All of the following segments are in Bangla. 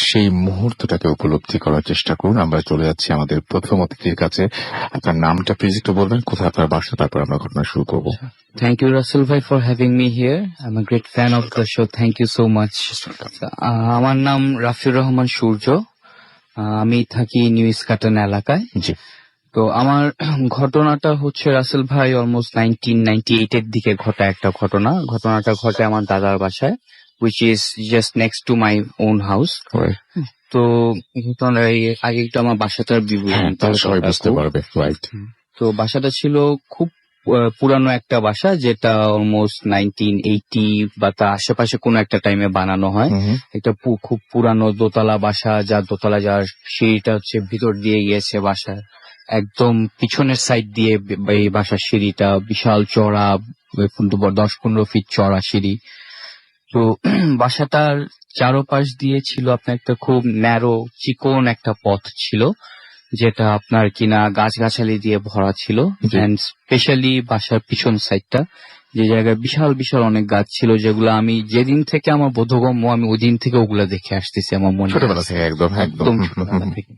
সেই মুহূর্তটাকে উপলব্ধি করার চেষ্টা করুন। আমরা চলে যাচ্ছি আমাদের প্রথম অতিথির কাছে। আপনার নামটা প্লিজ একটু বলবেন, কোথায় আপনার বাসা, তারপর আমরা ঘটনা শুরু করবো। Thank you, Russell bhai, for having me here. I'm a great fan of the show. Thank you so much. আমার নাম রাফিউর রহমান সূর্য। আমি থাকি নিউ ইস্কাটন এলাকায়। জি। তো আমার ঘটনাটা হচ্ছে রাসেল ভাই অলমোস্ট 1998 এর দিকে ঘটা একটা ঘটনাটা ঘটে আমার দাদার বাসায়, which is just next to my own house. তো আগে একটু আমার বাসাটার বিবরণ সবাই বুঝতে পারবে। রাইট। তো বাসাটা ছিল খুব পুরানো একটা বাসা, যেটা অলমোস্ট 1980 বা তার আশেপাশে কোনো একটা টাইমে বানানো হয়। একটা খুব পুরানো দোতলা বাসা, যার সিঁড়িটা হচ্ছে ভিতর দিয়ে গিয়েছে বাসার একদম পিছনের সাইড দিয়ে। এই বাসার সিঁড়িটা বিশাল চড়া, 10-15 ফিট চড়া সিঁড়ি। তো বাসাটার চারোপাশ দিয়ে ছিল আপনার একটা খুব ন্যারো চিকন একটা পথ ছিল, যেটা আপনার কিনা গাছগাছালি দিয়ে ভরা ছিল। এন্ড স্পেশালি বাসার পিছন সাইডটা, যে জায়গায় বিশাল বিশাল অনেক গাছ ছিল, যেগুলো আমি যেদিন থেকে আমার বোধগম্য আমি ওই দিন থেকে ওগুলা দেখে আসতেছি আমার মনে, ছোটবেলা থেকে। একদম ছোটবেলা থেকে।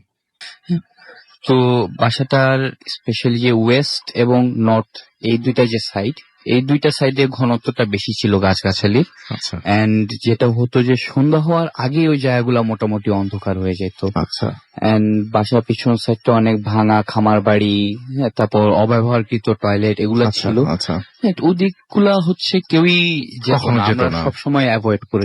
তো বাসাটার স্পেশালি যে ওয়েস্ট এবং নর্থ এই দুইটা যে সাইড, এই দুইটা সাইডে ঘনত্বটা বেশি ছিল গাছগাছালি। এন্ড যেটা হতো যে সন্ধ্যা হওয়ার আগে ওই জায়গাগুলো মোটামুটি অন্ধকার হয়ে যেত। এন্ড বাসার পিছন সাইডটা অনেক ভাঙা খামার বাড়ি, তারপর অব্যবহারকৃত টয়লেট এগুলা ছিল। ওদিকগুলা হচ্ছে কেউই সবসময় অ্যাভয়েড করে,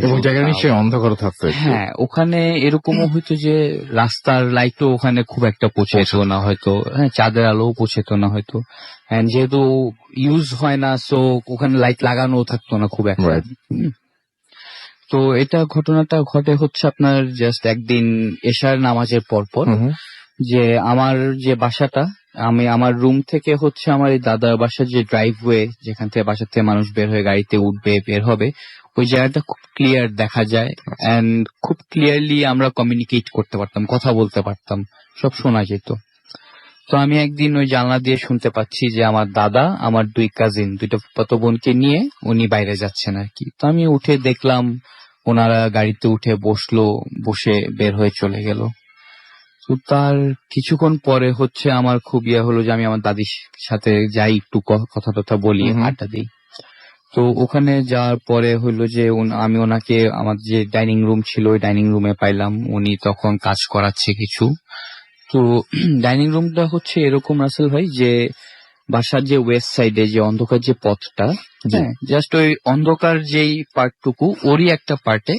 অন্ধকার থাকতো। হ্যাঁ, ওখানে এরকমও হইতো যে রাস্তার লাইটও ওখানে খুব একটা পৌঁছেতো না হয়তো, হ্যাঁ, চাঁদের আলো পৌঁছেতো না হয়তো। যেহেতু ইউজ হয় না, সো ওখানে লাইট লাগানো থাকতো না খুব একটা। তো এটা ঘটনাটা ঘটে হচ্ছে আপনার জাস্ট একদিন এশার নামাজের পরপর, যে আমার যে বাসাটা, আমি আমার রুম থেকে হচ্ছে আমার এই দাদার বাসার যে ড্রাইভওয়ে, যেখান থেকে বাসার থেকে মানুষ বের হয়ে গাড়িতে উঠবে বের হবে, ওই জায়গাটা খুব ক্লিয়ার দেখা যায়। এন্ড খুব ক্লিয়ারলি আমরা কমিউনিকেট করতে পারতাম, কথা বলতে পারতাম, সব শোনা যেত। তো আমি একদিন ওই জানলা দিয়ে শুনতে পাচ্ছি যে আমার দাদা আমার দুই কাজিন, দুইটা ফুফাতো বোনকে নিয়ে উনি বাইরে যাচ্ছেন আর কি। তো আমি উঠে দেখলাম ওনারা গাড়িতে উঠে বসে বের হয়ে চলে গেল। তো তার কিছুক্ষণ পরে হচ্ছে আমার খুব হলো যে আমি আমার দাদির সাথে যাই, একটু কথা টথা বলি, আড্ডা দিই। তো ওখানে যাওয়ার পরে হইলো যে আমি ওনাকে আমার যে ডাইনিং রুম ছিল ওই ডাইনিং রুমে পাইলাম, উনি তখন কাজ করাচ্ছে কিছু। তো ডাইনিং রুমটা হচ্ছে এরকম রাসেল ভাই, যে বাসার যে ওয়েস্ট সাইডে যে অন্ধকার যে পথটা, জাস্ট ওই অন্ধকার যেই পার্টটুকু ওরই একটা পার্টে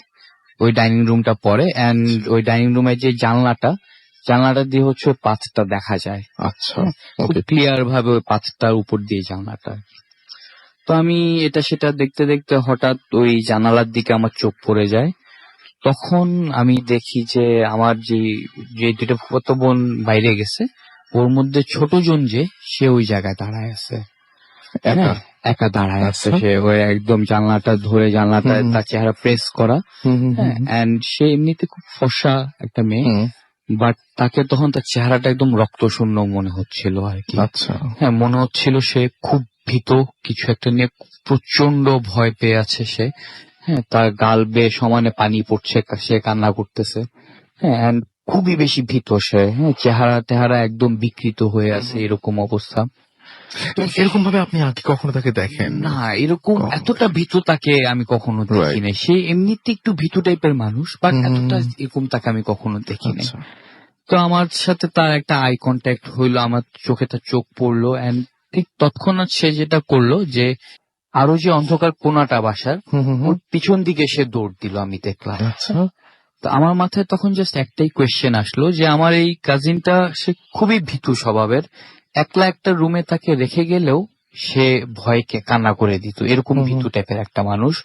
ওই ডাইনিং রুমটা পড়ে। এন্ড ওই ডাইনিং রুমের যে জানলাটা দিয়ে হচ্ছে ওই পাথটা দেখা যায়। আচ্ছা, খুব ক্লিয়ার ভাবে ওই পাথটার উপর দিয়ে জানলাটা। তো আমি এটা সেটা দেখতে দেখতে হঠাৎ ওই জানালার দিকে আমার চোখ পড়ে যায়। তখন আমি দেখি যে আমার যে দুটো ফুফাতো বোন বাইরে গেছে, ওর মধ্যে ছোট জন যে সে ওই জায়গায় দাঁড়ায় আছে, একা দাঁড়ায় আছে। সে ওই একদম জানলাটা ধরে, জানলাটা তার চেহারা প্রেস করা, এন্ড সে এমনিতে খুব ফর্সা একটা মেয়ে, বাট তাকে তখন তার চেহারাটা একদম রক্তশূন্য মনে হচ্ছিল আর কি। হ্যাঁ, মনে হচ্ছিল সে খুব ভীত, কিছু একটা নিয়ে প্রচন্ড ভয় পেয়ে আছে সে। হ্যাঁ, তার গাল বেয়ে সমানে পানি পড়ছে, সে কান্না করতেছে। হ্যাঁ, খুবই বেশি ভীত সে। হ্যাঁ, চেহারা একদম বিকৃত হয়ে আছে, এরকম অবস্থা। এরকম ভাবে আপনি আগে কখনো তাকে দেখেন না? এরকম এতটা ভীত তাকে আমি কখনো দেখি নাই। সে এমনিতে একটু ভীত টাইপের মানুষ, বাট এতটা এরকম তাকে আমি কখনো দেখি নাই। তো আমার সাথে তার একটা আই কন্ট্যাক্ট হইলো, আমার চোখে তার চোখ পড়লো, এন্ড ঠিক তৎক্ষণাৎ সে যেটা করলো যে আরো যে অন্ধকার কোনাটা বাসার ওর পিছন দিকে সে দৌড় দিল, আমি দেখলাম। তো আমার মাথায় তখন জাস্ট একটাই কোয়েশ্চেন আসলো, যে আমার এই কাজিনটা সে খুবই ভীতু স্বভাবের, একলা একটা রুমে তাকে রেখে গেলেও সে ভয়কে কান্না করে দিত, এরকম ভীতু টাইপের একটা মানুষ।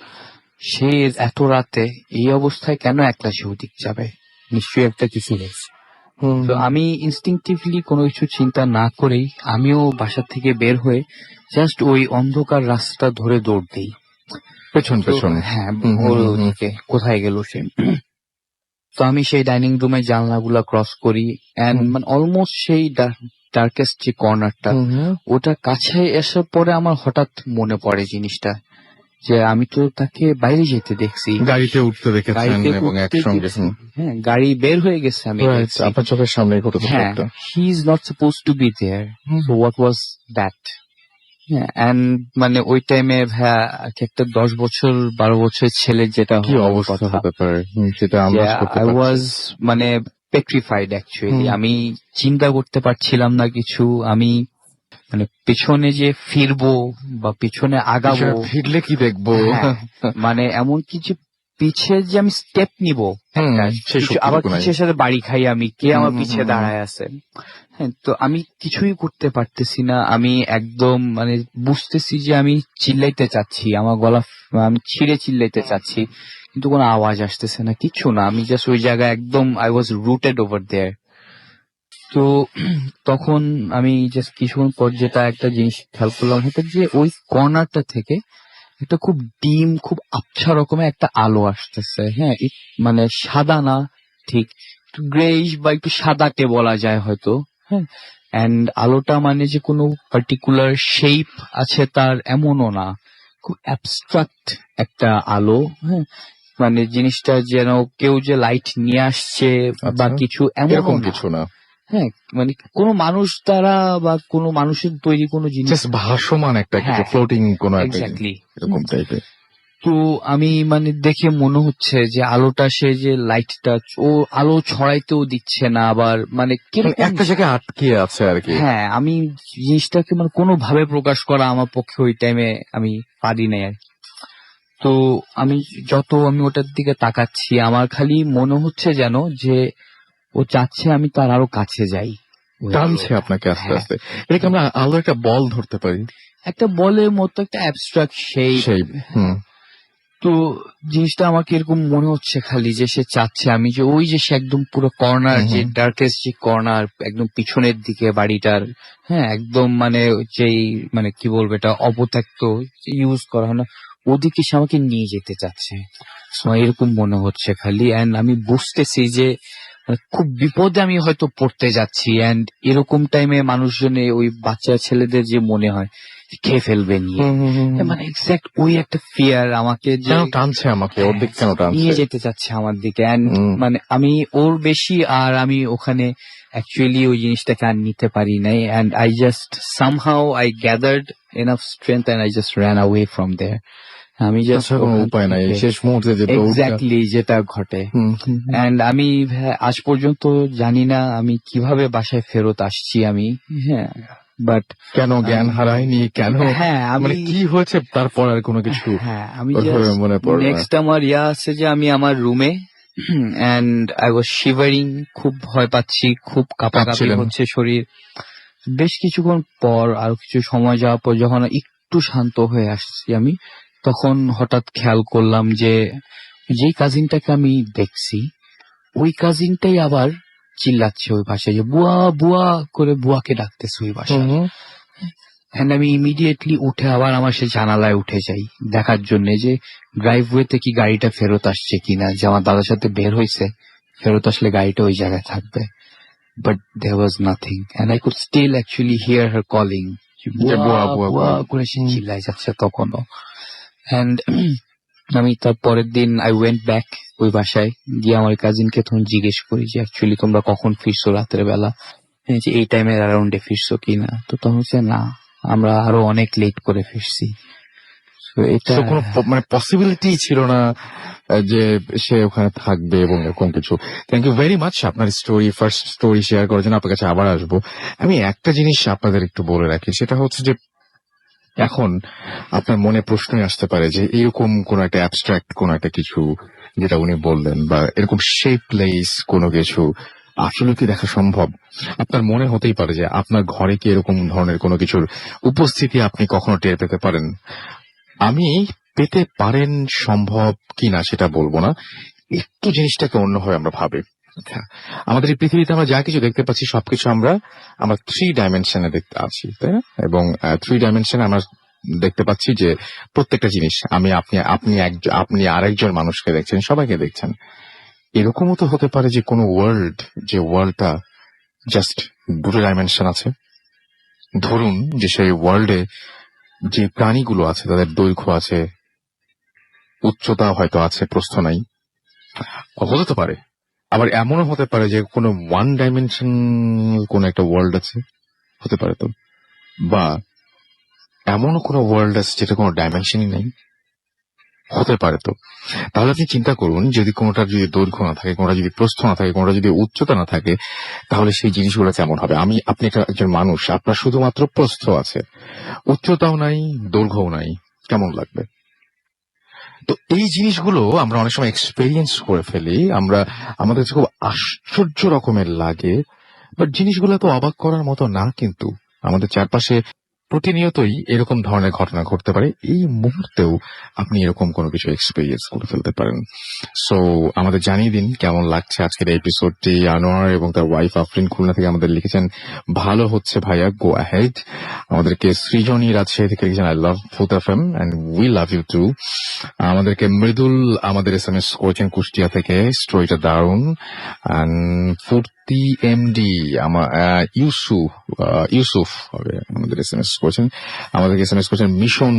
সে এত রাতে এই অবস্থায় কেন একলা সে ওদিক যাবে? নিশ্চয়ই একটা কিছু হয়েছে। তো আমি ইনস্টিংক্টিভলি কোনো কিছু চিন্তা না করেই আমিও বাসা থেকে বের হয়ে জাস্ট ওই অন্ধকার রাস্তা ধরে দৌড় দিই পেছন। হ্যাঁ, কোথায় গেল সে। তো আমি সেই ডাইনিং রুমের জানলাগুলা ক্রস করি, এন্ড মানে অলমোস্ট সেই ডার্কেস্ট যে কর্নারটা, ওটা কাছে আসার পরে আমার হঠাৎ মনে পড়ে জিনিসটা, যে আমি তো তাকে বাইরে যেতে দেখছি, গাড়িতে উঠতে দেখেছেন গাড়িতে এবং উঠতে একসঙ্গে দেখছি, হ্যাঁ গাড়ি বের হয়ে গেছে আমি দেখছি, আপনার চোখের সামনে ঘটেছে হ্যাঁ একটা he is not suppose to be there, so what was that. হ্যাঁ এন্ড মানে ওই টাইমে ভাইয়া একটা 10 বছর 12 বছরের ছেলে যেটা কি হওয়ার অবস্থা কথা, হতে পারে যেটা যে আন্দাজ করতে আই পারছি। ওয়াজ মানে পেট্রিফাইড অ্যাকচুয়ালি। হুম। আমি চিন্তা করতে পারছিলাম না কিছু, আমি মানে পেছনে যে ফিরবো বা পেছনে আগাবো, পিছনে ফিরলে কি দেখবো? হ্যাঁ মানে এমন কিছু পিছে যে আমি স্টেপ নিব একটা, সেই কিছু আবার শক্তিটুকু নাই। কিসের সাথে বাড়ি খাই আমি, কে আমার হুম, পিছে হুম, হুম। দাঁড়ায় আছে, হ্যাঁ তো আমি কিছুই করতে পারতেছি না। আমি একদম মানে বুঝতেছি যে আমি চিল্লাইতে চাচ্ছি, আমার গলা আমি ছিঁড়ে চিল্লাইতে চাচ্ছি, কিন্তু কোনো আওয়াজ আসতেছে না, কিছু না। আমি জাস্ট ওই জায়গায় একদম I was rooted over there. তো তখন আমি জাস্ট কিছুক্ষণ পর যেটা একটা জিনিস খেয়াল করলাম, সেটা যে ওই কর্নারটা থেকে একটা খুব ডিম, খুব আবছা রকমের একটা আলো আসতেছে। হ্যাঁ মানে সাদা না, ঠিক একটু গ্রেইশ বা একটু সাদাটে বলা যায় হয়তো। হ্যাঁ এন্ড আলোটা মানে যে কোনো পার্টিকুলার শেপ আছে তার এমনও না, খুব অ্যাবস্ট্রাক্ট একটা আলো। হ্যাঁ মানে জিনিসটা যেন কেউ যে লাইট নিয়ে আসছে বা আচ্ছা, কিছু এরকম এমনও না। কিছু না, হ্যাঁ মানে কোনো মানুষ দ্বারা বা কোনো মানুষের তৈরি কোনো জিনিস, জাস্ট ভাসমান একটা কিছু, হ্যাঁ ফ্লোটিং কোন একটা এক্স্যাক্টলি। এরকম টাইপের। তো আমি মানে দেখে মনে হচ্ছে যে আলোটা, সে যে লাইটটা ও আলো ছড়াইতেও দিচ্ছে না, আবার মানে কিরকম, একটা জায়গায় আটকে আছে আর কি। হ্যাঁ আমি জিনিসটাকে মানে কোনোভাবে প্রকাশ করা আমার পক্ষে ওই টাইমে আমি পারি নাই আর কি। তো আমি যত আমি ওটার দিকে তাকাচ্ছি, আমার খালি মনে হচ্ছে যেন যে ও চাচ্ছে আমি তার আরো কাছে যাই, ওই টানছে আলোটা। আপনাকে আস্তে হ্যাঁ আস্তে। এটাকে আমরা আলো একটা বল ধরতে পারি, একটা বলের মতো, একটা অ্যাবস্ট্রাক্ট শেপ। সেই। হুম। তো জিনিসটা আমাকে এরকম মনে হচ্ছে খালি যে সে চাচ্ছে আমি যে ওই যে সে একদম পুরো কর্নার, যে ডার্কেস্ট যে কর্নার একদম পিছনের দিকে বাড়িটার, হ্যাঁ একদম মানে যেই মানে কি বলবো এটা অপত্যাক্ত ইউজ করা হয় না, ওদিকে সে আমাকে নিয়ে যেতে চাচ্ছে। So, এরকম মনে হচ্ছে খালি, এন্ড আমি বুঝতেছি যে মানে খুব বিপদে আমি হয়তো পড়তে যাচ্ছি, এন্ড এরকম টাইমে মানুষজনে ওই বাচ্চা ছেলেদের যে মনে হয় খেয়ে ফেলবে নিয়ে, মানে এক্সাক্ট ওই একটা ফিয়ার আমাকে যে কেন টানছে আমাকে, ওর দিক কেন টানছে? নিয়ে যেতে চাচ্ছে আমার দিকে, এন্ড মানে আমি ওর বেশি আর আমি ওখানে অ্যাকচুয়ালি ওই জিনিসটাকে আর নিতে পারি নাই, and I just somehow I gathered enough strength and I just ran away from there. আমি জাস্ট কোনো উপায় নাই, শেষ মুহূর্তে যে এক্স্যাক্টলি যেটা ঘটে। এন্ড আমি আজ পর্যন্ত জানি না আমি কিভাবে বাসায় ফেরত আসছি আমি, হ্যাঁ বাট কেন জ্ঞান হারায়নি, কেন হ্যাঁ আমি মানে কি হয়েছে তারপর আর কোনো কিছু হ্যাঁ আমি ওইভাবে মনে পড়ে না। নেক্সট আমার আছে যে আমি আমার রুমে, এন্ড আই ওয়াজ শিভারিং, খুব ভয় পাচ্ছি, খুব কাঁপাকাঁপি কাঁপছিলেন। হচ্ছে শরীর। বেশ কিছুক্ষণ পর, আরো কিছু সময় যাওয়ার পর যখন একটু শান্ত হয়ে আসছি আমি, তখন হঠাৎ খেয়াল করলাম যে যেই কাজিনটাকে আমি দেখছি ওই কাজিনটাই আবার চিল্লাচ্ছে ওই ভাষায়, যে বুয়া বুয়া করে বুয়াকে ডাকতেছে ওই ভাষায়। এন্ড আমি ইমিডিয়েটলি উঠে আবার আমার সে জানালায় উঠে যাই দেখার জন্য যে ড্রাইভওয়েতে কি গাড়িটা ফেরত আসছে কিনা, যে আমার দাদার সাথে বের হয়েছে, ফেরত আসলে গাড়িটা ওই জায়গায় থাকবে। But there was nothing and I could still actually hear her calling, বুয়া বুয়া করে সে চিল্লাই যাচ্ছে তখনও। এন্ড আমি তার পরের দিন আই ওয়েন্ট ব্যাক ওই বাসায় গিয়ে আমার কাজিনকে তখন জিজ্ঞেস করি যে অ্যাকচুয়ালি তোমরা কখন ফিরছো রাতের বেলা, যে এই টাইমের অ্যারাউন্ডে ফিরছো কিনা। তো তখন হচ্ছে না, আমরা আরো অনেক লেট করে ফিরছি। তো এটা কোনো মানে পসিবিলিটি ছিল না যে সে ওখানে থাকবে এবং এরকম কিছু। থ্যাংক ইউ ভেরি মাচ আপনার ফার্স্ট স্টোরি শেয়ার করার জন্য। আপনার কাছে আবার আসবো। আমি একটা জিনিস আপনাদের একটু বলে রাখি, সেটা হচ্ছে যে এখন আপনার মনে প্রশ্নই আসতে পারে যে এরকম কোন একটা অ্যাবস্ট্রাক্ট কোন একটা কিছু যেটা উনি বললেন, বা এরকম শেপলেস কোনো কিছু আসলে কি দেখা সম্ভব? আপনার মনে হতেই পারে যে আপনার ঘরে কি এরকম ধরনের কোনো কিছুর উপস্থিতি আপনি কখনো টের পেতে পারেন। আমি পেতে পারেন সম্ভব কিনা সেটা বলবো না, একটু জিনিসটাকে অন্যভাবে আমরা ভাবি। আচ্ছা, আমাদের এই পৃথিবীতে আমরা যা কিছু দেখতে পাচ্ছি সবকিছু আমরা 3 ডাইমেনশনে দেখতে আছি, তাই না? এবং 3 ডাইমেনশনে আমরা দেখতে পাচ্ছি যে প্রত্যেকটা জিনিস, আমি আপনি আরেকজন মানুষকে দেখছেন, সবাইকে দেখছেন। এরকমও তো হতে পারে যে কোনো যে ওয়ার্ল্ডটা জাস্ট 2 ডাইমেনশন আছে। ধরুন যে সেই ওয়ার্ল্ডে যে প্রাণীগুলো আছে তাদের দৈর্ঘ্য আছে উচ্চতা হয়তো আছে, প্রস্থ নাই, হতে তো পারে। আবার এমনও হতে পারে যে কোনো ওয়ান ডাইমেনশন কোন একটা ওয়ার্ল্ড আছে, হতে পারে তো। বা এমনও কোনো ওয়ার্ল্ড আছে যেটা কোনো ডাইমেনশনই নেই, হতে পারে তো। তাহলে আপনি চিন্তা করুন, যদি কোনোটার যদি দৈর্ঘ্য না থাকে, কোনোটা যদি প্রস্থ না থাকে, কোনোটা যদি উচ্চতা না থাকে, তাহলে সেই জিনিসগুলো কেমন হবে? আপনি একজন মানুষ, আপনার শুধুমাত্র প্রস্থ আছে, উচ্চতাও নাই, দৈর্ঘ্যও নাই, কেমন লাগবে? তো এই জিনিসগুলো আমরা অনেক সময় এক্সপেরিয়েন্স করে ফেলি, আমাদের কাছে খুব আশ্চর্য রকমের লাগে, বাট জিনিসগুলো তো অবাক করার মতো না। কিন্তু আমাদের চারপাশে প্রতিনিয়তই এরকম ধরনের ঘটনা ঘটতে পারে, এই মুহূর্তেও আপনি এরকম কোনো কিছু এক্সপেরিয়েন্স করে ফেলতে পারেন। সো আমাদের জানিয়ে দিন কেমন লাগছে আজকের এপিসোডটি। আনোয়ার এবং তার ওয়াইফ আফরিন খুলনা থেকে আমাদের লিখেছেন, ভালো হচ্ছে ভাইয়া, গো অ্যাহেড। আমাদেরকে সৃজনী রাজশাহী থেকে লিখেছেন, I love food FM and we love you too. আমাদেরকে মৃদুল আমাদের SMS করেছেন কুষ্টিয়া থেকে, স্টোরিটা দারুণ। ফুর্তি এমডি ইউসুফ হবে আমাদের SMS করেছেন। আমাদেরকে SMS করেছেন মিশন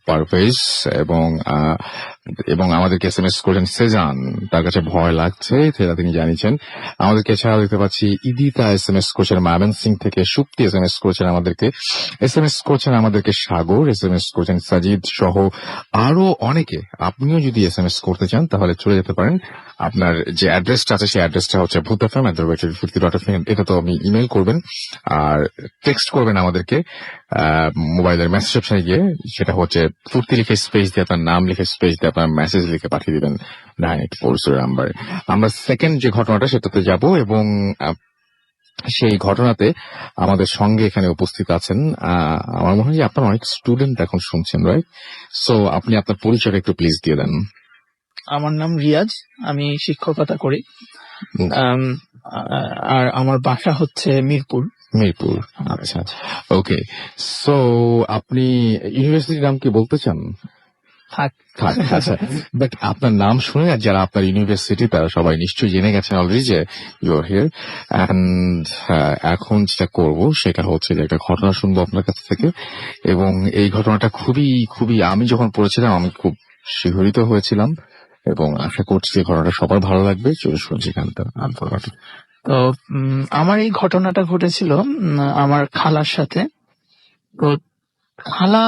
পারভেজ, এবং আমাদেরকে SMS করেছেন সেজান, তার কাছে ভয় লাগছে সেটা তিনি জানিয়েছেন। আমাদেরকে এছাড়া দেখতে পাচ্ছি ইদিতা SMS করেছেন ময়মন সিং থেকে, সুপ্তি SMS করেছেন আমাদেরকে, SMS করেছেন আমাদেরকে সাগর, SMS করেছেন সাজিদ সহ আরো অনেকে। আপনিও যদি SMS করতে চান তাহলে চলে যেতে পারেন। আপনার যে অ্যাড্রেসটা আছে সেই অ্যাড্রেসটা হচ্ছে bhuthfm@50.com, এটা তো আপনি ইমেল করবেন আর টেক্সট করবেন আমাদেরকে মোবাইলের মেসেজ অপশনে গিয়ে, সেটা হচ্ছে ফুর্তি লিখে স্পেস দিয়ে আপনার নাম লিখে স্পেস দিয়ে আপনার মেসেজ লিখে পাঠিয়ে দিবেন 9840 নাম্বারে। আমরা সেকেন্ড যে ঘটনাটা সেটাতে যাব, এবং সেই ঘটনাতে আমাদের সঙ্গে এখানে উপস্থিত আছেন, আমার মনে হয় যে আপনার অনেক স্টুডেন্ট এখন শুনছেন, রাইট? সো আপনি আপনার পরিচয়টা একটু প্লিজ দিয়ে দেন। আমার নাম রিয়াজ, আমি শিক্ষকতা করি। আর আমার বাসা হচ্ছে মিরপুর। মিরপুর, আচ্ছা, ওকে। সো আপনি ইউনিভার্সিটির নাম কি বলতে চান? থাক। আচ্ছা, বাট আপনার নাম শুনে আর যারা আপনার ইউনিভার্সিটি তারা সবাই নিশ্চয়ই জেনে গেছেন অলরেডি যে ইউ আর হিয়ার। অ্যান্ড এখন যেটা করব সেটা হচ্ছে যে একটা ঘটনা শুনবো আপনার কাছ থেকে, এবং এই ঘটনাটা খুবই খুবই, আমি যখন পড়েছিলাম আমি খুব শিহরিত হয়েছিলাম, এবং আশা করছি যে ঘটনাটা সবার ভালো লাগবে। চলে শুনছি এখানটা। তো আমার এই ঘটনাটা ঘটেছিল আমার খালার সাথে। তো খালা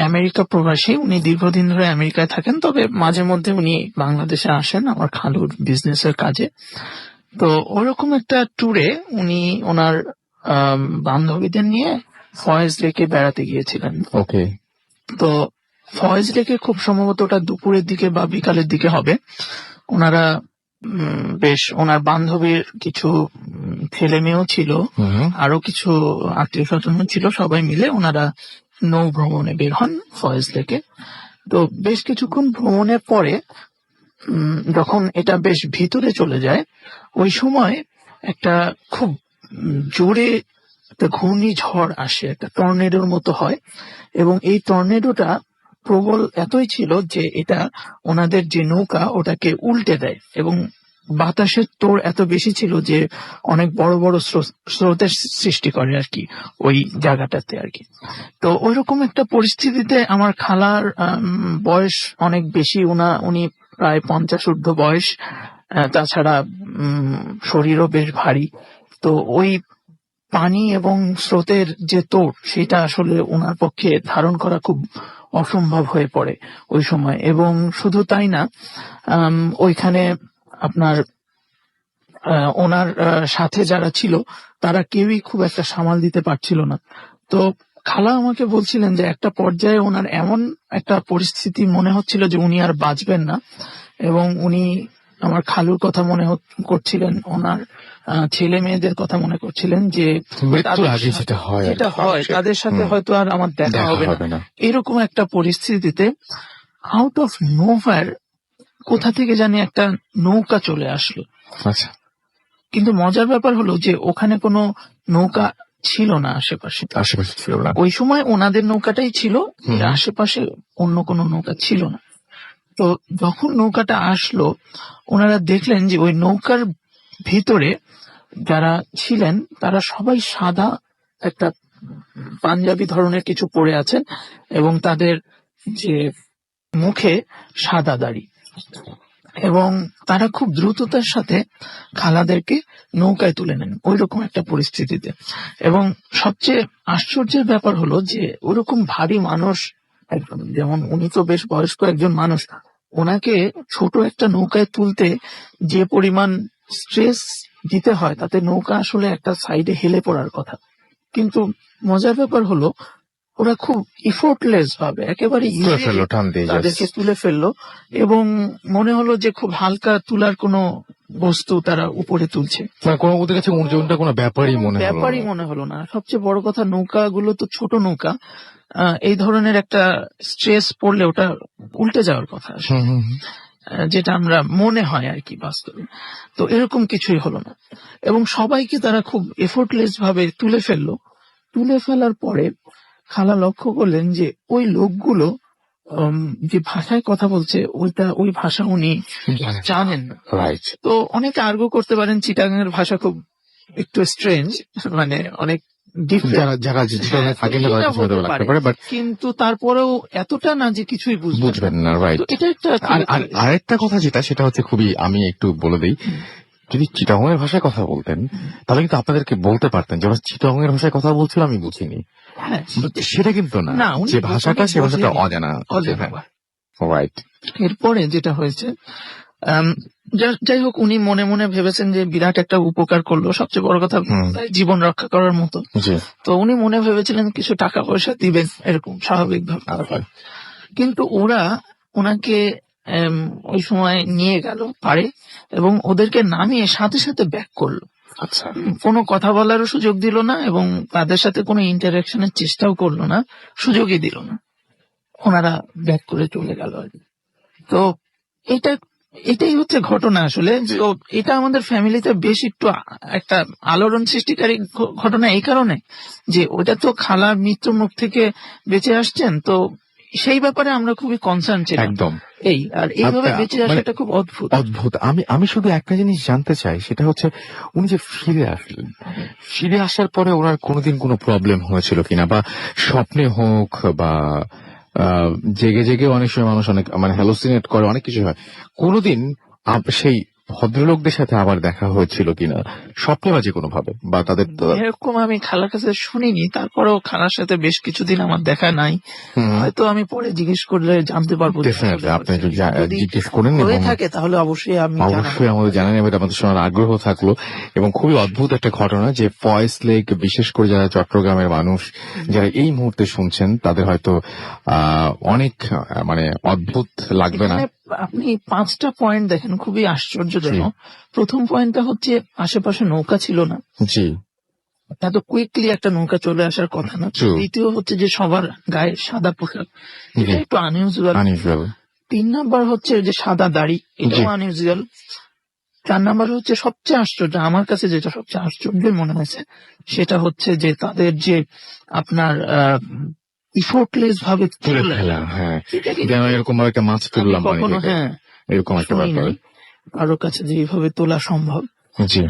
আমেরিকা প্রবাসী, উনি দীর্ঘদিন ধরে আমেরিকায় থাকেন, তবে মাঝে মধ্যে উনি বাংলাদেশে আসেন আমার খালুর বিজনেসের কাজে। তো ওরকম একটা ট্যুরে উনি ওনার বান্ধবীদের নিয়ে ফয়েজ লেকে বেড়াতে গিয়েছিলেন। ওকে। তো ফয়েজ লেকে খুব সম্ভবত ওটা দুপুরের দিকে বা বিকালের দিকে হবে। ওনারা বেশ, ওনার বান্ধবীর কিছু ছেলে মেয়েও ছিল, আরো কিছু আত্মীয় স্বজনও ছিল, সবাই মিলে ওনারা নৌ ভ্রমণে বের হন ফয়েজ লেকে। তো বেশ কিছুক্ষণ ভ্রমণের পরে যখন এটা বেশ ভিতরে চলে যায়, ওই সময় একটা খুব জোরে একটা ঘূর্ণিঝড় আসে, একটা টর্নেডোর মতো হয়, এবং এই টর্নেডোটা প্রবল এতই ছিল যে এটা ওনাদের যে নৌকা ওটাকে উল্টে দেয়, এবং বাতাসের তোড় এত বেশি ছিল যে অনেক বড় বড় স্রোতের সৃষ্টি করে আর কি ওই জায়গাটাতে আর কি। তো ওইরকম একটা পরিস্থিতিতে আমার খালার বয়স অনেক বেশি, উনি প্রায় 50 ঊর্ধ্ব বয়স, তাছাড়া শরীরও বেশ ভারী। তো ওই পানি এবং স্রোতের যে তোড় সেটা আসলে ওনার পক্ষে ধারণ করা খুব অসম্ভব হয়ে পড়ে ওই সময়। এবং শুধু তাই না, ওইখানে আপনার ওনার সাথে যারা ছিল তারা কেউই খুব একটা সামাল দিতে পারছিল না। তো খালা আমাকে বলছিলেন যে একটা পর্যায়ে ওনার এমন একটা পরিস্থিতি মনে হচ্ছিল যে উনি আর বাঁচবেন না, এবং উনি আমার খালুর কথা মনে করছিলেন, ওনার ছেলে মেয়েদের কথা মনে করছিলেন যে যেটা হয় তাদের সাথে হয়তো আর আমার দেখা হবে না। এরকম একটা পরিস্থিতিতে আউট অফ নোভার কোথা থেকে জানি একটা নৌকা চলে আসলো। আচ্ছা। কিন্তু মজার ব্যাপার হলো যে ওখানে কোনো নৌকা ছিল না আশেপাশে ছিল না ওই সময়, ওনাদের নৌকাটাই ছিল, আশেপাশে অন্য কোনো নৌকা ছিল না। তো যখন নৌকাটা আসলো ওনারা দেখলেন যে ওই নৌকার ভিতরে যারা ছিলেন তারা সবাই সাদা একটা পাঞ্জাবি ধরনের কিছু পরে আছেন, এবং তাদের যে মুখে সাদা দাড়ি, এবং তারা খুব দ্রুততার সাথে খালাদেরকে নৌকায় তুলে নেন ওইরকম একটা পরিস্থিতিতে। এবং সবচেয়ে আশ্চর্যের ব্যাপার হলো যে ওরকম ভারী মানুষ, একদম যেমন উনি তো বেশ বয়স্ক একজন মানুষ, ওনাকে ছোট একটা নৌকায় তুলতে যে পরিমাণ স্ট্রেস দিতে হয় তাতে নৌকা আসলে একটা সাইডে হেলে পড়ার কথা। কিন্তু মজার ব্যাপার হলো ওরা খুব ইফোর্টলেস ভাবে একেবারে তুলে easily ফেললো টান দিয়ে তাদেরকে just। তুলে ফেললো, এবং মনে হলো যে খুব হালকা তুলার কোনো বস্তু তারা উপরে তুলছে। মানে কোনো ওদের কাছে ওজনটা কোনো ব্যাপারই মনে হলো ব্যাপারই না। মনে হলো না। সবচেয়ে বড় কথা, নৌকাগুলো তো ছোট নৌকা, এই ধরনের একটা স্ট্রেস পড়লে ওটা উল্টে যাওয়ার কথা আসলে। হুম, হুম, হুম। যেটা আমরা মনে হয় আর কি বাস্তবে। তো এরকম কিছুই হলো না, এবং সবাইকে তারা খুব এফোর্টলেস ভাবে তুলে ফেললো। তুলে ফেলার পরে খালা লক্ষ্য করলেন যে ওই লোকগুলো যে ভাষায় কথা বলছে ওই ভাষা উনি জানেন না। রাইট। তো অনেকে আর্গু করতে পারেন চিটাগাংয়ের ভাষা খুব একটু স্ট্রেঞ্জ, মানে অনেক ডিফারেন্ট, যারা যারা যেখানে থাকেন না তারা কিছু হয়তো লাগতে পারে, বাট কিন্তু তারপরেও এতটা না যে কিছুই বুঝবেন না। রাইট। তো এটা একটা আর আরেকটা কথা যেটা, সেটা হচ্ছে খুবই, আমি একটু বলে দিই, যদি চিটাগংয়ের ভাষায় কথা বলতেন তাহলে কিন্তু আপনাদেরকে বলতে পারতেন যে আমরা চিটাগংয়ের ভাষায় কথা বলছিলাম, আমি বুঝিনি। হ্যাঁ, সেটা কিন্তু না, না, উনি যে ভাষাটা সে ভাষাটা বোঝেনি। অজানা। অজানা। রাইট। এরপরে যেটা হয়েছে, যাই হোক, উনি মনে মনে ভেবেছেন যে বিরাট একটা উপকার করলো, সবচেয়ে বড় কথা তাই জীবন রক্ষা করার মতো। জি। তো উনি মনে ভেবেছিলেন কিছু টাকা পয়সা দিবেন এরকম স্বাভাবিক ভাবে, কিন্তু ওরা ওনাকে ওই সময় নিয়ে গেল পারে, এবং ওদেরকে নামিয়ে সাথে সাথে ব্যাক করলো। আচ্ছা। কোনো কথা বলারও সুযোগ দিল না, এবং তাদের সাথে কোনো ইন্টারাকশনের চেষ্টাও করলো না, সুযোগই দিল না। ওনারা ব্যাক করে চলে গেল আর কি। তো এটাই হচ্ছে ঘটনা আসলে। তো এটা আমাদের ফ্যামিলিতে বেশ একটু একটা আলোড়ন সৃষ্টিকারী ঘটনা, এই কারণে যে ওটা তো খালার মৃত্যুর মুখ থেকে বেঁচে আসছেন, তো সেই ব্যাপারে আমরা খুবই কনসার্ন ছিলাম। একদম। আর এইভাবে আচ্ছা, বেঁচে আসাটা খুব অদ্ভুত। অদ্ভুত। আমি শুধু একটা জিনিস জানতে চাই, সেটা হচ্ছে উনি যে ফিরে আসলেন, ফিরে আসার পরে ওনার কোনোদিন কোনো প্রবলেম হয়েছিল কিনা, বা স্বপ্নে হোক বা জেগে জেগে অনেক সময় মানুষ অনেক মানে হ্যালোসিনেট করে, অনেক কিছু হয়, কোনোদিন সেই ভদ্রলোকদের সাথে আবার দেখা হয়েছিল কিনা, স্বপ্নে বা যে কোনো ভাবে, বা তাদের এরকম আমি খালার কাছে শুনিনি, তারপরেও খালার সাথে বেশ কিছুদিন আমার দেখা নাই। হয়তো আমি পরে জিজ্ঞেস করলে জানতে পারবো। ডেফিনেটলি আপনি একটু যদি জিজ্ঞেস করেন, হয়ে এবং থাকে তাহলে অবশ্যই অবশ্যই আমাদের জানান, এবার আমাদের শোনার আগ্রহ থাকলো। এবং খুবই অদ্ভুত একটা ঘটনা, যে ফয়েজ লেক, বিশেষ করে যারা চট্টগ্রামের মানুষ যারা এই মুহূর্তে শুনছেন, তাদের হয়তো অনেক মানে অদ্ভুত লাগবে না। আপনি 5টা পয়েন্ট দেখেন, খুবই আশ্চর্যজনক। প্রথম পয়েন্টটা হচ্ছে আশেপাশে নৌকা ছিল না। জি। এত কুইকলি একটা নৌকা চলে আসার কথা না। দ্বিতীয় হচ্ছে যে সবার গায়ে সাদা পোশাক, এটা একটু আনইউজুয়াল। 3 নাম্বার হচ্ছে যে সাদা দাড়ি, এটাও আনইউজুয়াল। 4 নাম্বার হচ্ছে সবচেয়ে আশ্চর্য, আমার কাছে যেটা সবচেয়ে আশ্চর্য মনে হয়েছে, সেটা হচ্ছে যে তাদের যে আপনার ইফোর্টলেস ভাবে তুলে ফেলা। হ্যাঁ, যেন এরকম ভাবে একটা মাছ তুললাম কখনো, হ্যাঁ, এরকম একটা ব্যাপার কারোর কাছে যে এইভাবে তোলা সম্ভব। জি।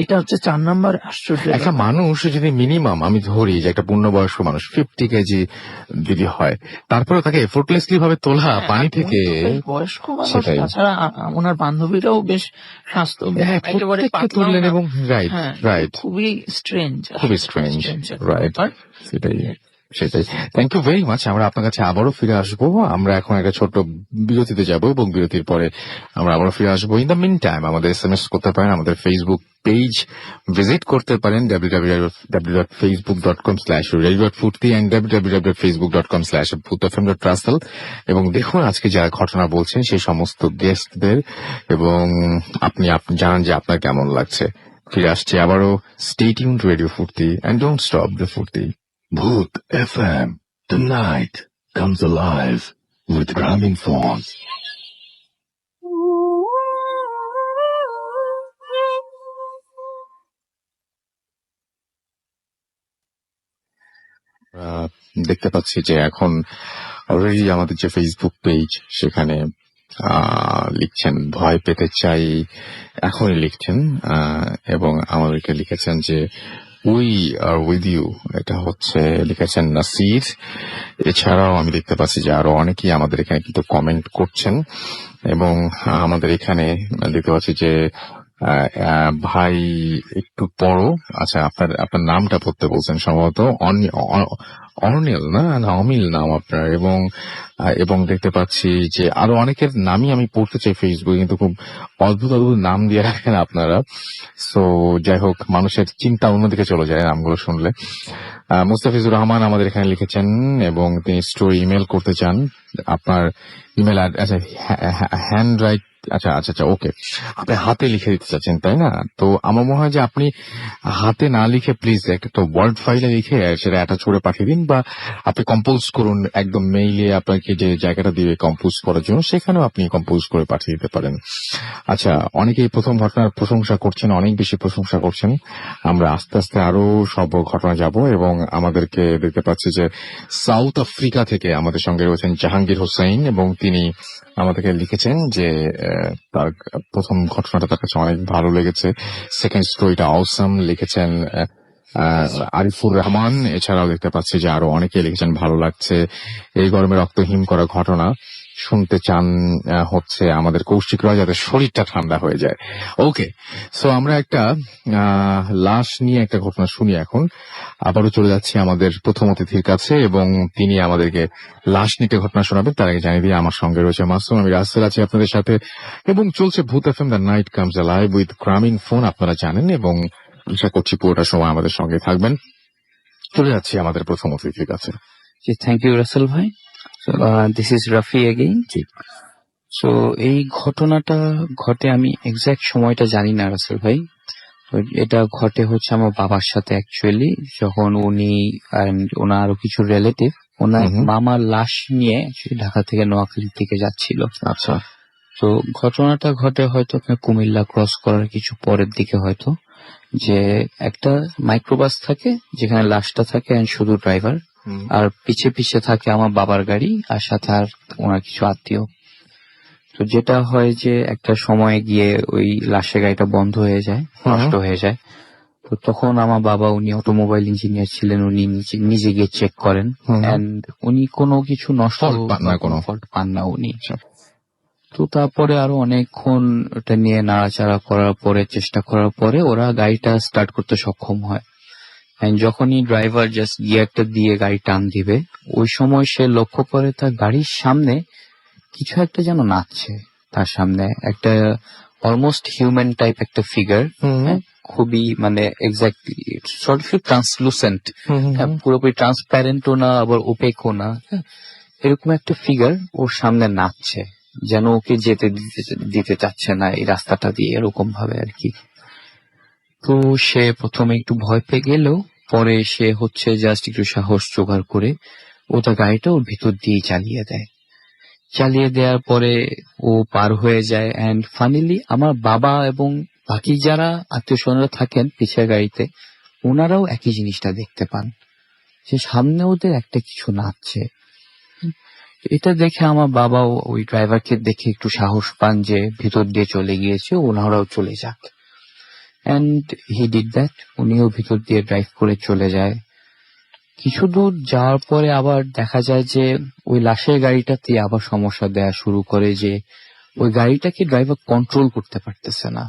এটা হচ্ছে 4 নাম্বার আশ্চর্য। একটা মানুষ যদি মিনিমাম, আমি ধরি যে একটা পূর্ণবয়স্ক মানুষ 50 কেজি যদি হয়, তারপরে তাকে এফোর্টলেসলি ভাবে তোলা পানি থেকে, বয়স্ক মানুষ, তাছাড়া ওনার বান্ধবীরাও বেশ স্বাস্থ্য একেবারে তুললেন, এবং রাইট, খুবই স্ট্রেঞ্জ, রাইট। সেটাই। Thank you very much. আমরা আপনার কাছে আবারও ফিরে আসবো। আমরা এখন একটা ছোট্ট বিরতিতে যাব, এবং বিরতির পরে আমরা আবারও ফিরে আসবো। ইন দ্য মিন টাইম আমাদের SMS করতে পারেন, আমাদের ফেসবুক পেজ ভিজিট করতে পারেন www.facebook.com/radio.furti and www.facebook.com/bhutfm.russell, এবং দেখুন আজকে যারা ঘটনা বলছেন সেই সমস্ত গেস্টদের, এবং আপনি জানান যে আপনার কেমন লাগছে। ফিরে আসছে আবারও। Stay tuned to Radio Furti and don't stop the Furti. Bhoot FM. The night comes alive with Grameenphone. দেখতে পাচ্ছি যে এখন অলরেডি আমাদের যে ফেসবুক পেজ, সেখানে লিখছেন ভয় পেতে চাই, এখনই লিখছেন, এবং আমাদেরকে লিখেছেন যে উই আর উইথ ইউ, এটা হচ্ছে লিখেছেন নাসির। এছাড়াও আমি দেখতে পাচ্ছি যে আরো অনেকেই আমাদের এখানে কিন্তু কমেন্ট করছেন, এবং আমাদের এখানে দেখতে পাচ্ছি যে ভাই একটু পরও, আচ্ছা আপনার আপনার নামটা পড়তে বলছেন সম্ভবত অর্নিল না, না অমিল নাম আপনার, এবং দেখতে পাচ্ছি যে আরো অনেকের নামই আমি পড়তে চাই ফেসবুকে, কিন্তু খুব অদ্ভুত অদ্ভুত নাম দিয়ে রাখেন আপনারা। সো যাই হোক, মানুষের চিন্তা অন্যদিকে চলে যায় নামগুলো শুনলে। মুস্তাফিজুর রহমান আমাদের এখানে লিখেছেন এবং তিনি স্টোরি ইমেল করতে চান। আপনার ইমেল, আচ্ছা হ্যান্ড রাইট, আচ্ছা আচ্ছা আচ্ছা ওকে, আপনি হাতে লিখে দিতে চাচ্ছেন তাই না? তো আমার মনে হয় যে আপনি হাতে না লিখে প্লিজ একটা ওয়ার্ড ফাইলে লিখে সেটা অ্যাটাচ করে পাঠিয়ে দিন, বা আপনি কম্পোজ করুন একদম মেইলে, আপনাকে যে জায়গাটা দিবে কম্পোজ করার জন্য সেখানেও আপনি কম্পোজ করে পাঠিয়ে দিতে পারেন। আচ্ছা, অনেকেই প্রথম ঘটনার প্রশংসা করছেন, অনেক বেশি প্রশংসা করছেন। আমরা আস্তে আস্তে আরো সব ঘটনা যাব, এবং আমাদেরকে দেখতে পাচ্ছি যে সাউথ আফ্রিকা থেকে আমাদের সঙ্গে রয়েছেন জাহাঙ্গীর হোসেন, এবং তিনি আমাদেরকে লিখেছেন যে তার প্রথম ঘটনাটা তার কাছে অনেক ভালো লেগেছে, সেকেন্ড স্টোরিটা অসাম লিখেছেন আরিফুর রহমান। এছাড়াও দেখতে পাচ্ছি যে আরো অনেকে লিখেছেন ভালো লাগছে, এই গরমে রক্ত হিম করা ঘটনা শুনতে চান হচ্ছে আমাদের কৌশিক রায়, যাতে শরীরটা ঠান্ডা হয়ে যায়। ওকে, সো আমরা একটা লাশ নিয়ে একটা ঘটনা শুনি এখন। আবারও চলে যাচ্ছি আমাদের প্রথম অতিথির কাছে, এবং তিনি আমাদেরকে লাশ নিতে ঘটনা শোনাবেন। তার আগে জানিয়ে দিয়ে আমার সঙ্গে রয়েছে মাসুম, আমি রাসেল আছি আপনাদের সাথে, এবং চলছে ভূত FM the night comes alive with গ্রামীণ ফোন, আপনারা জানেন, এবং আশা করছি পুরোটা সময় আমাদের সঙ্গে থাকবেন। চলে যাচ্ছি আমাদের প্রথম অতিথির কাছে। থ্যাংক ইউ রাসেল ভাই। This is Rafi again. G. So এই ঘটনাটা ঘটে, আমি এক্সাক্ট সময়টা জানি না রাসেল ভাই। এটা ঘটে হচ্ছে আমার বাবার সাথে অ্যাকচুয়ালি, যখন উনি ওনার আরো কিছু রিলেটিভ ওনার মামার লাশ নিয়ে ঢাকা থেকে নোয়াখালীর দিকে যাচ্ছিল। আচ্ছা। তো ঘটনাটা ঘটে হয়তো আপনার কুমিল্লা ক্রস করার কিছু পরের দিকে, হয়তো যে একটা মাইক্রোবাস থাকে যেখানে লাশটা থাকে শুধু ড্রাইভার, আর পিছে পিছে থাকে আমার বাবার গাড়ি, আর সাথে আর ওনার কিছু আত্মীয়। তো যেটা হয় যে একটা সময় গিয়ে ওই লাশের গাড়িটা বন্ধ হয়ে যায়, নষ্ট হয়ে যায়। তো তখন আমার বাবা, উনি অটোমোবাইল ইঞ্জিনিয়ার ছিলেন, উনি নিজে গিয়ে চেক করেন, এন্ড উনি কোনো কিছু নষ্ট ফল্ট পান না উনি। তো তারপরে আরো অনেকক্ষণ ওটা নিয়ে নাড়াচাড়া করার পরে, চেষ্টা করার পরে ওরা গাড়িটা স্টার্ট করতে সক্ষম হয়। যখনই ড্রাইভার জাস্ট গিয়ারটা দিয়ে গাড়ি টান দিবে, ওই সময় সে লক্ষ্য করে তার গাড়ির সামনে কিছু একটা যেন নাচছে। তার সামনে একটা অলমোস্ট হিউম্যান টাইপ একটা ফিগার, খুবই মানে এক্স্যাক্টলি সর্ট অফ ট্রান্সলুসেন্ট, পুরোপুরি ট্রান্সপ্যারেন্টও না আবার ওপেকও না, এরকম একটা ফিগার ওর সামনে নাচছে, যেন ওকে যেতে দিতে চাচ্ছে না এই রাস্তাটা দিয়ে, এরকম ভাবে আর কি। তো সে প্রথমে একটু ভয় পেয়ে গেলেও পরে সে হচ্ছে জাস্ট একটু সাহস জোগাড় করে ও তার গাড়িটা ওর ভিতর দিয়ে চালিয়ে দেয়। চালিয়ে দেওয়ার পরে ও পার হয়ে যায়, এন্ড ফাইনালি আমার বাবা এবং বাকি যারা আত্মীয় স্বজনরা থাকেন পিছের গাড়িতে, ওনারাও একই জিনিসটা দেখতে পান, যে সামনে ওদের একটা কিছু নাচছে। এটা দেখে আমার বাবা ওই ড্রাইভারকে দেখে একটু সাহস পান যে ভিতর দিয়ে চলে গিয়েছে, ওনারাও চলে যাক, এন্ড হি ডিড দ্যাট। উনিও ভিতর দিয়ে ড্রাইভ করে চলে যায়। কিছু দূর যাওয়ার পরে আবার দেখা যায় যে ওই লাশের গাড়িটাতে আবার সমস্যা দেয়া শুরু করে, যে ওই গাড়িটাকে ড্রাইভার কন্ট্রোল করতে পারতেছে না।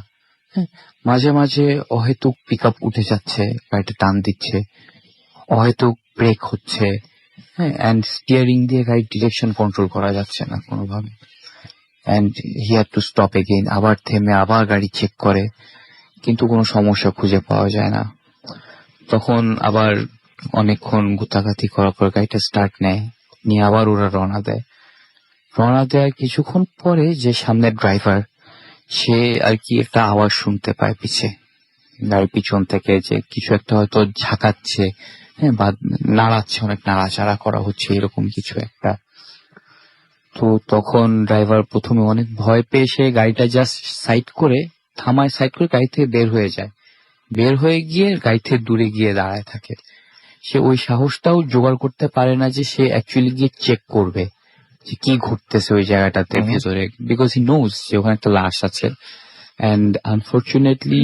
মাঝে মাঝে অহেতুক পিক আপ উঠে যাচ্ছে, গাড়িটা টান দিচ্ছে, অহেতুক ব্রেক হচ্ছে, এন্ড স্টিয়ারিং দিয়ে গাড়ির ডিরেকশন কন্ট্রোল করা যাচ্ছে না কোনোভাবে, and he had to stop again, আবার থেমে আবার গাড়ি চেক করে, কিন্তু কোনো সমস্যা খুঁজে পাওয়া যায় না। তখন আবার অনেকক্ষণ গুতাগাতি করার পর গাড়িটা স্টার্ট নেয়, নিয়ে আবার ওরা রওনা দেয়। রওনা দেওয়ার কিছুক্ষণ পরে যে সামনের ড্রাইভার, সে আর কি একটা আওয়াজ শুনতে পায় পিছে, গাড়ির পিছন থেকে, যে কিছু একটা হয়তো ঝাঁকাচ্ছে, বা নাড়াচ্ছে, অনেক নাড়াচাড়া করা হচ্ছে, এরকম কিছু একটা। তো তখন ড্রাইভার প্রথমে অনেক ভয় পেয়ে সে গাড়িটা জাস্ট সাইড করে থামায়, সাইড করে গাড়ি থেকে বের হয়ে যায়। বের হয়ে গিয়ে গাড়ি থেকে দূরে গিয়ে দাঁড়ায় থাকে। সে ওই সাহসটাও জোগাড় করতে পারে না যে সে অ্যাকচুয়ালি গিয়ে চেক করবে যে কি ঘটতেছে ওই জায়গাটাতে ভেতরে, বিকজ হি নোজ যে ওখানে একটা লাশ আছে। এন্ড আনফর্চুনেটলি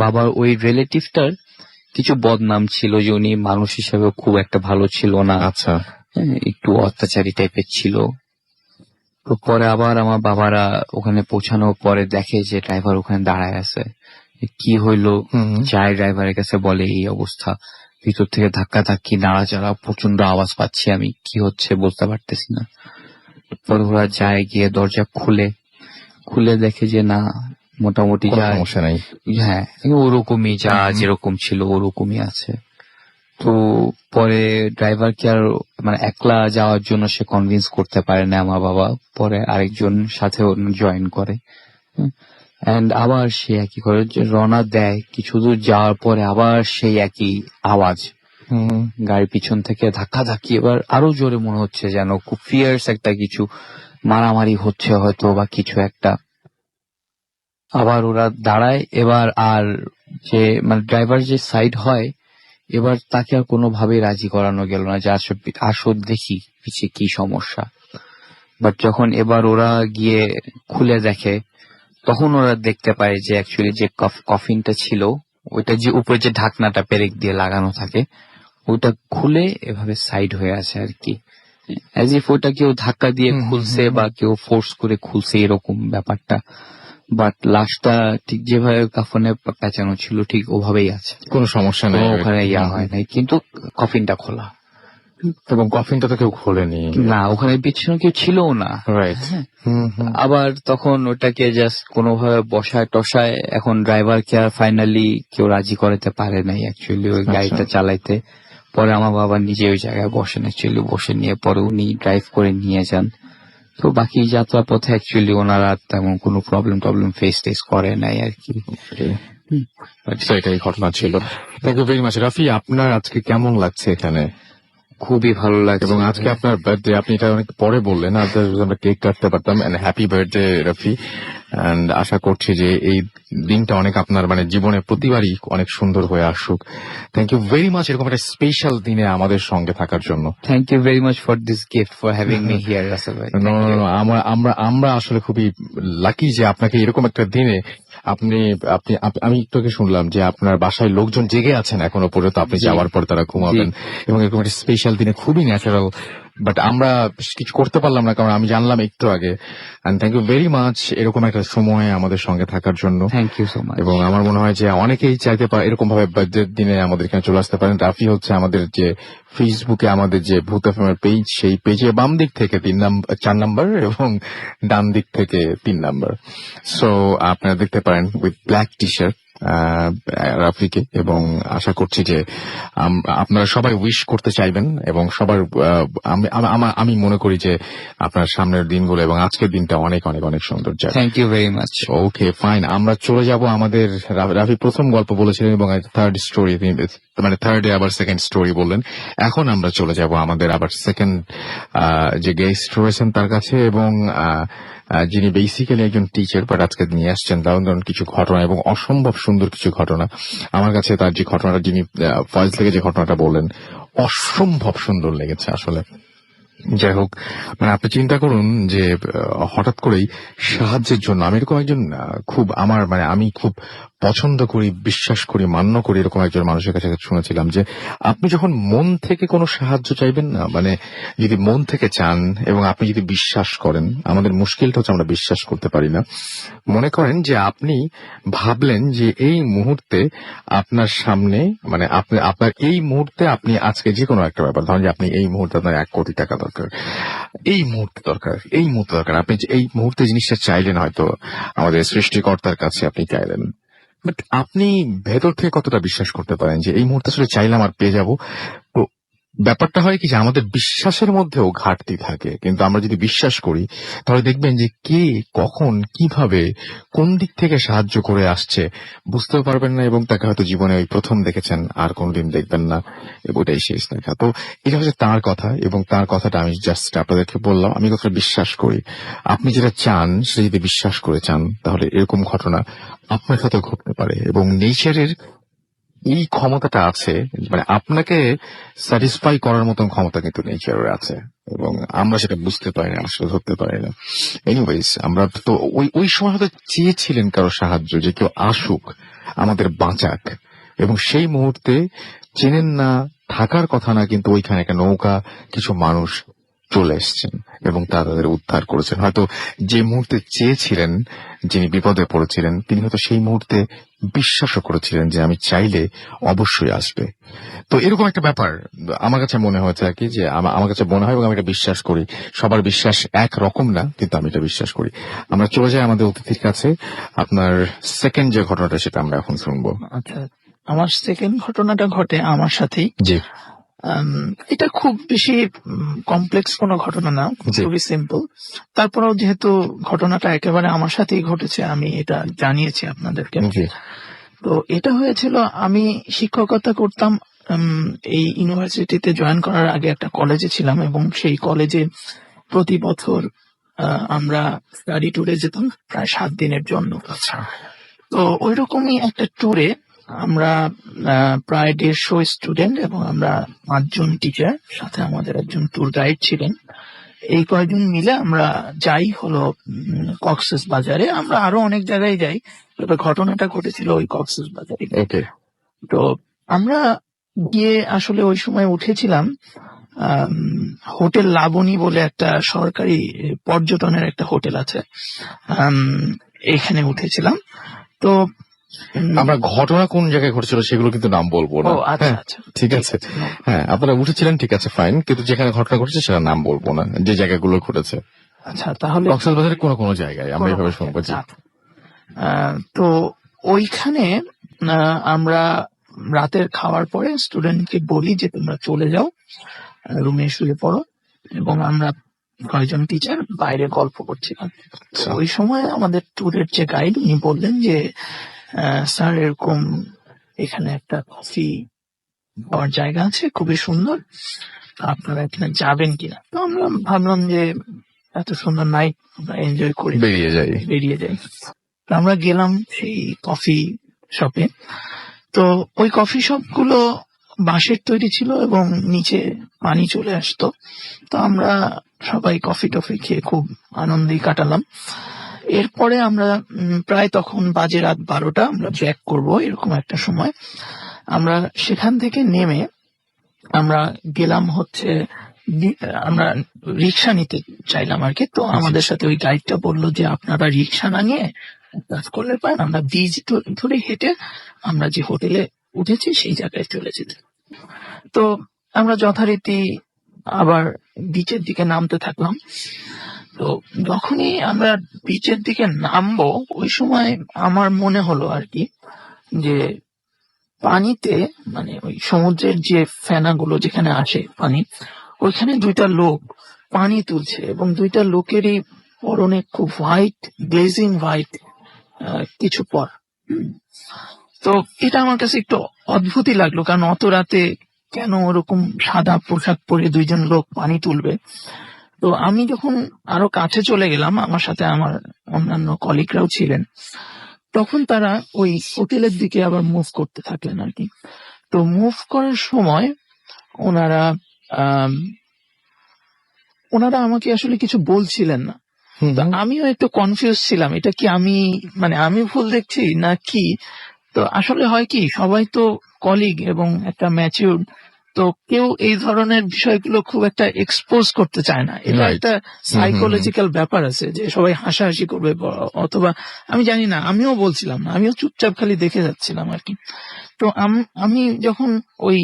বাবার ওই রিলেটিভটার কিছু বদনাম ছিল যে উনি মানুষ হিসেবে খুব একটা ভালো ছিল না, আচ্ছা। একটু অত্যাচারী টাইপের ছিল। তো পরে আবার আমার বাবারা ওখানে পৌঁছানোর পরে দেখে যে ড্রাইভার ওখানে দাঁড়ায় আছে। কি হইলো, যায় ড্রাইভারের কাছে, বলে এই অবস্থা, ভিতর থেকে ধাক্কা ধাক্কি নাড়াচাড়া, প্রচন্ড আওয়াজ পাচ্ছি, আমি কি হচ্ছে বুঝতে পারতেছি না। পরে ওরা যায়, গিয়ে দরজা খুলে দেখে যে না, মোটামুটি কোনো যা, সমস্যা নাই। হ্যাঁ ওরকমই যা যেরকম ছিল ওরকমই আছে। তো পরে ড্রাইভারকে আর মানে একলা যাওয়ার জন্য সে কনভিন্স করতে পারে না আমার বাবা, পরে আরেকজন সাথে জয়েন করে। এন্ড আবার সে একই করে, যে রওনা দেয়, কিছু দূর যাওয়ার পরে আবার সেই একই আওয়াজ, গাড়ির পিছন থেকে ধাক্কা ধাক্কি, এবার আরো জোরে, মনে হচ্ছে যেন খুব ফিয়ার্স একটা কিছু মারামারি হচ্ছে হয়তো বা কিছু একটা। আবার ওরা দাঁড়ায়, এবার আর যে মানে ড্রাইভার যে সাইড হয়, এবার তাকে আর কোনোভাবেই রাজি করানো গেল না যে আসো দেখি পিছিয়ে কি সমস্যা। বাট যখন এবার ওরা গিয়ে খুলে দেখে, তখন ওরা দেখতে পায় যে অ্যাকচুয়ালি যে কফিনটা ছিল, ওইটা যে উপরে যে ঢাকনাটা পেরেক দিয়ে লাগানো থাকে, ওইটা খুলে এভাবে সাইড হয়ে আছে আর কি, অ্যাজ ইফ ওইটা কেউ ধাক্কা দিয়ে খুলছে বা কেউ ফোর্স করে খুলছে এরকম ব্যাপারটা। বাট লাশটা ঠিক যেভাবে কাফনে পেঁচানো ছিল ঠিক ওভাবেই আছে, কোনো সমস্যা নেই ওখানে ইয়া হয় নাই, কিন্তু কফিনটা খোলা। এবং কফিনটা তো কেউ খোলেনি না, ওখানে পিছনে কেউ ছিল না। রাইট। আবার তখন ওটাকে জাস্ট কোনোভাবে বসায় টসায়, এখন ড্রাইভারকে আর ফাইনালি কেউ রাজি করাতে পারে নাই অ্যাকচুয়ালি ওই গাড়িটা চালাইতে। পরে আমার বাবা নিজে ওই জায়গায় বসেন, অ্যাকচুয়ালি বসে নিয়ে পরে উনি ড্রাইভ করে নিয়ে যান। তো বাকি যাত্রা পথে অ্যাকচুয়ালি ওনারা তেমন কোনো প্রবলেম ফেস করে নাই আর কি। এটাই ঘটনা ছিল। Thank you very much. Rafi, আপনার আজকে কেমন লাগছে এখানে? খুবই ভালো লাগছে। এবং আজকে আপনার বার্থডে, আপনি এটা অনেক পরে বললেন, আমরা কেক কাটতে পারতাম। Happy birthday Rafi. এন্ড আশা করছি যে এই দিনটা অনেক আপনার মানে জীবনে প্রতিবারই অনেক সুন্দর হয়ে আসুক। থ্যাংক ইউ ভেরি মাচ এরকম একটা স্পেশাল দিনে আমাদের সঙ্গে থাকার জন্য। Thank you very much for this gift, for having me here Rasel ভাই। আমরা আসলে খুবই লাকি যে আপনাকে এরকম একটা দিনে আপনি আপনি আমি একটু আগে শুনলাম যে আপনার বাসায় লোকজন জেগে আছেন এখনো পর্যন্ত, আপনি যাওয়ার পর তারা ঘুমাবেন, এবং এরকম একটা স্পেশাল দিনে খুবই ন্যাচারাল। বাট আমরা কিছু করতে পারলাম না, কারণ আমি জানলাম একটু আগে। And thank you very much এরকম একটা সময় আমাদের সঙ্গে থাকার জন্য। Thank you so much. এবং আমার মনে হয় যে অনেকেই চাইতে পারে এরকম ভাবে বার্থডের দিনে আমাদের এখানে চলে আসতে পারেন। রাফি হচ্ছে আমাদের যে ফেসবুকে আমাদের যে ভূত এফএম পেজ, সেই পেজে বাম দিক থেকে 4 নাম্বার এবং ডান দিক থেকে 3 নাম্বার। সো আপনারা দেখতে পারেন উইথ ব্ল্যাক টি শার্ট রাফিকে, এবং আশা করছি যে আপনারা সবাই উইশ করতে চাইবেন, এবং সবার আমি মনে করি যে আপনার সামনের দিনগুলো এবং আজকের দিনটা অনেক অনেক অনেক সুন্দর যায়। Thank you very much. Okay fine, আমরা চলে যাব আমাদের, রাফি প্রথম গল্প বলেছিলেন এবং থার্ড স্টোরি, মানে থার্ডে আবার সেকেন্ড স্টোরি বললেন। এখন আমরা চলে যাব আমাদের আবার সেকেন্ড যে গেস্ট রয়েছেন তার কাছে, এবং যিনি বেসিক্যালি একজন টিচার, বাট আজকে নিয়ে আসছেন দারুণ দারুণ কিছু ঘটনা এবং অসম্ভব সুন্দর কিছু ঘটনা। আমার কাছে তার যে ঘটনাটা, যিনি ফয়েজ থেকে যে ঘটনাটা বললেন, অসম্ভব সুন্দর লেগেছে আসলে। যাই হোক, মানে আপনি চিন্তা করুন যে হঠাৎ করেই সাহায্যের জন্য, আমি এরকম একজন খুব আমার মানে আমি খুব পছন্দ করি, বিশ্বাস করি, মান্য করি এরকম একজন মানুষের কাছে শুনেছিলাম যে আপনি যখন মন থেকে কোনো সাহায্য চাইবেন না, মানে যদি মন থেকে চান এবং আপনি যদি বিশ্বাস করেন, আমাদের মুশকিলটা হচ্ছে আমরা বিশ্বাস করতে পারি না। মনে করেন যে আপনি ভাবলেন যে এই মুহূর্তে আপনার সামনে, মানে আপনার এই মুহূর্তে আপনি আজকে যে কোনো একটা ব্যাপার, ধরেন যে আপনি এই মুহূর্তে আপনার 1 কোটি টাকা দরকার, এই মুহূর্তে দরকার, আপনি এই মুহূর্তে জিনিসটা চাইলেন, হয়তো আমাদের সৃষ্টিকর্তার কাছে আপনি চাইলেন, বাট আপনি ভেতর থেকে কতটা বিশ্বাস করতে পারেন যে এই মুহূর্তে আসলে চাইলাম আর পেয়ে যাব? তো ব্যাপারটা হয় কি যে আমাদের বিশ্বাসের মধ্যেও ঘাটতি থাকে, কিন্তু আমরা যদি বিশ্বাস করি তাহলে দেখবেন যে কে কখন কিভাবে কোন দিক থেকে সাহায্য করে আসছে বুঝতেও পারবেন না, এবং তাকে হয়তো জীবনে ওই প্রথম দেখেছেন, আর কোনদিন দেখবেন না, ওটাই শেষ দেখা। তো এটা হচ্ছে তার কথা, এবং তার কথাটা আমি জাস্ট আপনাদেরকে বললাম। আমি কথাটা বিশ্বাস করি, আপনি যেটা চান সেটা যদি বিশ্বাস করে চান, তাহলে এরকম ঘটনা আপনার সাথে ঘটতে পারে। এবং নেচারের এই ক্ষমতাটা আছে, মানে আপনাকে স্যাটিসফাই করার মতন ক্ষমতা কিন্তু নেচারের আছে, এবং আমরা সেটা বুঝতে পারি না, আসলে ধরতে পারি না। এনিওয়েজ, আমরা তো ওই সময় হয়তো চেয়েছিলেন কারো সাহায্য, যে কেউ আসুক আমাদের বাঁচাক, এবং সেই মুহূর্তে চেনেন না, থাকার কথা না, কিন্তু ওইখানে একটা নৌকা, কিছু মানুষ চলে এসছেন এবং তাদের উদ্ধার করেছেন। হয়তো যে মুহূর্তে চেয়েছিলেন, যিনি বিপদে পড়েছিলেন, তিনি হয়তো সেই মুহূর্তে বিশ্বাসও করেছিলেন যে আমি চাইলে অবশ্যই আসবে। তো এরকম একটা ব্যাপার আমার কাছে মনে হয়েছে আর কি, যে আমার কাছে মনে হয় এবং আমি এটা বিশ্বাস করি। সবার বিশ্বাস এক রকম না, কিন্তু আমি এটা বিশ্বাস করি। আমরা চলে যাই আমাদের অতিথির কাছে। আপনার সেকেন্ড যে ঘটনাটা সেটা আমরা এখন শুনবো। আচ্ছা, আমার সেকেন্ড ঘটনাটা ঘটে আমার সাথেই। জি এটা খুব বেশি কমপ্লেক্স কোনো ঘটনা না, জি। খুবই সিম্পল। তারপরেও যেহেতু ঘটনাটা একেবারে আমার সাথেই ঘটেছে, আমি এটা জানিয়েছি আপনাদেরকে। জি তো এটা হয়েছিল, আমি শিক্ষকতা করতাম। এই ইউনিভার্সিটিতে জয়েন করার আগে একটা কলেজে ছিলাম, এবং সেই কলেজে প্রতি বছর আমরা স্টাডি ট্যুরে যেতাম প্রায় 7 দিনের জন্য। আচ্ছা তো ওইরকমই একটা ট্যুরে আমরা প্রায় 150 স্টুডেন্ট এবং আমরা 5 জন টিচার, সাথে আমাদের একজন ট্যুর গাইড ছিলেন। এই কয়েকজন মিলে আমরা যাই হলো কক্সেস বাজারে। আমরা আরো অনেক জায়গায় যাই, তবে ঘটনাটা ঘটেছিল ওই কক্সেস বাজারে। ওকে তো আমরা গিয়ে আসলে ওই সময় উঠেছিলাম হোটেল লাবণী বলে একটা সরকারি পর্যটনের একটা হোটেল আছে, এখানে উঠেছিলাম। তো আমরা ঘটনা কোন জায়গায় ঘটেছিল সেগুলো কিন্তু নাম বলবো না। ও আচ্ছা হ্যাঁ, আচ্ছা, ঠিক আছে। হ্যাঁ, আপনারা উঠেছিলেন, ঠিক আছে, ফাইন, কিন্তু যেখানে ঘটনা ঘটেছে সেটা নাম বলবো না, যে জায়গাগুলো ঘটেছে। আচ্ছা, তাহলে কক্সবাজারের কোনো কোনো জায়গায় আমরা এইভাবে শুনবো। জি তো ওইখানে আমরা রাতের খাওয়ার পরে স্টুডেন্টকে বলি যে তোমরা চলে যাও, রুমে শুয়ে পড়ো, এবং আমরা কয়েকজন টিচার বাইরে গল্প করছিলাম। তো ওই সময় আমাদের ট্যুরের যে গাইড, উনি বললেন যে স্যার, এরকম এখানে একটা কফি খাওয়ার জায়গা আছে, খুবই সুন্দর, আপনারা এখানে যাবেন কিনা। তো আমরা ভাবলাম যে এত সুন্দর নাইট আমরা এনজয় করি, বেরিয়ে যাই। তো আমরা গেলাম সেই কফি শপে। তো ওই কফি শপ গুলো বাঁশের তৈরি ছিল এবং নিচে পানি চলে আসতো। তো আমরা সবাই কফি টফি খেয়ে খুব আনন্দেই কাটালাম। এরপরে আমরা প্রায় তখন বাজে রাত 12টা, আমরা ব্যাক করব এরকম একটা সময়। আমরা সেখান থেকে নেমে আমরা গেলাম হচ্ছে আমরা রিক্সা নিতে চাইলাম আর কি। তো আমাদের সাথে ওই গাইডটা বললো যে আপনারা রিক্সা না নিয়ে কাজ করলে পারেন, আমরা ব্রিজ ধরে হেঁটে আমরা যে হোটেলে উঠেছি সেই জায়গায় চলে যেতে। তো আমরা যথারীতি আবার বিচের দিকে নামতে থাকলাম। তো যখনই আমরা বিচের দিকে নামবো, ওই সময় আমার মনে হলো আর কি যে পানিতে, মানে ওই সমুদ্রের যে ফেনাগুলো যেখানে আসে পানি, ওইখানে 2টা লোক পানি তুলছে, এবং 2টা লোকেরই পরনে খুব হোয়াইট, গ্লেজিং হোয়াইট কিছু পর। তো এটা আমার কাছে একটু অদ্ভুতই লাগলো, কারণ অত রাতে কেন ওরকম সাদা পোশাক পরে 2জন লোক পানি তুলবে। তো আমি যখন আরো কাছে চলে গেলাম, আমার সাথে আমার অন্যান্য কলিগরাও ছিলেন, তখন তারা ওই হোটেলের দিকে আবার মুভ করতে থাকলেন আর কি। তো মুভ করার সময় ওনারা আমাকে আসলে কিছু বলছিলেন না। তো আমিও একটু কনফিউজ ছিলাম, এটা কি আমি ভুল দেখছি না কি। তো আসলে হয় কি, সবাই তো কলিগ এবং একটা ম্যাচিউর, তো কেউ এই ধরনের বিষয়গুলো খুব একটা এক্সপোজ করতে চায় না। এটা একটা সাইকোলজিক্যাল ব্যাপার আছে যে সবাই হাসাহাসি করবে, অথবা আমি জানি না, আমিও বলছিলাম না, আমিও চুপচাপ খালি দেখে যাচ্ছিলাম আর কি। তো আমি যখন ওই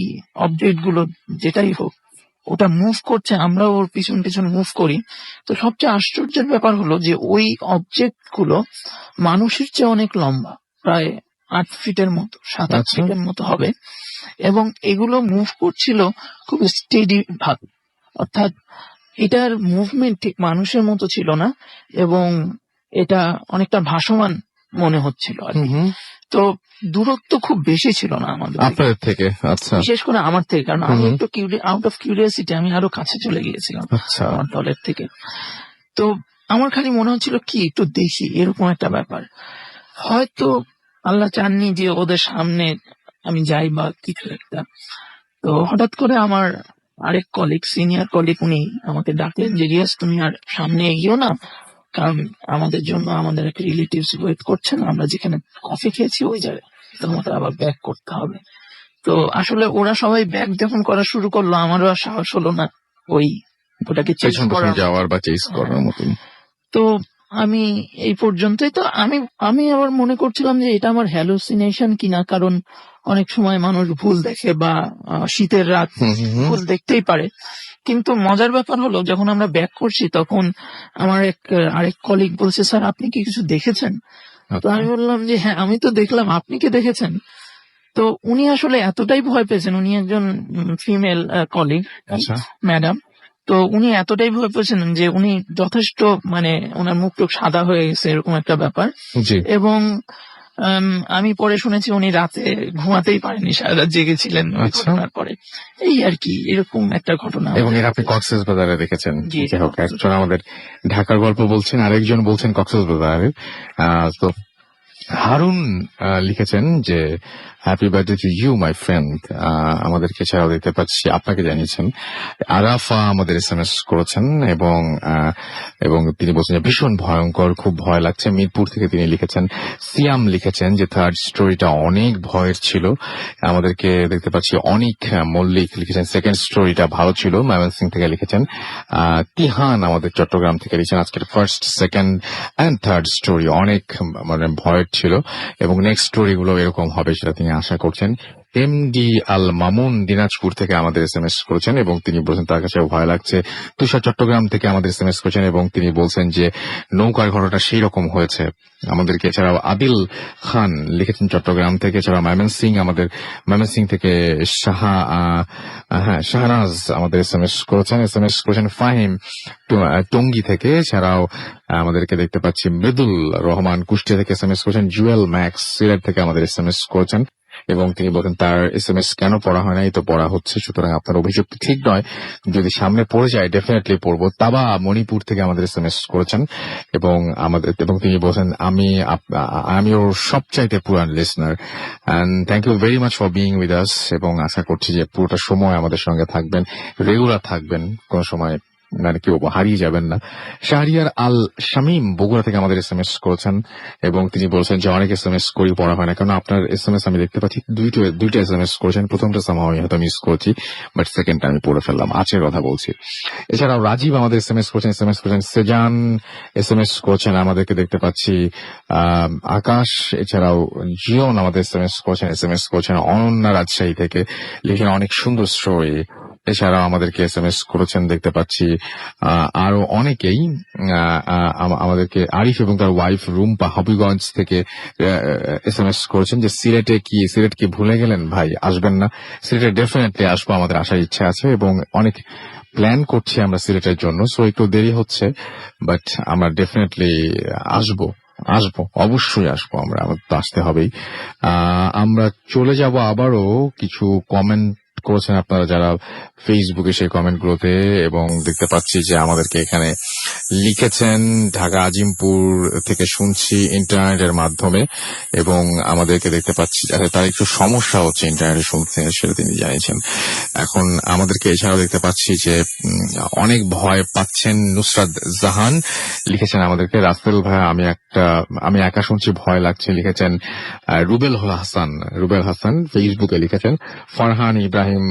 অবজেক্ট গুলো যেটাই হোক ওটা মুভ করছে, আমরা ওর পিছন পিছন মুভ করি। তো সবচেয়ে আশ্চর্যের ব্যাপার হলো যে ওই অবজেক্ট গুলো মানুষের চেয়ে অনেক লম্বা, প্রায় 8 ফিটের মতো, 7-8 ফিটের মতো হবে, এবং এগুলো মুভ করছিল খুব স্টেডি ভাবে। অর্থাৎ এটার মুভমেন্ট ঠিক মানুষের মতো ছিল না, এবং এটা অনেকটা ভাসমান মনে হচ্ছিল আর কি। তো দূরত্ব খুব বেশি ছিল না আমাদের আপনাদের থেকে, আচ্ছা, বিশেষ করে আমার থেকে, কারণ আমি একটু আউট অফ কিউরিয়াসিটি আমি আরো কাছে চলে গিয়েছিলাম আমার দলের থেকে। তো আমার খালি মনে হচ্ছিল কি একটু দেখি, এরকম একটা ব্যাপার। হয়তো আল্লাহ চাননি যে ওদের সামনে আমি যাই বা কিছু একটা। তো হঠাৎ করে আমার আরেক কলিগ, সিনিয়র কলিগ, উনি আমাকে ডাকলেন যে রিয়াজ, তুমি আর সামনে এগিয়েও না, কারণ আমাদের জন্য আমাদের একটা রিলেটিভস ওয়েট করছেন, আমরা যেখানে কফি খেয়েছি ওই জায়গায় আমাকে আবার ব্যাক করতে হবে। তো আসলে ওরা সবাই ব্যাক যখন করা শুরু করলো, আমারও আর সাহস হলো না ওটাকে চেঞ্জ পেছন পেছন করার। যাওয়ার বা চেস করার মতন। তো আমি এই পর্যন্তই। তো আমি আবার মনে করছিলাম যে এটা আমার হ্যালুসিনেশন কিনা, কারণ অনেক সময় মানুষ ভুল দেখে বা শীতের রাত ভুল দেখতেই পারে। কিন্তু মজার ব্যাপার হলো, যখন আমরা ব্যাক করছি তখন আমার আরেক কলিগ বলছে, স্যার আপনি কি কিছু দেখেছেন? তো আমি বললাম যে হ্যাঁ আমি তো দেখলাম, আপনি কি দেখেছেন? তো উনি আসলে এতটাই ভয় পেয়েছেন, উনি একজন ফিমেল কলিগ, আচ্ছা। ম্যাডাম। তো উনি এতটাই ভয় পেয়েছেন যে উনি যথেষ্ট, মানে ওনার মুখ টুক সাদা হয়ে গেছে, এরকম একটা ব্যাপার। জি। এবং আমি পরে শুনেছি উনি রাতে ঘুমাতেই পারেনি, সারা রাত জেগেছিলেন ওই আচ্ছা। ঘটনার পরে। এই আর কি, এরকম একটা ঘটনা। এবং এর আপনি কক্সবাজারে দেখেছেন। জি, যাই হোক, একজন আমাদের ঢাকার গল্প বলছেন, আরেকজন বলছেন কক্সবাজারের। তো হারুন লিখেছেন যে happy birthday to you my friend. আমাদেরকে এছাড়াও দেখতে পাচ্ছি আপনাকে জানিয়েছেন। আরাফা আমাদের SMS করেছেন এবং তিনি বলছেন যে ভীষণ ভয়ঙ্কর, খুব ভয় লাগছে। মিরপুর থেকে তিনি লিখেছেন। সিয়াম লিখেছেন যে থার্ড স্টোরিটা অনেক ভয়ের ছিল। আমাদেরকে দেখতে পাচ্ছি অনেক মল্লিক লিখেছেন সেকেন্ড স্টোরিটা ভালো ছিল। ময়মনসিংহ থেকে লিখেছেন। তিহান আমাদের চট্টগ্রাম থেকে লিখেছেন আজকের first, second and third story অনেক মানে ভয়ের ছিল এবং নেক্সট স্টোরি গুলো এরকম হবে সেটা তিনি আশা করছেন। এমডি আল মামুন দিনাজপুর থেকে আমাদের SMS করেছেন এবং তিনি বলছেন তার কাছে ভয় লাগছে। তুষার চট্টগ্রাম থেকে আমাদের SMS করেছেন এবং তিনি বলছেন যে নৌকার ঘটনাটা সেই রকম হয়েছে আমাদেরকে। এছাড়াও আদিল খান লিখেছেন চট্টগ্রাম থেকে। এছাড়াও ময়মনসিংহ থেকে শাহনাজ আমাদের SMS করেছেন ফাহিম টঙ্গী থেকে। এছাড়াও আমাদেরকে দেখতে পাচ্ছি মৃদুল রহমান কুষ্টিয়া থেকে SMS করেছেন। জুয়েল ম্যাক্স সিলেট থেকে আমাদের SMS করেছেন এবং তিনি বলেন তার SMS কেন পড়া হয় না, এই তো পড়া হচ্ছে, সুতরাং আপনার অভিযোগ ঠিক নয়, যদি সামনে পড়ে যায় ডেফিনেটলি পড়বো। তাবা মণিপুর থেকে আমাদের SMS করেছেন এবং তিনি বলছেন আমি ওর সবচাইতে পুরান listener and thank you very much for being with us এবং আশা করছি যে পুরোটা সময় আমাদের সঙ্গে থাকবেন, রেগুলার থাকবেন, কোন সময় মানে কি বলবো হারিয়ে যাবেন না। শাহরিয়ার আল শামীম বগুড়া থেকে আমাদের SMS করেছেন এবং তিনি বলছেন যে অনেক SMS করি পড়া হয় না, কারণ আপনার SMS আমি দেখতে পাচ্ছি দুইটা SMS করেছেন। প্রথমটা সামহাও আমি হয়তো মিস করছি, বাট সেকেন্ডটা আমি পড়ে ফেললাম, আজকের কথা বলছি। এছাড়াও রাজীব আমাদের SMS করেছেন সেজান SMS করেছেন, আমাদেরকে দেখতে পাচ্ছি আকাশ। এছাড়াও জিয়ন আমাদের SMS করেছেন অনন্যা রাজশাহী থেকে, লিখেন অনেক সুন্দর স্টোরি। এছাড়াও আমাদেরকে SMS করেছেন দেখতে পাচ্ছি আরো অনেকেই। আমাদেরকে আরিফ এবং তার ওয়াইফ রুম্পা হবিগঞ্জ থেকে SMS করেছেন যে সিলেট কি ভুলে গেলেন ভাই, আসবেন না? সিলেটে ডেফিনেটলি আসবো, আমাদের আসার ইচ্ছা আছে এবং অনেক প্ল্যান করছি আমরা সিলেটের জন্য, সো একটু দেরি হচ্ছে, বাট আমরা ডেফিনেটলি আসবো, অবশ্যই আসবো। আমাদের তো আসতে হবেই। আমরা চলে যাব আবারও কিছু কমেন্ট করেছেন আপনারা যারা ফেসবুকে সেই কমেন্টগুলোতে, এবং দেখতে পাচ্ছি যে আমাদেরকে এখানে লিখেছেন ঢাকা আজিমপুর থেকে শুনছি ইন্টারনেটের মাধ্যমে, এবং আমাদেরকে দেখতে পাচ্ছি তার একটু সমস্যা হচ্ছে ইন্টারনেটে শুনতে, সেটা তিনি জানিয়েছেন। এখন আমাদেরকে এছাড়াও দেখতে পাচ্ছি যে অনেক ভয় পাচ্ছেন। নুসরাত জাহান লিখেছেন আমাদেরকে রাসেল ভাই আমি একা শুনছি ভয় লাগছে, লিখেছেন রুবেল হাসান ফেসবুকে লিখেছেন। ফারহান ইব্রাহিম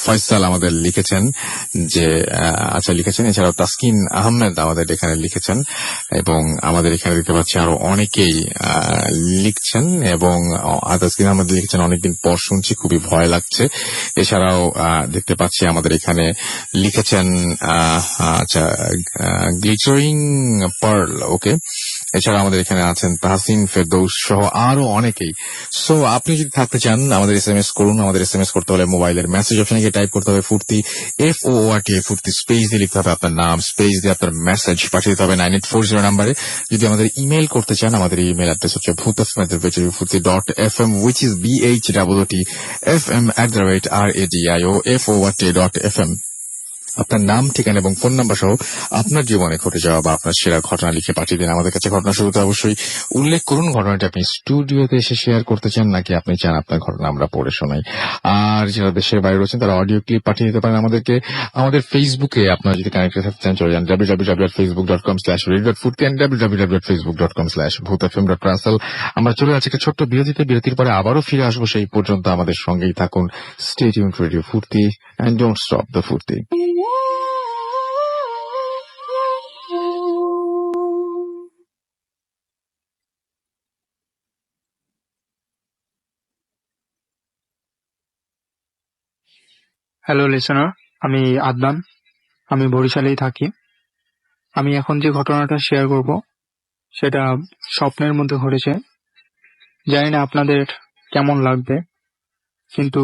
ফয়সাল আমাদের লিখেছেন যে লিখেছেন। এছাড়াও তাসকিন আহমেদ আমাদের এখানে লিখেছেন এবং আমাদের এখানে দেখতে পাচ্ছি আরো অনেকেই লিখছেন, এবং তাসকিন আহমেদ লিখেছেন অনেকদিন পর শুনছি, খুবই ভয় লাগছে। এছাড়াও দেখতে পাচ্ছি আমাদের এখানে লিখেছেন গ্লিচারিং পার্ল, ওকে। এছাড়া আমাদের এখানে আছেন তাহসিন ফেরদৌস সহ আরো অনেকেই। সো আপনি যদি থাকতে চান আমাদের SMS করুন। আমাদের SMS করতে হলে মোবাইলের মেসেজ অপশনে গিয়ে টাইপ করতে হবে ফুর্তি, FORT, ফুর্তি স্পেস দিয়ে লিখতে হবে আপনার নাম, স্পেস দিয়ে আপনার মেসেজ পাঠিয়ে দিতে হবে 9840 নাম্বারে। যদি আমাদের ইমেল করতে চান, আমাদের ইমেল অ্যাড্রেস হচ্ছে bhutafm@futi.fm, which is BHOOTFM@radio FORT.fm। আপনার নাম, ঠিকানা এবং ফোন নাম্বার সহ আপনার জীবনে ঘটে যাওয়া বা আপনার সেরা ঘটনা লিখে পাঠিয়ে দিন আমাদের কাছে। ঘটনা শুরুতে অবশ্যই উল্লেখ করুন ঘটনাটি আপনি স্টুডিওতে এসে শেয়ার করতে চান নাকি আপনি চান আপনার ঘটনা আমরা পড়ে শোনাই। আর যারা দেশের বাইরে রয়েছেন তারা অডিও ক্লিপ পাঠিয়ে দিতে পারেন আমাদেরকে। আমাদের ফেসবুকে আপনারা যদি কানেক্টেড থাকতে চান চলে যান www.facebook.com/radio.ফুর্তি and www.facebook.com/bhutfm.russell। আমরা চলে যাচ্ছি একটা ছোট্ট বিরতিতে। বিরতির পরে আবারও ফিরে আসবো। সেই পর্যন্ত আমাদের সঙ্গেই থাকুন। স্টে টিউনড রেডিও ফুর্তি and don't stop the ফুর্তি। হ্যালো লিসেনার, আমি আদনান। আমি বরিশালেই থাকি। আমি এখন যে ঘটনাটা শেয়ার করব সেটা স্বপ্নের মধ্যে ঘটেছে। জানি না আপনাদের কেমন লাগবে, কিন্তু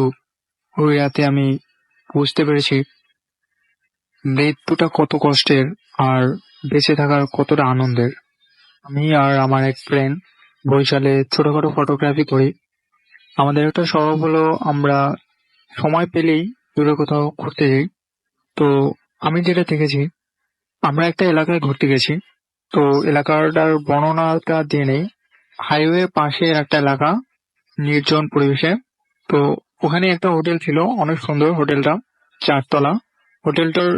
ওই রাতে আমি বুঝতে পেরেছি মৃত্যুটা কত কষ্টের আর বেঁচে থাকার কতটা আনন্দের। আমি আর আমার এক ফ্রেন্ড বরিশালে ছোটখাটো ফটোগ্রাফি করি। আমাদের একটা স্বভাব হলো আমরা সময় পেলেই দূরে কোথাও ঘুরতে যাই। তো আমি যেটা দেখেছি, আমরা একটা এলাকায় ঘুরতে গেছি। তো এলাকাটার বর্ণনাটা দিয়ে নেই। হাইওয়ে পাশে একটা এলাকা, নির্জন পরিবেশে। তো ওখানে একটা হোটেল ছিল, অনেক সুন্দর হোটেলটা, 4 তলা। হোটেলটার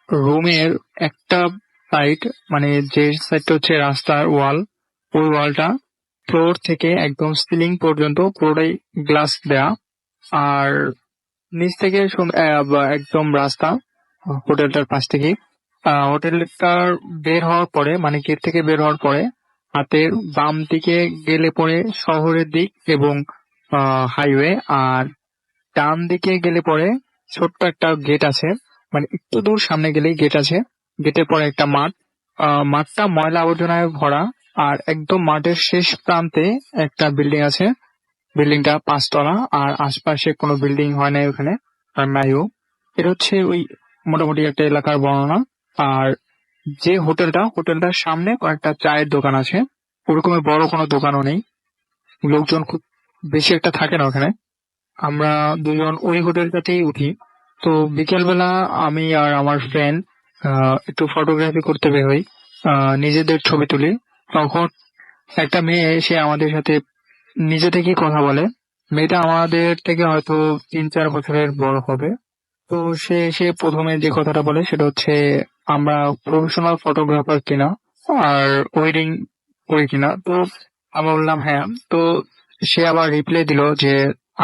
রুমের একটা সাইড, মানে যে সাইডটা হচ্ছে রাস্তার ওয়াল, ওই ওয়ালটা ফ্লোর থেকে একদম সিলিং পর্যন্ত পুরোটাই গ্লাস দেয়া। আর নিচ থেকে একদম রাস্তা হোটেলটার পাশ থেকে। হোটেলটার বের হওয়ার পরে, মানে গেট থেকে বের হওয়ার পরে হাতের বাম দিকে গেলে পরে শহরের দিক এবং হাইওয়ে, আর ডান দিকে গেলে পরে ছোট্ট একটা গেট আছে, মানে একটু দূর সামনে গেলেই গেট আছে। গেটের পরে একটা মাঠ, মাঠটা ময়লা আবর্জনায় ভরা। আর একদম মাঠের শেষ প্রান্তে একটা বিল্ডিং আছে। বিল্ডিংটা 5 তলা, আর আশপাশে কোনো বিল্ডিং হয় না ওখানে, আর নাইও। এটা হচ্ছে ওই মোটামুটি একটা এলাকার বর্ণনা। আর যে হোটেলটার সামনে কয়েকটা চায়ের দোকান আছে। ওরকমের বড় কোনো দোকানও নেই, লোকজন খুব বেশি একটা থাকে না ওখানে। আমরা দুজন ওই হোটেলটাতেই উঠি। তো বিকেলবেলা আমি আর আমার ফ্রেন্ড একটু ফটোগ্রাফি করতে বের হই, নিজেদের ছবি তুলি। তখন একটা মেয়ে এসে আমাদের সাথে নিজে থেকেই কথা বলে। মেয়েটা আমাদের থেকে হয়তো 3-4 বছরের বড় হবে। তো সে এসে প্রথমে যে কথাটা বলে সেটা হচ্ছে আমরা প্রফেশনাল ফটোগ্রাফার কিনা আর ওয়েডিং করি কিনা। তো আমি বললাম হ্যাঁ। তো সে আবার রিপ্লাই দিল যে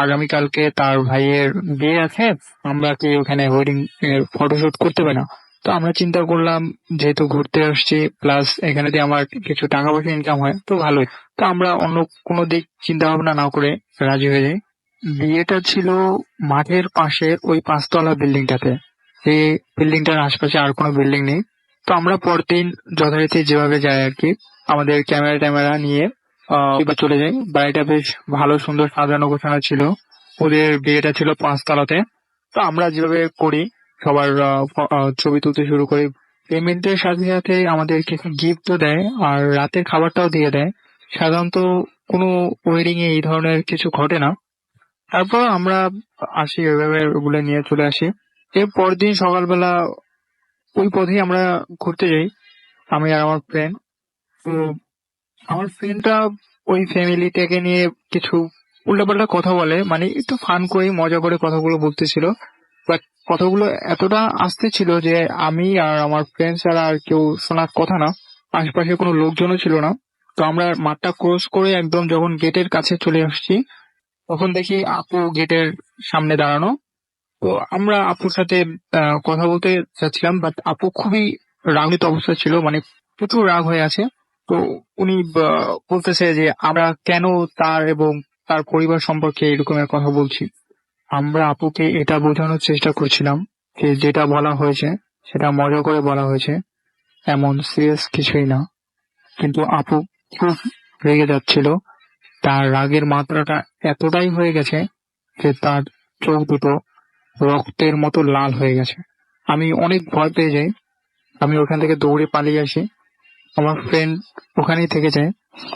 আগামীকালকে তার ভাইয়ের বিয়ে আছে, আমরা কি ওখানে ওয়েডিং এর ফটোশুট করতে পারি না? তো আমরা চিন্তা করলাম যেহেতু ঘুরতে আসছি, প্লাস এখানে দিয়ে আমার কিছু টাকা পয়সা ইনকাম হয়, তো ভালোই। তো আমরা অন্য কোনো দিক চিন্তা ভাবনা না করে রাজি হয়ে যাই। বিয়েটা ছিল মাঠের পাশে ওই 5 তলা বিল্ডিংটাতে, যে বিল্ডিংটার আশপাশে আর কোনো বিল্ডিং নেই। তো আমরা পরদিন যথারীতি যেভাবে যাই আর কি, আমাদের ক্যামেরা ট্যামেরা নিয়ে এবার চলে যাই। বাড়িটা বেশ ভালো সুন্দর সাজানো গোছানো ছিল। ওদের বিয়েটা ছিল 5 তলাতে। তো আমরা যেভাবে করি সবার ছবি তুলতে শুরু করি। পেমেন্টের সাথে সাথে আমাদের কিছু গিফটও দেয়, আর রাতের খাবারটাও দিয়ে দেয়। সাধারণত কোনো ওয়েডিং এ এই ধরনের কিছু ঘটে না। তারপর আমরা আসি, ওইভাবে ওগুলো নিয়ে চলে আসি। এর পরের দিন সকালবেলা ওই পথেই আমরা ঘুরতে যাই, আমি আর আমার ফ্রেন্ড। তো আমার ফ্রেন্ডটা ওই ফ্যামিলি থেকে নিয়ে কিছু উল্টাপাল্টা কথা বলে, মানে একটু ফান করে মজা করে কথাগুলো বলতেছিল। বাট কথাগুলো এতটা আস্তে ছিল যে আমি আর আমার ফ্রেন্ড ছাড়া আর কেউ শোনার কথা না। আশেপাশে কোনো লোকজনও ছিল না। তো আমরা মাঠটা ক্রস করে একদম যখন গেটের কাছে চলে আসছি, তখন দেখি আপু গেটের সামনে দাঁড়ানো। তো আমরা আপুর সাথে কথা বলতে চাচ্ছিলাম, বাট আপু খুবই রাগিত অবস্থা ছিল, মানে প্রচুর রাগ হয়ে আছে। তো উনি বলতেছে যে আমরা কেন তার এবং তার পরিবার সম্পর্কে এরকমের কথা বলছি। আমরা আপুকে এটা বোঝানোর চেষ্টা করছিলাম যে যেটা বলা হয়েছে সেটা মজা করে বলা হয়েছে, এমন সিরিয়াস কিছুই না। কিন্তু আপু খুব রেগে যাচ্ছিল। তার রাগের মাত্রাটা এতটাই হয়ে গেছে যে তার চোখ দুটো রক্তের মতো লাল হয়ে গেছে। আমি অনেক ভয় পেয়ে যাই। আমি ওখান থেকে দৌড়ে পালিয়ে আসি। আমার ফ্রেন্ড ওখানেই থেকে যায়।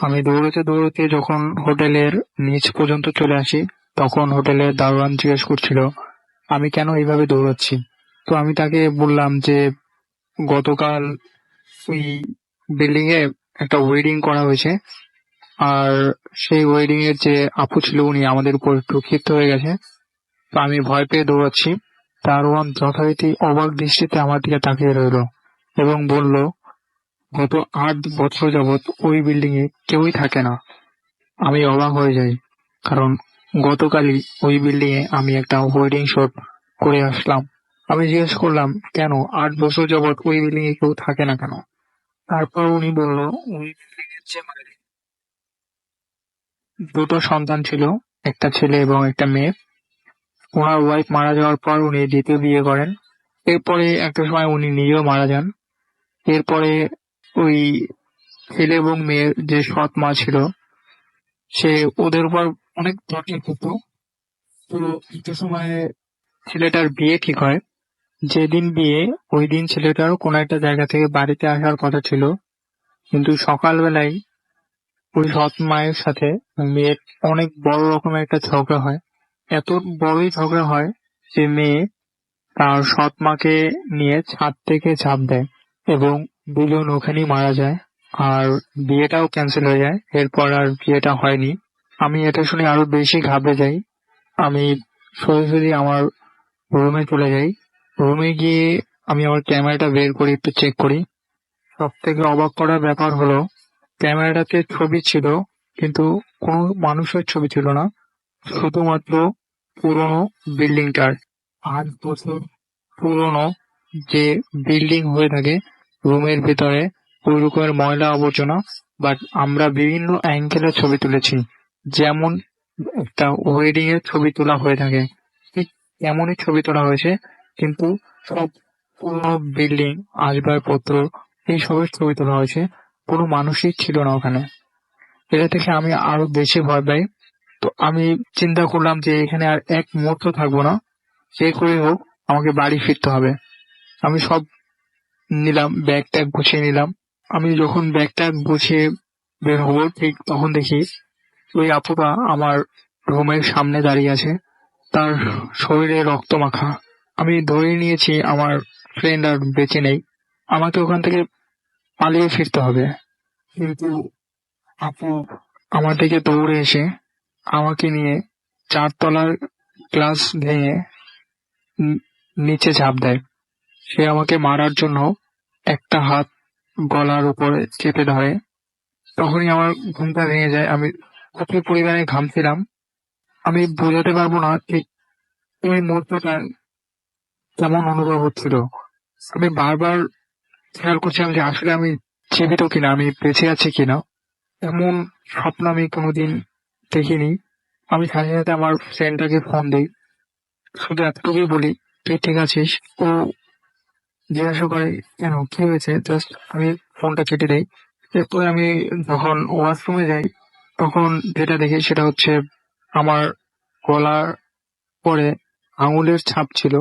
আমি দৌড়তে দৌড়তে যখন হোটেলের নিচ পর্যন্ত চলে আসি, তখন হোটেলের দারোয়ান জিজ্ঞেস করছিল আমি কেন এইভাবে দৌড়াচ্ছি। তো আমি তাকে বললাম যে গতকাল ওই বিল্ডিং এ একটা ওয়েডিং করা হয়েছে, আর সেই ওয়েডিং এর যে আপু ছিল উনি আমাদের উপর একটু ক্ষিপ্ত হয়ে গেছে। তো আমি ভয় পেয়ে দৌড়াচ্ছি। দারোয়ান যথারীতি অবাক দৃষ্টিতে আমার দিকে তাকিয়ে রইল এবং বলল, গত 8 বছর যাবত ওই বিল্ডিং এ কেউই থাকে না। আমি অবাক হয়ে যাই, কারণ গতকালই ওই বিল্ডিং এ আমি একটা ওয়েডিং শুট করে আসলাম। আমি জিজ্ঞেস করলাম, কেন 8 বছর যাবত ওই বিল্ডিং এ কেউ থাকে না কেন? তারপর উনি বলল, ওই বিল্ডিং এর যে মালিক, দুটো সন্তান ছিল, একটা ছেলে এবং একটা মেয়ে। ওনার ওয়াইফ মারা যাওয়ার পর উনি দ্বিতীয় বিয়ে করেন। এরপরে একটা সময় উনি নিজেও মারা যান। এরপরে ওই ছেলে এবং মেয়ের যে সৎ মা ছিল, সে ওদের উপর অনেক টর্চার করতো। তো একটা সময় ছেলেটার বিয়ে ঠিক হয়। যেদিন বিয়ে ওই দিন ছেলেটারও কোনো একটা জায়গা থেকে বাড়িতে আসার কথা ছিল, কিন্তু সকালবেলায় ওই সৎ মায়ের সাথে মেয়ের অনেক বড় রকমের একটা ঝগড়া হয়। এত বড়ই ঝগড়া হয় যে মেয়ে তার সৎ মাকে নিয়ে ছাদ থেকে ঝাঁপ দেয় এবং দুজন ওখানেই মারা যায়। আর বিয়েটাও ক্যান্সেল হয়ে যায়। এরপর আর বিয়েটা হয়নি। আমি এটা শুনে আরো বেশি ঘাবড়ে যাই। আমি সোজাসুজি আমার রুমে চলে যাই। রুমে গিয়ে আমি আমার ক্যামেরাটা বের করে একটু চেক করি। সব থেকে অবাক করার ব্যাপার হলো, ক্যামেরাটাতে ছবি ছিল, কিন্তু কোনো মানুষের ছবি ছিল না, শুধুমাত্র পুরোনো বিল্ডিংটার 8 বছর পুরোনো যে বিল্ডিং হয়ে থাকে রুমের ভেতরে ওই রকমের ময়লা আবর্জনা। বাট আমরা বিভিন্ন অ্যাঙ্গেলের ছবি তুলেছি, যেমন একটা ওয়েডিং এর ছবি তোলা হয়ে থাকে ঠিক এমনই ছবি তোলা হয়েছে, কিন্তু সব পুরোনো বিল্ডিং, আসবাবপত্র, এইসবের ছবি তোলা হয়েছে। কোনো মানুষই ছিল না ওখানে। এটা থেকে আমি আরো বেশি ভয় পাই। তো আমি চিন্তা করলাম যে এখানে আর এক মুহূর্ত থাকবো না, যে করে হোক আমাকে বাড়ি ফিরতে হবে। আমি সব নিলাম, ব্যাগ ট্যাগ গুছিয়ে নিলাম। আমি যখন ব্যাগ ট্যাগ গুছিয়ে বের হবো, ঠিক তখন দেখি ওই আপুটা আমার রুমের সামনে দাঁড়িয়ে আছে, তার শরীরে রক্ত মাখা। আমি ধরে নিয়েছি আমার ফ্রেন্ড আর বেঁচে নেই, আমাকে ওখান থেকে পালিয়ে ফিরতে হবে। কিন্তু আপু আমার দিকে দৌড়ে এসে আমাকে নিয়ে 4 তলার গ্লাস ভেঙে নিচে ঝাঁপ দেয়। সে আমাকে মারার জন্য একটা হাত গলার উপরে চেপে ধরে। তখনই আমার ঘুমটা ভেঙে যায়। আমি প্রচুর পরিমাণে ঘামছিলাম। আমি বোঝাতে পারবো না ঠিক ওই মুহূর্তটা কেমন অনুভব হচ্ছিল। আমি বারবার খেয়াল করছিলাম যে আসলে আমি জীবিত কিনা, আমি বেঁচে আছি কিনা। এমন স্বপ্ন আমি কোনোদিন দেখিনি। আমি সাথে সাথে আমার ফ্রেন্ডটাকে ফোন দিই, শুধু এতটুকুই বলি, তুই ঠিক আছিস? ও জিজ্ঞাসা করে, কেন, কি হয়েছে? জাস্ট আমি ফোনটা কেটে দেই। এরপর আমি যখন ওয়াশরুমে যাই, তখন যেটা দেখি সেটা হচ্ছে আমার গলার পরে আঙুলের ছাপ ছিল।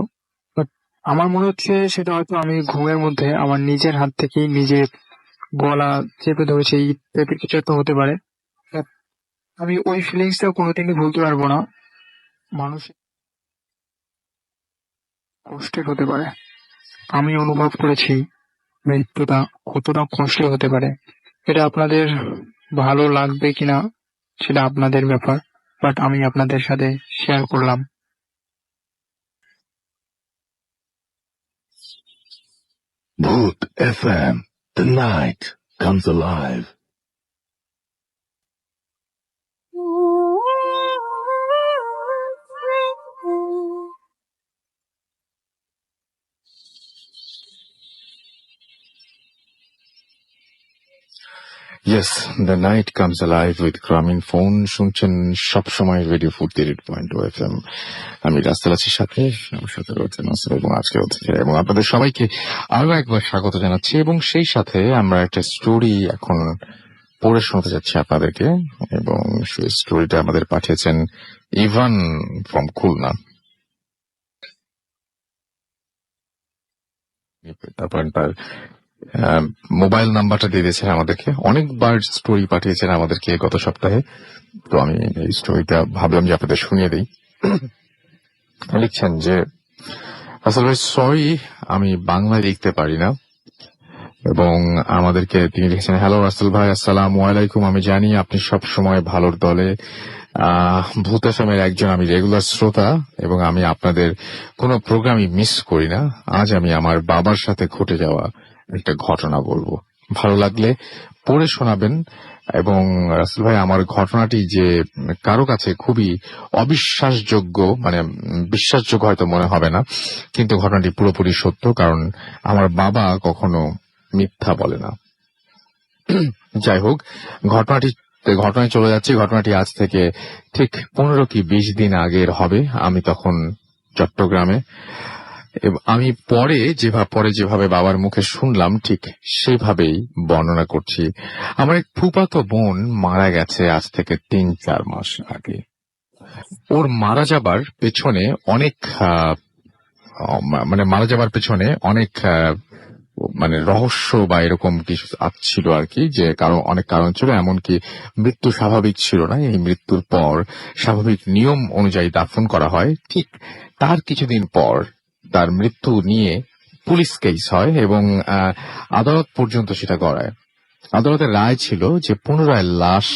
বাট আমার মনে হচ্ছে সেটা হয়তো আমি ঘুমের মধ্যে আমার নিজের হাত থেকেই নিজের গলা চেপে ধরেছি, এই টাইপের কিছু একটা হতে পারে। But আমি ওই ফিলিংসটা কোনোদিনই ভুলতে পারবো না। মানুষ কষ্টের হতে পারে। আমি অনুভব করেছি মৃত্যুটা কতটা কষ্টের হতে পারে। এটা আপনাদের ভালো লাগবে কিনা সেটা আপনাদের ব্যাপার, বাট আমি আপনাদের সাথে শেয়ার করলাম। Bhoot FM. The night comes alive. Yes, the night comes alive with গ্রামীণ ফোন শুনছেন সবসময় রেডিও 48.2 FM। আমি রাস্তাল আছি সাথে, আমার সাথে রয়েছে নাসির এবং আজকে হচ্ছে, এবং আপনাদের সবাইকে আরো একবার স্বাগত জানাচ্ছি। এবং সেই সাথে আমরা একটা স্টোরি এখন পড়ে শোনাতে যাচ্ছি আপনাদেরকে, এবং সেই স্টোরিটা আমাদের পাঠিয়েছেন ইভান ফ্রম খুলনা। তারপর তার মোবাইল নাম্বারটা দিয়ে দিয়েছেন আমাদেরকে। অনেকবার স্টোরি পাঠিয়েছেন আমাদেরকে গত সপ্তাহে, তো আমি এই স্টোরিটা ভাবলাম যে আপনাদের শুনিয়ে দিই। লিখছেন যে, আসলে সরি, আমি বাংলায় লিখতে পারি না। এবং আমাদেরকে তিনি লিখেছেন, হ্যালো রাসেল ভাই, আসসালামু আলাইকুম। আমি জানি আপনি সব সময় ভালোর দলে। ভূত আসামের একজন আমি রেগুলার শ্রোতা এবং আমি আপনাদের কোনো প্রোগ্রামই মিস করি না। আজ আমি আমার বাবার সাথে ঘটে যাওয়া একটা ঘটনা বলবো, ভালো লাগলে পড়ে শোনাবেন। এবং রাসেল ভাই, আমার ঘটনাটি যে কারো কাছে খুবই অবিশ্বাসযোগ্য, মানে বিশ্বাসযোগ্য হয়তো মনে হবে না, কিন্তু ঘটনাটি পুরোপুরি সত্য, কারণ আমার বাবা কখনো মিথ্যা বলে না। যাই হোক, ঘটনায় চলে যাচ্ছি। ঘটনাটি আজ থেকে ঠিক 15 কি 20 দিন আগের হবে। আমি তখন চট্টগ্রামে। আমি পরে যেভাবে বাবার মুখে শুনলাম ঠিক সেইভাবেই বর্ণনা করছি। আমার এক ফুফাতো বোন মারা গেছে আজ থেকে 3-4 মাস আগে। ওর মারা যাবার পেছনে অনেক মানে রহস্য বা এরকম কিছু ছিল আর কি, যে অনেক কারণ ছিল। এমনকি মৃত্যু স্বাভাবিক ছিল না, এই মৃত্যুর পর স্বাভাবিক নিয়ম অনুযায়ী দাফন করা হয়। ঠিক তার কিছুদিন পর তার মৃত্যু নিয়ে পুলিশ কেস হয় এবং আদালত পর্যন্ত সেটা গড়ায়। আদালতের রায় ছিল যে পুনরায় লাশ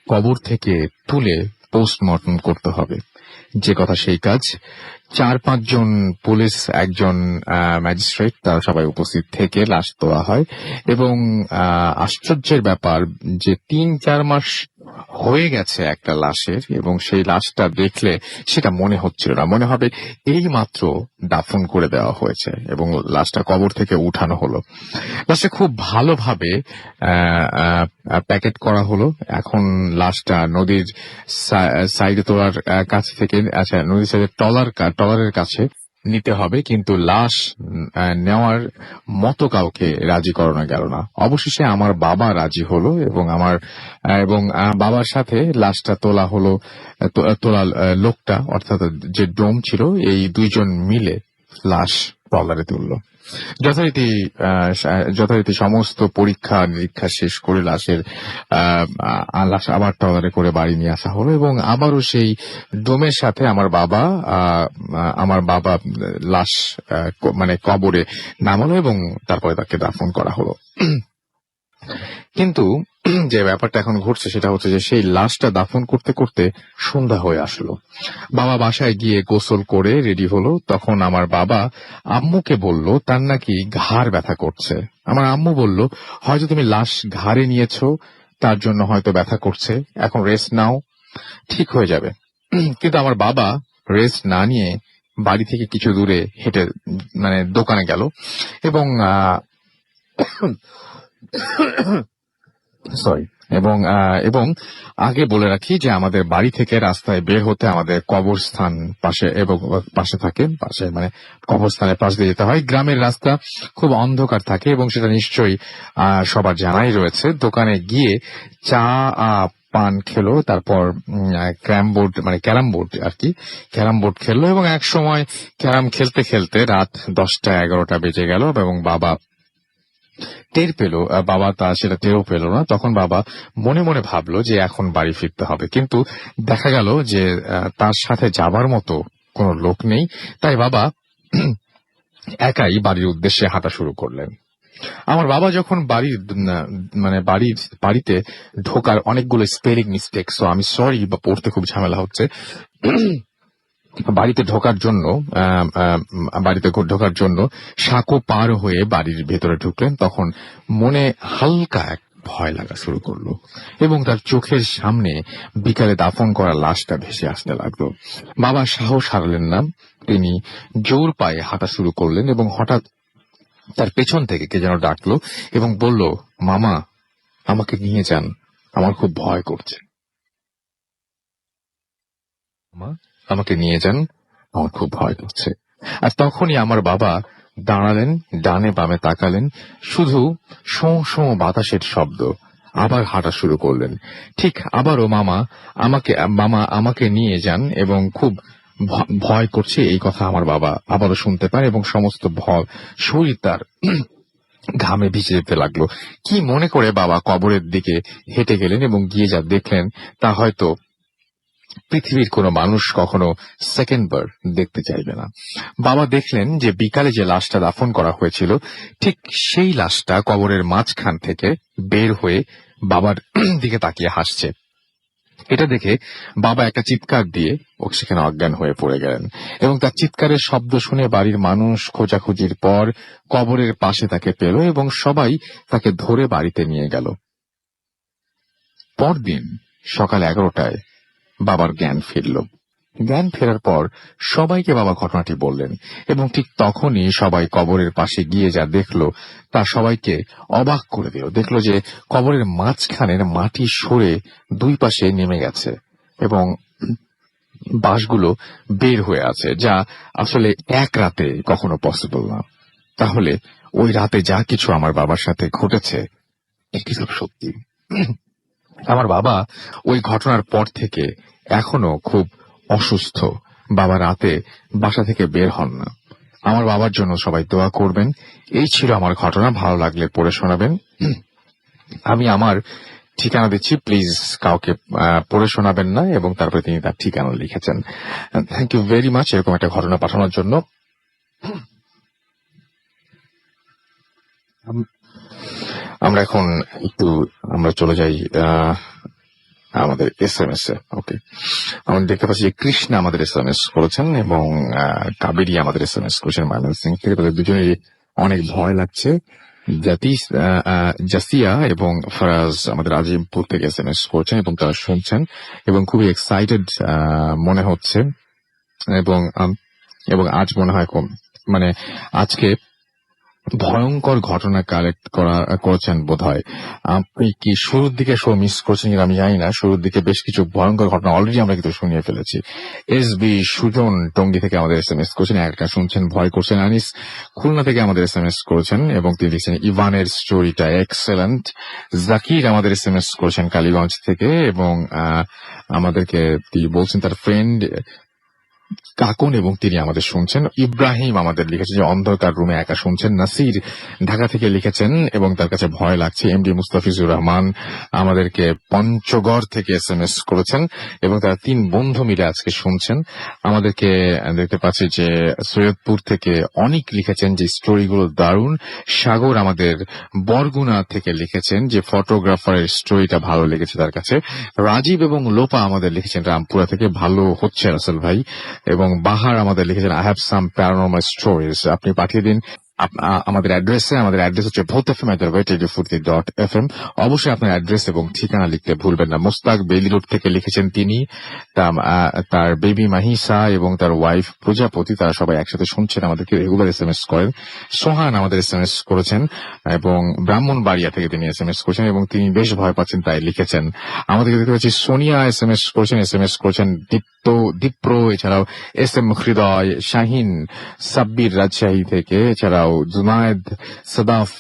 কবর থেকে তুলে পোস্টমর্টম করতে হবে। যে কথা সেই কাজ। 4-5 জন পুলিশ, একজন ম্যাজিস্ট্রেট, তারা সবাই উপস্থিত থেকে লাশ তোলা হয়। এবং আশ্চর্যের ব্যাপার যে 3-4 মাস হয়ে গেছে একটা লাশের, এবং সেই লাশটা দেখলে সেটা মনে হচ্ছিল না, মনে হবে এই মাত্র দাফন করে দেওয়া হয়েছে এবং লাশটা কবর থেকে উঠানো হলো। লাশটা খুব ভালোভাবে প্যাকেট করা হলো। এখন লাশটা নদীর সাইডে তোলার কাছ থেকে, আচ্ছা, নদীর সাইডে ট্রলারের কাছে নিতে হবে, কিন্তু লাশ নেওয়ার মতো কাউকে রাজি করানো গেল না। অবশেষে আমার বাবা রাজি হলো এবং বাবার সাথে লাশটা তোলা হলো। তোলা লোকটা, অর্থাৎ যে ডোম ছিল, এই 2 জন মিলে লাশ ট্রলারে তুললো। যথারীতি সমস্ত পরীক্ষা নিরীক্ষা শেষ করে লাশ আবার ট্রলারে করে বাড়ি নিয়ে আসা হলো এবং আবারও সেই ডোমের সাথে আমার বাবা লাশ মানে কবরে নামালো এবং তারপরে তাকে দাফন করা হলো। কিন্তু যে ব্যাপারটা এখন ঘটছে সেটা হচ্ছে যে সেই লাশটা দাফন করতে করতে সন্ধ্যা হয়ে আসলো। বাবা বাসায় গিয়ে গোসল করে রেডি হলো। তখন আমার বাবা আম্মুকে বলল তার নাকি ঘাড় ব্যথা করছে। আমার আম্মু বলল, হয়তো তুমি লাশ ঘাড়ে নিয়েছো, তার জন্য হয়তো ব্যথা করছে, এখন রেস্ট নাও, ঠিক হয়ে যাবে। কিন্তু আমার বাবা রেস্ট না নিয়ে বাড়ি থেকে কিছু দূরে হেঁটে মানে দোকানে গেল এবং এবং আগে বলে রাখি যে আমাদের বাড়ি থেকে রাস্তায় বের হতে আমাদের কবরস্থান পাশে থাকে, মানে কবরস্থানের পাশ দিয়ে যেতে হয়। গ্রামের রাস্তা খুব অন্ধকার থাকে এবং সেটা নিশ্চয়ই সবার জানাই রয়েছে। দোকানে গিয়ে চা পান খেলো, তারপর ক্যারাম বোর্ড খেললো এবং এক সময় ক্যারাম খেলতে খেলতে রাত 10টা-11টা বেজে গেল এবং বাবা টের পেল, বাবা সেটা টেরও পেল না। তখন বাবা মনে মনে ভাবলো যে এখন বাড়ি ফিরতে হবে, কিন্তু দেখা গেল যে তার সাথে যাবার মতো কোনো লোক নেই। তাই বাবা একাই বাড়ির উদ্দেশ্যে হাঁটা শুরু করলেন। আমার বাবা যখন বাড়িতে ঢোকার অনেকগুলো স্পেলিং মিস্টেক, সো আমি সরি, বা পড়তে খুব ঝামেলা হচ্ছে। বাড়িতে ঢোকার জন্য সাঁকো পার হয়ে বাড়ির ভেতরে ঢুকলেন। তখন মনে হালকা এক ভয় লাগা শুরু করলো এবং তার চোখের সামনে বিকালে দাফন করা লাশটা ভেসে আসতে লাগলো। বাবা সাহস হারালেন না, তিনি জোর পায়ে হাঁটা শুরু করলেন এবং হঠাৎ তার পেছন থেকে কে যেন ডাকলো এবং বলল, মামা, আমাকে নিয়ে যান, আমার খুব ভয় করছে। আমাকে নিয়ে যান, আমার খুব ভয় করছে। আর তখনই আমার বাবা দাঁড়ালেন, ডানে বামে তাকালেন, শুধু শোঁ শোঁ বাতাসের শব্দ। আবার হাঁটা শুরু করলেন। ঠিক আবারও মামা আমাকে নিয়ে যান এবং খুব ভয় করছে, এই কথা আমার বাবা আবারও শুনতে পান এবং সমস্ত শরীর তার ঘামে ভিজে যেতে লাগলো। কি মনে করে বাবা কবরের দিকে হেঁটে গেলেন এবং গিয়ে যা দেখলেন তা হয়তো পৃথিবীর কোনো মানুষ কখনো সেকেন্ড বার দেখতে চাইবে না। বাবা দেখলেন যে বিকালে যে লাশটা দাফন করা হয়েছিল ঠিক সেই লাশটা কবরের মাঝখান থেকে বের হয়ে বাবার দিকে তাকিয়ে হাসছে। এটা দেখে বাবা একটা চিৎকার দিয়ে সেখানে অজ্ঞান হয়ে পড়ে গেলেন এবং তার চিৎকারের শব্দ শুনে বাড়ির মানুষ খোঁজাখুঁজির পর কবরের পাশে তাকে পেল এবং সবাই তাকে ধরে বাড়িতে নিয়ে গেল। পরদিন সকাল 11টায় বাবার জ্ঞান ফিরল। জ্ঞান ফেরার পর সবাইকে বাবা ঘটনাটি বললেন এবং ঠিক তখনই সবাই কবরের পাশে গিয়ে যা দেখলো তা সবাইকে অবাক করে দিল। দেখলো যে কবরের মাঝখানের মাটি সরে দুই পাশে নেমে গেছে এবং বাঁশগুলো বের হয়ে আছে, যা আসলে এক রাতে কখনো পসিবল না। তাহলে ওই রাতে যা কিছু আমার বাবার সাথে ঘটেছে এটি সব সত্যি। আমার বাবা ওই ঘটনার পর থেকে এখনো খুব অসুস্থ। বাবা রাতে বাসা থেকে বের হন না। আমার বাবার জন্য সবাই দোয়া করবেন। এই ছিল আমার ঘটনা। ভালো লাগলে পড়ে শোনাবেন। আমি আমার ঠিকানা দিচ্ছি, প্লিজ কাউকে পড়ে শোনাবেন না। এবং তারপরে তিনি তার ঠিকানা লিখেছেন। থ্যাংক ইউ ভেরি মাচ এরকম একটা ঘটনা পাঠানোর জন্য। আমরা এখন আমরা চলে যাই আমাদের SMS এ। ওকে, আমরা দেখতে পাচ্ছি যে কৃষ্ণা আমাদের SMS করেছেন এবং কাবেরী আমাদের SMS করেছেন ময়মনসিংহ থেকে। তাদের দুজনেরই অনেক ভয় লাগছে। জাসিয়া এবং ফরাজ আমাদের আজিমপুর থেকে SMS করছেন এবং তারা শুনছেন এবং খুবই এক্সাইটেড মনে হচ্ছে এবং আজ মনে হয় আজকে ভয়ঙ্কর ঘটনা কালেক্ট করেছেন বোধ হয়। আপনি কি শুরুর দিকে শো মিস করছেন কিনা আমি জানি না। শুরুর দিকে বেশ কিছু ভয়ঙ্কর ঘটনা অলরেডি আমরা কিন্তু শুনিয়ে ফেলেছি। SB সুজন টঙ্গী থেকে আমাদের SMS করেছেন, একটা শুনছেন ভয় করছেন। আনিস খুলনা থেকে আমাদের SMS করেছেন এবং তিনি লিখছেন ইভানের স্টোরিটা এক্সেলেন্ট। জাকির আমাদের SMS করেছেন কালীগঞ্জ থেকে এবং আমাদেরকে তিনি বলছেন তার ফ্রেন্ড কাকুন এবং তিনি আমাদের শুনছেন। ইব্রাহিম আমাদের লিখেছেন যে অন্ধকার রুমে একা শুনছেন। নাসির ঢাকা থেকে লিখেছেন এবং তার কাছে ভয় লাগছে। MD মুস্তাফিজুর রহমান আমাদেরকে পঞ্চগড় থেকে SMS করেছেন এবং তারা 3 বন্ধু মিলে আজকে শুনছেন আমাদেরকে। দেখতে পাচ্ছি যে সৈয়দপুর থেকে অনেক লিখেছেন যে স্টোরিগুলো দারুণ। সাগর আমাদের বরগুনা থেকে লিখেছেন যে ফটোগ্রাফারের স্টোরিটা ভালো লেগেছে তার কাছে। রাজীব এবং লোপা আমাদের লিখেছেন রামপুরা থেকে, ভালো হচ্ছে রাসেল ভাই। এবং বাহার আমাদের লিখেছেন I have some paranormal stories. আপনি পাঠিয়ে দিন আমাদের অ্যাড্রেসে। আমাদের অ্যাড্রেস হচ্ছে bhutfm@radio40.fm। অবশ্যই আপনার অ্যাড্রেস এবং ঠিকানা লিখতে ভুলবেন না। মোস্তাক বেলি রোড থেকে লিখেছেন তিনি, তার বেবি মাহিসা এবং তার ওয়াইফ প্রজাপতি, তারা সবাই একসাথে শুনছেন, আমাদেরকে রেগুলার SMS করেন। সোহান আমাদের SMS করেছেন এবং ব্রাহ্মণবাড়িয়া থেকে তিনি SMS করেছেন এবং তিনি বেশ ভয় পাচ্ছেন তাই লিখেছেন। আমাদেরকে দেখতে পাচ্ছি সোনিয়া SMS করেছেন দীপ্র, এছাড়াও SM হৃদয়, শাহিন সাব্বির রাজশাহী থেকে, এছাড়াও জুনায়েদ সাদাফ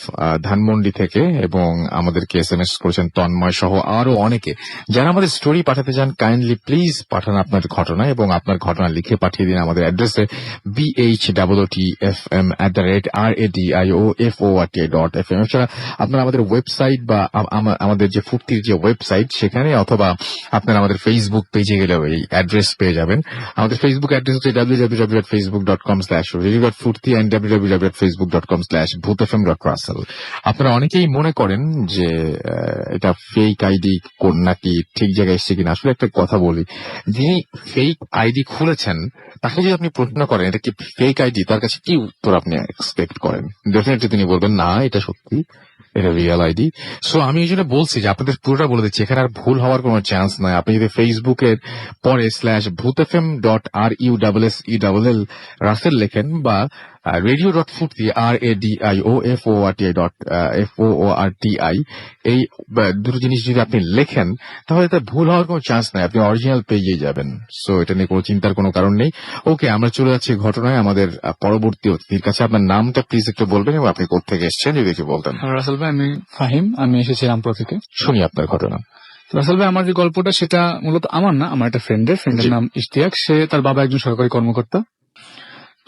ধানমন্ডি থেকে এবং আমাদেরকে SMS করেছেন তন্ময় সহ আরো অনেকে। যারা আমাদের স্টোরি পাঠাতে চান কাইন্ডলি প্লিজ পাঠান আপনার ঘটনা এবং আপনার ঘটনা লিখে পাঠিয়ে দিন আমাদের অ্যাড্রেসে bhotfm@radio40.fm। এছাড়া আপনারা আমাদের ওয়েবসাইট বা আমাদের যে ফুর্তির যে ওয়েবসাইট সেখানে, অথবা আপনারা আমাদের ফেসবুক পেজে গেলেও এই অ্যাড্রেস পেয়ে যাবেন। আমাদের ফেসবুক অ্যাড্রেস হচ্ছে www.facebook.com/radio.furti and www.facebook.com/bhutfm.russell। আপনারা অনেকেই মনে করেন যে এটা ফেক আইডি নাকি ঠিক জায়গায় এসছে কিনা। আসলে একটা কথা বলি, যিনি ফেক আইডি খুলেছেন তাকে যদি আপনি প্রশ্ন করেন এটা কি ফেক আইডি, তার কাছে কি উত্তর আপনি এক্সপেক্ট করেন? ডেফিনেটলি তিনি বলবেন না এটা সত্যি, এটা রিয়েল আইডি। সো আমি এই জন্য বলছি যে আপনাদের পুরোটা বলে দিচ্ছি, এখানে আর ভুল হওয়ার কোনো চান্স নাই। আপনি যদি ফেসবুকের পরে /bhutfm.russell রাসেল লেখেন বা radio.furti RADIOFORTI এই দুটো জিনিস যদি আপনি লেখেন তাহলে তার ভুল হওয়ার কোনো চান্স নাই, আপনি অরিজিনাল পেয়ে যাবেন। সো এটা নিয়ে কোনো চিন্তার কোনো কারণ নেই। ওকে, আমরা চলে যাচ্ছি ঘটনায় আমাদের পরবর্তী অতিথির কাছে। আপনার নামটা প্লিজ একটু বলবেন এবং আপনি কোথা থেকে এসেছেন যদি একটু বলতেন। রাসেল ভাই, আমি ফাহিম, আমি এসেছি রামপুরা থেকে। শুনি আপনার ঘটনা। রাসেল ভাই, আমার যে গল্পটা সেটা মূলত আমার না, আমার একটা ফ্রেন্ডের নাম ইশতিয়াক। সে তার বাবা একজন সরকারি কর্মকর্তা।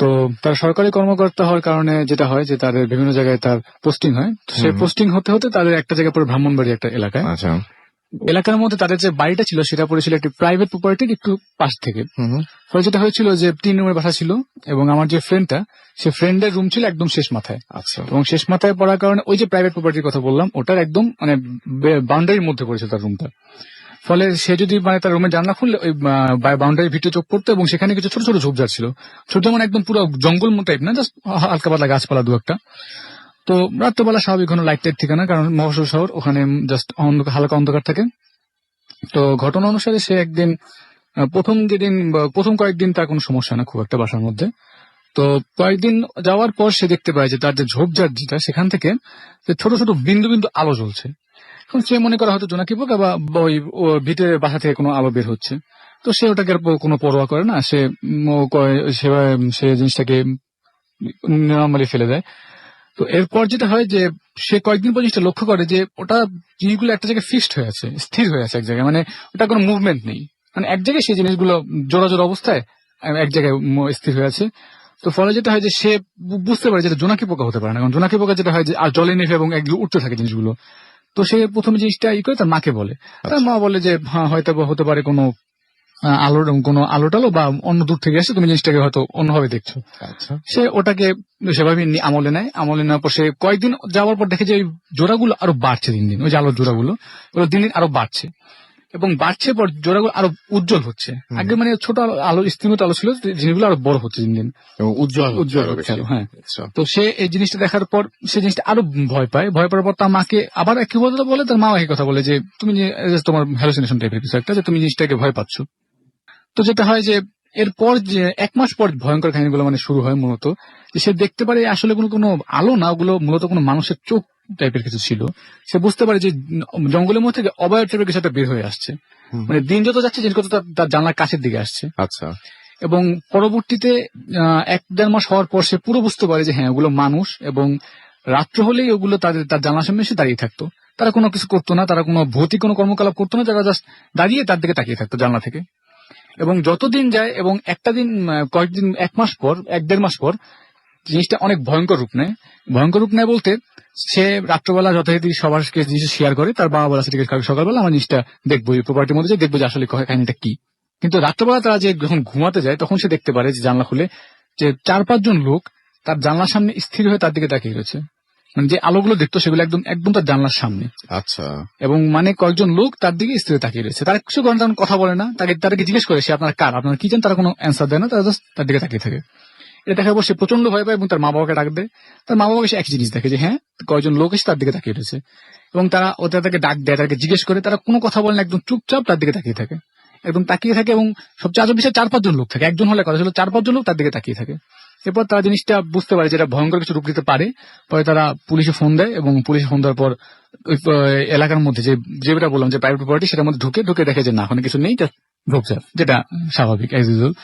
তো তার সরকারি কর্মকর্তা হওয়ার কারণে যেটা হয় যে তাদের বিভিন্ন জায়গায় তার পোস্টিং হয়। সে পোস্টিং হতে হতে তাদের একটা জায়গায় পরে ব্রাহ্মণবাড়ি একটা এলাকায়। আচ্ছা। এলাকার মধ্যে তাদের যে বাড়িটা ছিল সেটা পড়েছিল একটি প্রাইভেট প্রপার্টির একটু পাশ থেকে। ফলে যেটা হয়েছিল যে 3 রুমের বাসা ছিল এবং আমার যে ফ্রেন্ডটা, সে ফ্রেন্ডের রুম ছিল একদম শেষ মাথায়। আচ্ছা। এবং শেষ মাথায় পড়ার কারণে ওই যে প্রাইভেট প্রপার্টির কথা বললাম ওটার একদম মানে বাউন্ডারির মধ্যে পড়েছিল তার রুমটা। ফলে সে যদি মানে তার রুমে জানলা খুললে ওই বাউন্ডারির ভিতরে চোখ পড়তো এবং সেখানে কিছু ছোট ছোট ঝোপঝাড় ছিল। ছোট মানে একদম পুরো জঙ্গল টাইপ না, জাস্ট হালকা পাতলা গাছপালা দু একটা। তো রাত্রেবেলা স্বাভাবিক কোনো লাইট টাইট ঠিকানা, কারণ মহাশয় শহর, ওখানে জাস্ট হালকা অন্ধকার থাকে। তো ঘটনা অনুসারে সে একদিন প্রথম কয়েকদিন তার কোনো সমস্যা না খুব একটা বাসার মধ্যে। তো কয়েকদিন যাওয়ার পর সে দেখতে পায় যে তার যে ঝোপঝাড় যেটা সেখান থেকে যে ছোট ছোট বিন্দু বিন্দু আলো জ্বলছে। এখন সে মনে করা হয়তো জোনাকি পোকা বা ওই ভিতরে বাসা থেকে কোনো আলো বের হচ্ছে। তো সে ওটাকে আর কোনো পরোয়া করে না, সে জিনিসটাকে নর্মালি ফেলে দেয়। তো এরপর যেটা হয় যে সে কয়েকদিন পর জিনিসটা লক্ষ্য করে যে ওটা জিনিসগুলো একটা জায়গায় ফিক্সড হয়ে আছে, স্থির হয়ে আছে এক জায়গায়, মানে ওটা কোনো মুভমেন্ট নেই, মানে এক জায়গায় সেই জিনিসগুলো জোড়া জোড়া অবস্থায় এক জায়গায় স্থির হয়ে আছে। তো ফলে যেটা হয় যে সে বুঝতে পারে যে জোনাকি পোকা হতে পারে না, কারণ জোনাকি পোকা যেটা হয় যে আর জলে নেভে এবং একগুলো উঠতে থাকে জিনিসগুলো। তো সে প্রথমে জিনিসটা করে তার মাকে বলে, তার মা বলে যে হ্যাঁ হয়তো হতে পারে কোনো আলো টালো বা অন্য দূর থেকে আসে, তুমি জিনিসটাকে হয়তো অন্যভাবে দেখছো। আচ্ছা। সে ওটাকে সেভাবে আমলে নেওয়ার পর সে কয়েকদিন যাওয়ার পর দেখে যে ওই জোড়াগুলো আরো বাড়ছে দিন দিন, ওই যে আলোর জোড়াগুলো দিন দিন আরো বাড়ছে এবং বাড়ছে পর জোড়াগুলো আরো উজ্জ্বল হচ্ছে। আগে মানে ছোট আলো স্তিমিত আলো ছিল, জিনিসগুলো আরো বড় হচ্ছে দিন দিন, উজ্জ্বল হচ্ছে। হ্যাঁ, তো সে এই জিনিসটা দেখার পর সে জিনিসটা আরো ভয় পায়। ভয় পাওয়ার পর তার মাকে আবার একই কথা বলে, তার মা একই কথা বলে যে তুমি তোমার হ্যালুসিনেশন টাইপের কিছু একটা, যে তুমি জিনিসটাকে ভয় পাচ্ছ। তো যেটা হয় যে এরপর যে 1 মাস পর ভয়ঙ্কর কাহিনীগুলো মানে শুরু হয় মূলত, যে সে দেখতে পারে আসলে কোনো আলো না, ওগুলো মূলত কোনো মানুষের চোখ টাইপের কিছু ছিল। সে বুঝতে পারে যে জঙ্গলের মধ্যে থেকে অবয়ব টাইপের কিছু একটা বের হয়ে আসছে, মানে দিন যত যাচ্ছে জিনিস কত তার জানলার কাছের দিকে আসছে। আচ্ছা। এবং পরবর্তীতে 1-1.5 মাস হওয়ার পর সে পুরো বুঝতে পারে যে হ্যাঁ ওগুলো মানুষ, এবং রাত্র হলেই ওগুলো তার জানলার সামনে এসে দাঁড়িয়ে থাকতো। তারা কোনো কিছু করতো না, তারা কোনো ভৌতিক কোনো কর্মকলাপ করতো না, তারা জাস্ট দাঁড়িয়ে তার দিকে তাকিয়ে থাকতো জানলা থেকে। এবং যতদিন যায় এবং একটা দিন কয়েকদিন 1-1.5 মাস পর জিনিসটা অনেক ভয়ঙ্কর রূপ নেয়। ভয়ঙ্কর রূপ নেয় বলতে সে রাত্রবেলা যথারীতি সবার জিনিস শেয়ার করে, তার বাবা বলা সেটাকে সকালবেলা আমার জিনিসটা দেখবো, এই প্রপার্টির মধ্যে দেখবো যে আসলে কাহিনীটা কি। কিন্তু রাত্রবেলা তারা যে যখন ঘুমাতে যায় তখন সে দেখতে পারে যে জানলা খুলে যে 4-5 জন লোক তার জানলার সামনে স্থির হয়ে তার দিকে তাকিয়ে রয়েছে, মানে যে আলোগুলো দেখতো সেগুলো একদম তার জানলার সামনে। আচ্ছা। এবং মানে কয়েকজন লোক তার দিকে স্থির তাকিয়ে রয়েছে, তারা কিছু করে তেমন কথা বলে না, তাদেরকে জিজ্ঞেস করে সে আপনার কার, আপনার কি চান, তারা কোনো অ্যান্সার দেয় না, তারা জাস্ট তার দিকে তাকিয়ে থাকে। এটা দেখার পর সে প্রচন্ড ভয় পায় এবং তার মা বাবাকে ডাক দেয়। তার মা বাবাকে সে একই জিনিস দেখে যে হ্যাঁ কয়েকজন লোক এসে তার দিকে তাকিয়ে রয়েছে, এবং তারা তাদেরকে ডাক দেয়, তাদেরকে জিজ্ঞেস করে, তারা কোনো কথা বলে না, একদম চুপচাপ তার দিকে তাকিয়ে থাকে, একদম তাকিয়ে থাকে। এবং সবচেয়ে আজব বিষয় 4-5 জন লোক থাকে, একজন হলে কথা ছিল, 4-5 জন লোক তার দিকে তাকিয়ে থাকে। এরপর তারা জিনিসটা বুঝতে পারে যেটা ভয়ঙ্কর কিছু রূপ দিতে পারে। পরে তারা পুলিশে ফোন দেয় এবং পুলিশে ফোন দেওয়ার পর ওই এলাকার মধ্যে যেটা বললাম যে প্রাইভেট প্রপার্টি, সেটার মধ্যে ঢুকে দেখে যে না ওখানে কিছু নেই, ঢুকছে, যেটা স্বাভাবিক অ্যাজ ইউজুয়াল।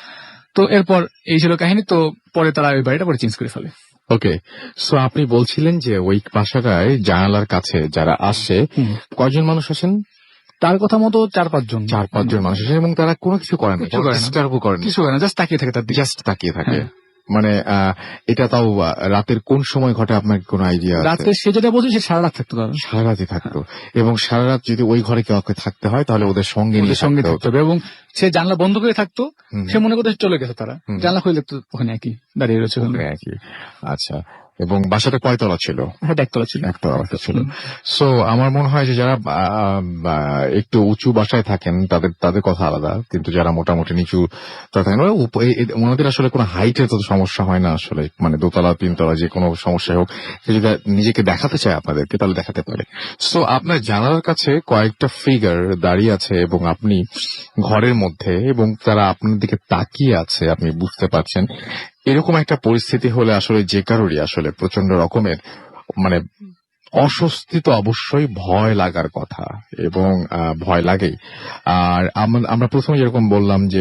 তো এরপর এই ছিল কাহিনী। তো পরে তারা ওই বাড়িটা পরে চেঞ্জ করে ফেলে। ওকে, সো আপনি বলছিলেন যে ওই বাসাটায় জানালার কাছে যারা আসে, কয়জন মানুষ আসেন? তার কথা মতো 4-5 জন 4-5 জন মানুষ আসে এবং তারা কোনো কিছু করে না, কিছু করে না। ডিস্টার্বও করে না, কিছু করে না, জাস্ট তাকিয়ে থাকে তার দিকে, জাস্ট তাকিয়ে থাকে। হ্যাঁ। মানে এটা তাও রাতের কোন সময় ঘটে আপনার কোন আইডিয়া আছে? রাতে সে যেটা বলছে সে সারা রাত থাকতো, কারণ সারা রাতে থাকতো, এবং সারা রাত যদি ওই ঘরে কেউ থাকতে হয় তাহলে ওদের সঙ্গে নিয়ে সঙ্গে থাকতে থাকতে হতো। হবে, এবং সে জানলা বন্ধ করে থাকতো। হুম। সে মনে করতে চলে গেছে, তারা জানলা খুলে দেখতো ওখানে একই দাঁড়িয়ে রয়েছে ওখানে। ওখানে একই। আচ্ছা, এবং বাসাটা কয়তলা ছিল? হ্যাঁ, একতলা ছিল। একতলা বাসা ছিল। সো আমার মনে হয় যে যারা একটু উঁচু বাসায় থাকেন তাদের কথা আলাদা, কিন্তু যারা মোটামুটি নিচু থাকেন ওনাদের আসলে কোনো হাইটের তো সমস্যা হয় না আসলে, মানে 2তলা 3তলা যে কোনো সমস্যা হোক, সে যদি নিজেকে দেখাতে চায় আপনাদেরকে তাহলে দেখাতে পারে। সো আপনার জানালার কাছে কয়েকটা ফিগার দাঁড়িয়ে আছে এবং আপনি ঘরের মধ্যে, এবং তারা আপনার দিকে তাকিয়ে আছে, আপনি বুঝতে পারছেন। এরকম একটা পরিস্থিতি হলে আসলে যে কারোরই আসলে প্রচন্ড রকমের মানে অস্বস্তি তো অবশ্যই ভয় লাগার কথা, এবং ভয় লাগেই। আর আমরা প্রথমে যেরকম বললাম যে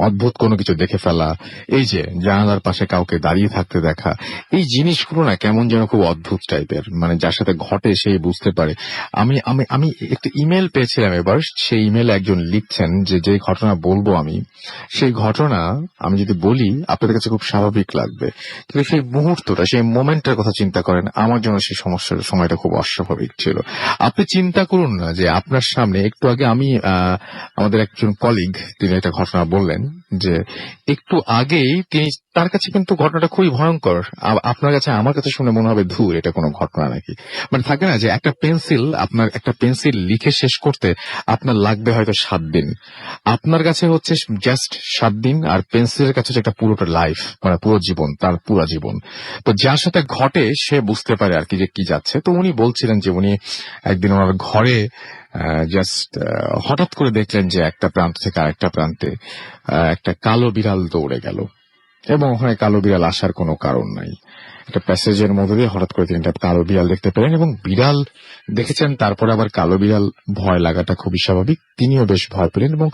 অদ্ভুত কোনো কিছু দেখে ফেলা, এই যে জানালার পাশে কাউকে দাঁড়িয়ে থাকতে দেখা, এই জিনিসগুলো না কেমন যেন খুব অদ্ভুত টাইপের, মানে যার সাথে ঘটে সেই বুঝতে পারে। আমি আমি আমি একটা ইমেল পেয়েছিলাম এবার, সেই ইমেলে একজন লিখছেন যে যে ঘটনা বলবো আমি, সেই ঘটনা আমি যদি বলি আপনাদের কাছে খুব স্বাভাবিক লাগবে, কিন্তু সেই মুহূর্তটা, সেই মোমেন্টের কথা চিন্তা করেন, আমার জন্য সেই সমস্যার সময়টা খুব অস্বাভাবিক ছিল। আপনি চিন্তা করুন না যে আপনার সামনে একটু আগে আমি আমাদের একজন কলিগ তিনি একটা ঘটনা বললেন যে একটু আগেই তিনি, তার কাছে কিন্তু ঘটনাটা খুবই ভয়ঙ্কর, আপনার কাছে আমার কাছে শুনে মনে হবে ধুর এটা কোনো ঘটনা নাকি। মানে থাকে না যে আপনার একটা পেন্সিল লিখে শেষ করতে আপনার লাগবে হয়তো 7 দিন, আপনার কাছে হচ্ছে জাস্ট 7 দিন, আর পেন্সিলের কাছে হচ্ছে একটা পুরোটা লাইফ, মানে পুরো জীবন, তার পুরো জীবন। তো যার সাথে ঘটে সে বুঝতে পারে আর কি যে কি যাচ্ছে। তো উনি বলছিলেন যে উনি একদিন ওনার ঘরে জাস্ট হঠাৎ করে দেখলেন যে একটা প্রান্ত থেকে আরেকটা প্রান্তে একটা কালো বিড়াল দৌড়ে গেল, এবং ওখানে কালো বিড়াল আসার কোনো কারণ নাই। একটা প্যাসেজের মধ্যে দিয়ে হঠাৎ করে তিনি একটা কালো বিড়াল দেখতে পেলেন, এবং বিড়াল দেখেছেন, তারপরে আবার কালো বিড়াল ভয় লাগাটা খুবই স্বাভাবিক, তিনিও বেশ ভয় পেলেন এবং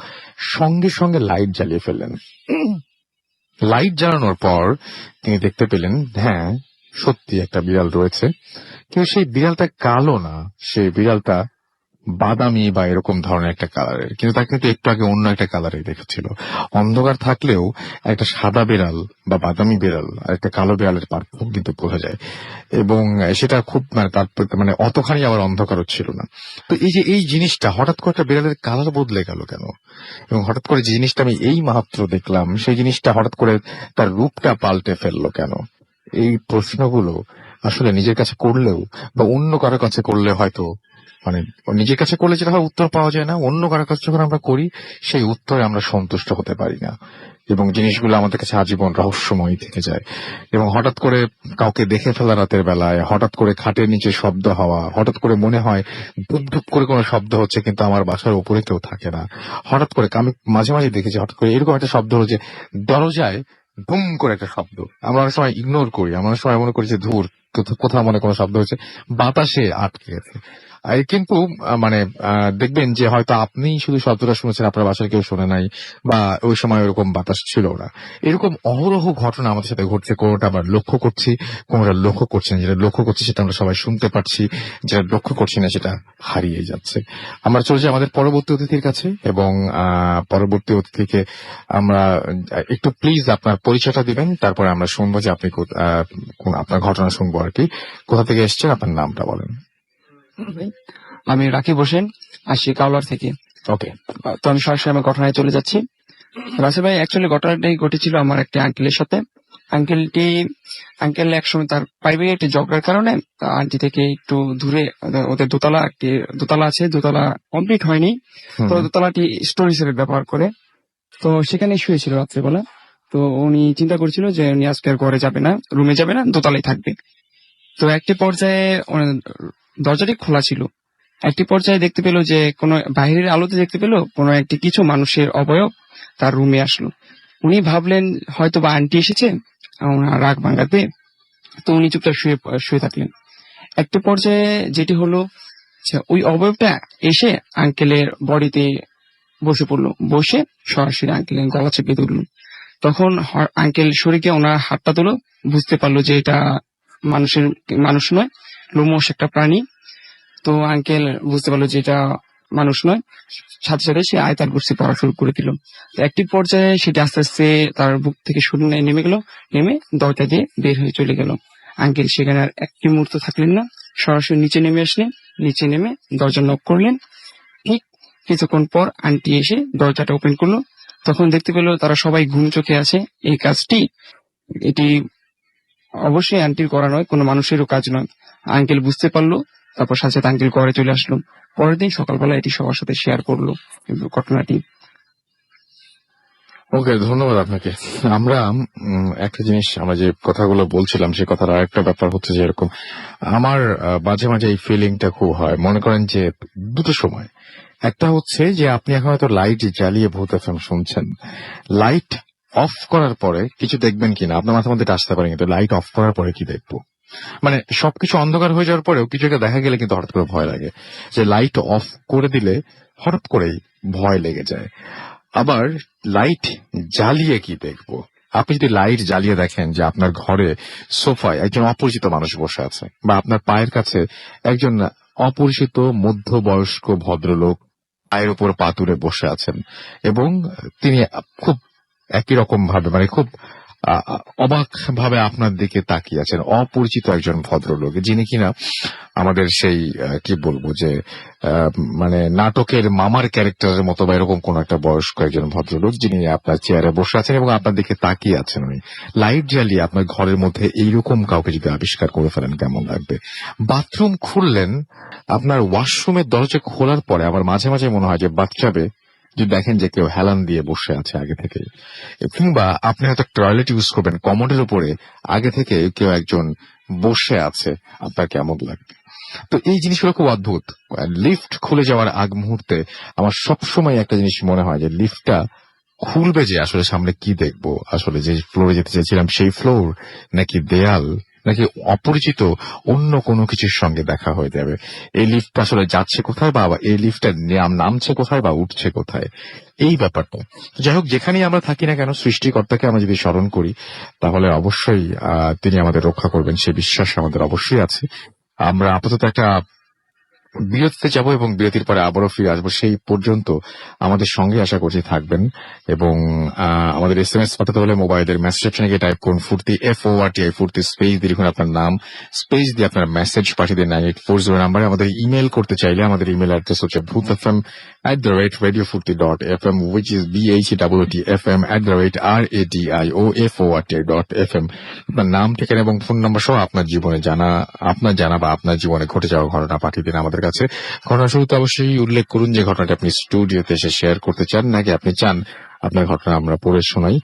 সঙ্গে সঙ্গে লাইট জ্বালিয়ে ফেললেন। লাইট জ্বালানোর পর তিনি দেখতে পেলেন হ্যাঁ সত্যি একটা বিড়াল রয়েছে, কিন্তু সেই বিড়ালটা কালো না, সেই বিড়ালটা বাদামি বা এরকম ধরনের একটা কালারের, কিন্তু তাকে কিন্তু একটু আগে অন্য একটা কালারে দেখেছিল। অন্ধকার থাকলেও একটা সাদা বিড়াল বা বাদামি বিড়াল আর একটা কালো বিড়ালের পার্থক্য কিন্তু বোঝা যায়, এবং সেটা খুব মানে অতখানি আবার অন্ধকারও ছিল না। তো এই যে এই জিনিসটা হঠাৎ করে একটা বিড়ালের কালার বদলে গেল কেন, এবং হঠাৎ করে যে জিনিসটা আমি এই মাত্র দেখলাম সেই জিনিসটা হঠাৎ করে তার রূপটা পাল্টে ফেললো কেন, এই প্রশ্নগুলো আসলে নিজের কাছে করলেও বা অন্য কারো কাছে করলে হয়তো, মানে নিজের কাছে করলে যেটা হয় উত্তর পাওয়া যায় না, অন্য কারো কাছে যখন আমরা করি সেই উত্তরে আমরা সন্তুষ্ট হতে পারি না, এবং জিনিসগুলো আমাদের কাছে আজীবন রহস্যময় থেকে যায়। এবং হঠাৎ করে কাউকে দেখে ফেলা রাতের বেলায়, হঠাৎ করে খাটের নিচে শব্দ হওয়া, হঠাৎ করে মনে হয় ধুপ ধুপ করে কোনো শব্দ হচ্ছে কিন্তু আমার বাসার উপরে কেউ থাকে না, হঠাৎ করে আমি মাঝে মাঝে দেখেছি হঠাৎ করে এরকম একটা শব্দ হলো যে দরজায় বুম করে একটা শব্দ, আমরা অনেক সময় ইগনোর করি, আমরা অনেক সময় মনে করি যে ধুর কোথাও মনে কোনো শব্দ হচ্ছে, বাতাসে আটকে গেছে। কিন্তু মানে দেখবেন যে হয়তো আপনি শুধু শব্দটা শুনেছেন, আপনার বাসায় কেউ শোনে নাই, বা ওই সময় ওরকম বাতাস ছিল না। এরকম অহরহ ঘটনা আমাদের সাথে ঘটছে, কোনোটা আমরা লক্ষ্য করছি, কোনোটা লক্ষ্য করছি না, যেটা লক্ষ্য করছি সেটা আমরা সবাই শুনতে পাচ্ছি, যেটা লক্ষ্য করছি না সেটা হারিয়ে যাচ্ছে। আমরা চলে যাই আমাদের পরবর্তী অতিথির কাছে, এবং পরবর্তী অতিথিকে আমরা একটু প্লিজ আপনার পরিচয়টা দিবেন, তারপরে আমরা শুনবো যে আপনি আপনার ঘটনা শুনবো আর কি, কোথা থেকে এসছেন, আপনার নামটা বলেন। আমি রাকিব হোসেন, আসি কাউলার থেকে। ওকে, তো আমি সরাসরি আমার ঘটনায় চলে যাচ্ছি। রাসেল ভাই, অ্যাকচুয়ালি ঘটনাটাই ঘটেছিল আমার একটা আঙ্কেলের সাথে। আঙ্কেল একসময় তার পারিবারিক একটি ঝগড়ার কারণে আন্টি থেকে একটু দূরে, ওদের দোতলা আছে, দোতলা কমপ্লিট হয়নি, তো দোতলাটি স্টোর হিসেবে ব্যবহার করে, তো সেখানে শুয়েছিল রাত্রেবেলা। তো উনি চিন্তা করছিল যে উনি আজকে আর ঘরে যাবে না, রুমে যাবে না, দোতলায় থাকবে। তো একটি পর্যায়ে দরজাটি খোলা ছিল, একটি পর্যায়ে দেখতে পেল যে কোনো বাইরের আলোতে দেখতে পেল কোনো একটি কিছু মানুষের অবয়ব তার রুমে আসলো। উনি ভাবলেন হয়তো বা আন্টি এসেছে ওনার রাগ ভাঙাতে, তো উনি চুপচাপ শুয়ে থাকলেন। একটি পর্যায়ে যেটি হলো, ওই অবয়বটা এসে আঙ্কেলের বডিতে বসে পড়লো, বসে সরাসরি আঙ্কেলের গলা চেপে ধরলো। তখন আঙ্কেল শরীরকে ওনার হাতটা তুলো, বুঝতে পারলো যে এটা মানুষ নয়, লোমশ একটা প্রাণী। তো আঙ্কেল বুঝতে পারলো যে এটা মানুষ নয়, সাথে সাথে সে আয়তাল কুরসি পড়া শুরু করে দিল। একটি পর্যায়ে সেটি আস্তে আস্তে তার বুক থেকে শুরু নেমে গেল, নেমে দরজা দিয়ে বের হয়ে চলে গেল। আঙ্কেল সেখানে আর একটি মুহূর্ত থাকলেন না, সরাসরি নিচে নেমে আসলেন, নিচে নেমে দরজা নক করলেন। ঠিক কিছুক্ষণ পর আন্টি এসে দরজাটা ওপেন করলো, তখন দেখতে পেল তারা সবাই ঘুম চোখে আছে। এই কাজটি এটি অবশ্যই আন্টির করা নয়, কোনো মানুষেরও কাজ নয়। আঙ্কেল বুঝতে পারলো, তারপর সাথে সাথে আঙ্কেল ঘরে চলে আসলো। পরের দিন সকালবেলা এটি সবার সাথে শেয়ার করলো ঘটনাটি। ওকে, ধন্যবাদ আপনাকে। আমরা একটা জিনিস, আমরা যে কথাগুলো বলছিলাম সে কথার আরেকটা ব্যাপার হচ্ছে যে এরকম আমার মাঝে মাঝে এই ফিলিংটা খুব হয়। মনে করেন যে দুটো সময়, একটা হচ্ছে যে আপনি এখন হয়তো লাইট জ্বালিয়ে ভূত এফএম শুনছেন, লাইট অফ করার পরে কিছু দেখবেন কিনা আপনার মাথার মধ্যে আসতে পারে, কিন্তু লাইট অফ করার পরে কি দেখবো, মানে সবকিছু অন্ধকার হয়ে যাওয়ার পরেও কিছু একটা দেখা গেলে কিন্তু হঠাৎ করে ভয় লাগে, যে লাইট অফ করে দিলে হঠাৎ করেই ভয় লেগে যায়। আবার লাইট জ্বালিয়ে কি দেখবো? আপনি যদি লাইট জ্বালিয়ে দেখেন যে আপনার ঘরে সোফায় একজন অপরিচিত মানুষ বসে আছে, বা আপনার পায়ের কাছে একজন অপরিচিত মধ্যবয়স্ক ভদ্রলোক পায়ের উপর পা তুলে বসে আছেন, এবং তিনি খুব একই রকম ভাবে, মানে খুব অবাক ভাবে আপনার দিকে তাকিয়ে আছেন, অপরিচিত একজন ভদ্রলোক, যিনি কিনা আমাদের সেই কি বলবো যে মানে নাটকের মামার ক্যারেক্টারের মতো বা এরকম কোন একটা বয়স্ক একজন ভদ্রলোক, যিনি আপনার চেয়ারে বসে আছেন এবং আপনার দিকে তাকিয়ে আছেন। উনি লাইট জ্বালিয়ে আপনার ঘরের মধ্যে এইরকম কাউকে যদি আবিষ্কার করে ফেলেন কেমন লাগবে? বাথরুম খুললেন, আপনার ওয়াশরুমের দরজা খোলার পরে আবার মাঝে মাঝে মনে হয় যে বাথটাবে যদি দেখেন যে কেউ হেলান দিয়ে বসে আছে আগে থেকে, কিংবা আপনি হয়তো টয়লেট ইউজ করবেন, কমোডের উপরে আগে থেকে কেউ একজন বসে আছে, আপনার কেমন লাগবে? তো এই জিনিসগুলো খুব অদ্ভুত। লিফট খুলে যাওয়ার আগ মুহূর্তে আমার সবসময় একটা জিনিস মনে হয় যে লিফটটা খুলবে যে আসলে সামনে কি দেখবো, আসলে যে ফ্লোরে যেতে চাইছিলাম সেই ফ্লোর, নাকি দেয়াল, নাকি অপরিচিত অন্য কোনো কিছুর সঙ্গে দেখা হয়ে যাবে। এই লিফটটা আসলে যাচ্ছে কোথায়, বা এই লিফটটা নামছে কোথায় বা উঠছে কোথায়, এই ব্যাপারটা। যাই হোক, যেখানেই আমরা থাকি না কেন, সৃষ্টিকর্তাকে আমরা যদি স্মরণ করি তাহলে অবশ্যই তিনি আমাদের রক্ষা করবেন, সে বিশ্বাস আমাদের অবশ্যই আছে। আমরা আপাতত একটা বিরতিতে যাব এবং বিরতির পরে আবারও ফিরে আসবো। সেই পর্যন্ত আমাদের সঙ্গে আশা করছি থাকবেন, এবং আমাদের SMS পাঠাতে হলে মোবাইলের মেসেজ অপশনে গিয়ে টাইপ করুন ফুর্তি, FORTI ফুর্তি, স্পেস দিয়ে লিখুন আপনার নাম, স্পেস দিয়ে আপনার মেসেজ পাঠিয়ে দিন 9840 নাম্বারে। আমাদের ইমেল করতে চাইলে আমাদের ইমেল অ্যাড্রেস হচ্ছে bhutfm@radiofurti.fm, which is BHEWTFM@radioforti.fm। আপনার নাম, ঠিকানা এবং ফোন নাম্বার সহ আপনার জীবনে জানা বা আপনার জীবনে ঘটে যাওয়া ঘটনা পাঠিয়ে দিন আমাদের কাছে। ঘটনা শুরুতে অবশ্যই উল্লেখ করুন যে ঘটনাটা আপনি স্টুডিওতে এসে শেয়ার করতে চান, নাকি আপনি চান আপনার ঘটনা আমরা পড়ে শোনাই।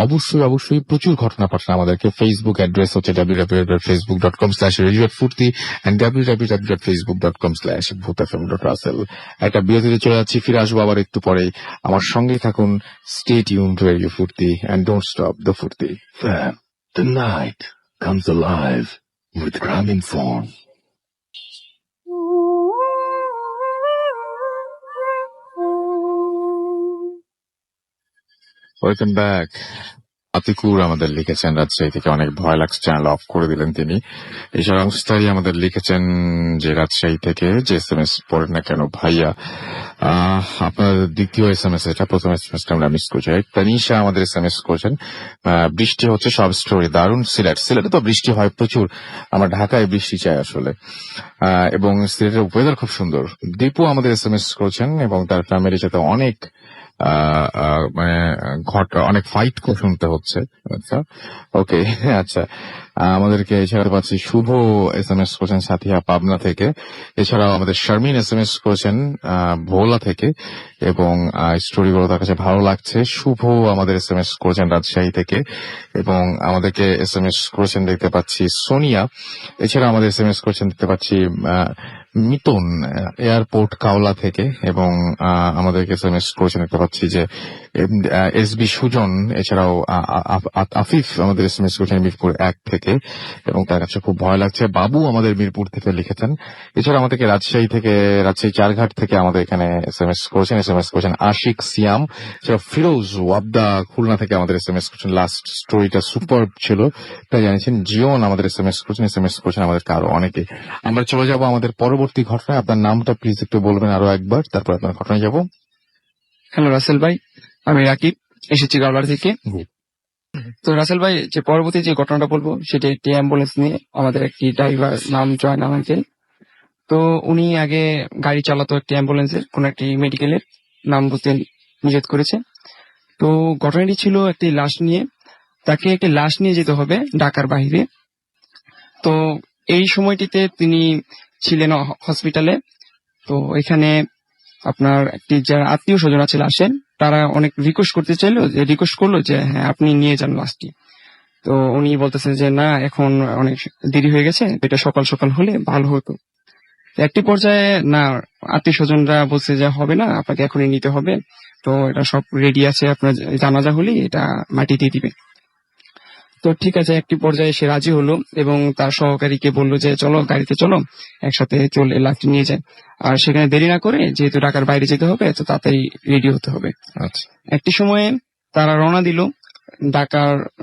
অবশ্যই প্রচুর ঘটনা পাঠান আমাদেরকে। ফেসবুক অ্যাড্রেস হচ্ছে www.facebook.com/radiofurti and www.facebook.com/bhutfm.russell। একটা বিরতিতে চলে যাচ্ছি, ফিরে আসবো আবার একটু পরেই। আমার সঙ্গেই থাকুন, stay tuned to Radio Furti and don't stop the Furti. FM, the night comes alive with Graminphone. Welcome back. Atikur আমাদের লিখেছেন রাজশাহী থেকে, অনেক ভয় লাগছে, চ্যানেল অফ করে দিলেন তিনি। এছাড়া মুস্তারি আমাদের লিখেছেন যে রাজশাহী থেকে, যে SMS পড়েন না কেন ভাইয়া, আপনার দ্বিতীয় SMS এটা, প্রথম SMS আমরা মিস করছি। তানিশা আমাদের SMS করেছেন, বৃষ্টি হচ্ছে, সব স্টোরি দারুণ। সিলেটে তো বৃষ্টি হয় প্রচুর, আমরা ঢাকায় বৃষ্টি চাই আসলে, এবং সিলেটের ওয়েদার খুব সুন্দর। দীপু আমাদের SMS করেছেন এবং তার ফ্যামিলির সাথে অনেক মানে অনেক ফাইট শুনতে হচ্ছে। আচ্ছা, ওকে, আচ্ছা। আমাদেরকে এছাড়া পাচ্ছি শুভ SMS করেছেন সাথিয়া পাবনা থেকে। এছাড়াও আমাদের শারমিন SMS করেছেন ভোলা থেকে, এবং স্টোরিগুলো তার কাছে ভালো লাগছে। শুভ আমাদের SMS করেছেন রাজশাহী থেকে, এবং আমাদেরকে SMS করেছেন দেখতে পাচ্ছি সোনিয়া। এছাড়া আমাদের SMS করেছেন দেখতে পাচ্ছি মিতন এয়ারপোর্ট কাওলা থেকে, এবং আমাদেরকে SMS করেছেন দেখতে পাচ্ছি যে SB সুজন। এছাড়াও আফিফ আমাদের SMS করেছেন মিরপুর 1 থেকে, এবং তার কাছে খুব ভয় লাগছে। বাবু আমাদের মিরপুর থেকে লিখেছেন। এছাড়া আমাদেরকে রাজশাহী 4ঘাট থেকে আমাদের এখানে SMS করেছেন আশিক সিয়াম। এছাড়া ফিরোজ ওয়াবদা খুলনা থেকে আমাদের SMS করেছেন, লাস্ট স্টোরিটা সুপার ছিল তাই জানিয়েছেন। জিওন আমাদের SMS করেছেন আমাদেরকে আরো অনেকে। আমরা চলে যাব আমাদের পরবর্তী ঘটনায়। আপনার নামটা প্লিজ একটু বলবেন আরো একবার, তারপর আপনার ঘটনায় যাব। হ্যালো রাসেল ভাই, আমি রাকিব, এসেছি গাওলার থেকে। তো রাসেল ভাই, যে পরবর্তী যে ঘটনাটা বলবো সেটা একটি অ্যাম্বুলেন্স নিয়ে। আমাদের একটি ড্রাইভার নাম জয়নাল আঙ্কেল, তো উনি আগে গাড়ি চালাতো একটি অ্যাম্বুলেন্সের, কোন একটি মেডিকেলের নাম বলতে নিষেধ করেছে। তো ঘটনাটি ছিল একটি লাশ নিয়ে, তাকে একটি লাশ নিয়ে যেতে হবে ঢাকার বাইরে। তো এই সময়টিতে তিনি ছিলেন হসপিটালে। তো এখানে আপনার একটি যারা আত্মীয় স্বজন আছে লাশের, তারা অনেক রিকোয়েস্ট করলো যে হ্যাঁ আপনি নিয়ে যান লাশটি। তো উনি বলতেছেন যে না, এখন অনেক দেরি হয়ে গেছে, এটা সকাল সকাল হলে ভালো হতো। একটি পর্যায়ে না, আত্মীয় স্বজনরা বলছে যে হবে না, আপনাকে এখনই নিতে হবে, তো এটা সব রেডি আছে, আপনার জানাজা হলে এটা মাটি দিয়ে দিবে। তো ঠিক আছে, একটি পর্যায়ে সে রাজি হলো এবং তার সহকারীকে বললো যে চলো গাড়িতে চলো, একসাথে চলে লাশটি নিয়ে যায়। আর সেখানে দেরি না করে, যেহেতু ঢাকার বাইরে যেতে হবে তো তাড়াতাড়ি রেডি হতে হবে। আচ্ছা। একটি সময়ে তারা রওনা দিল।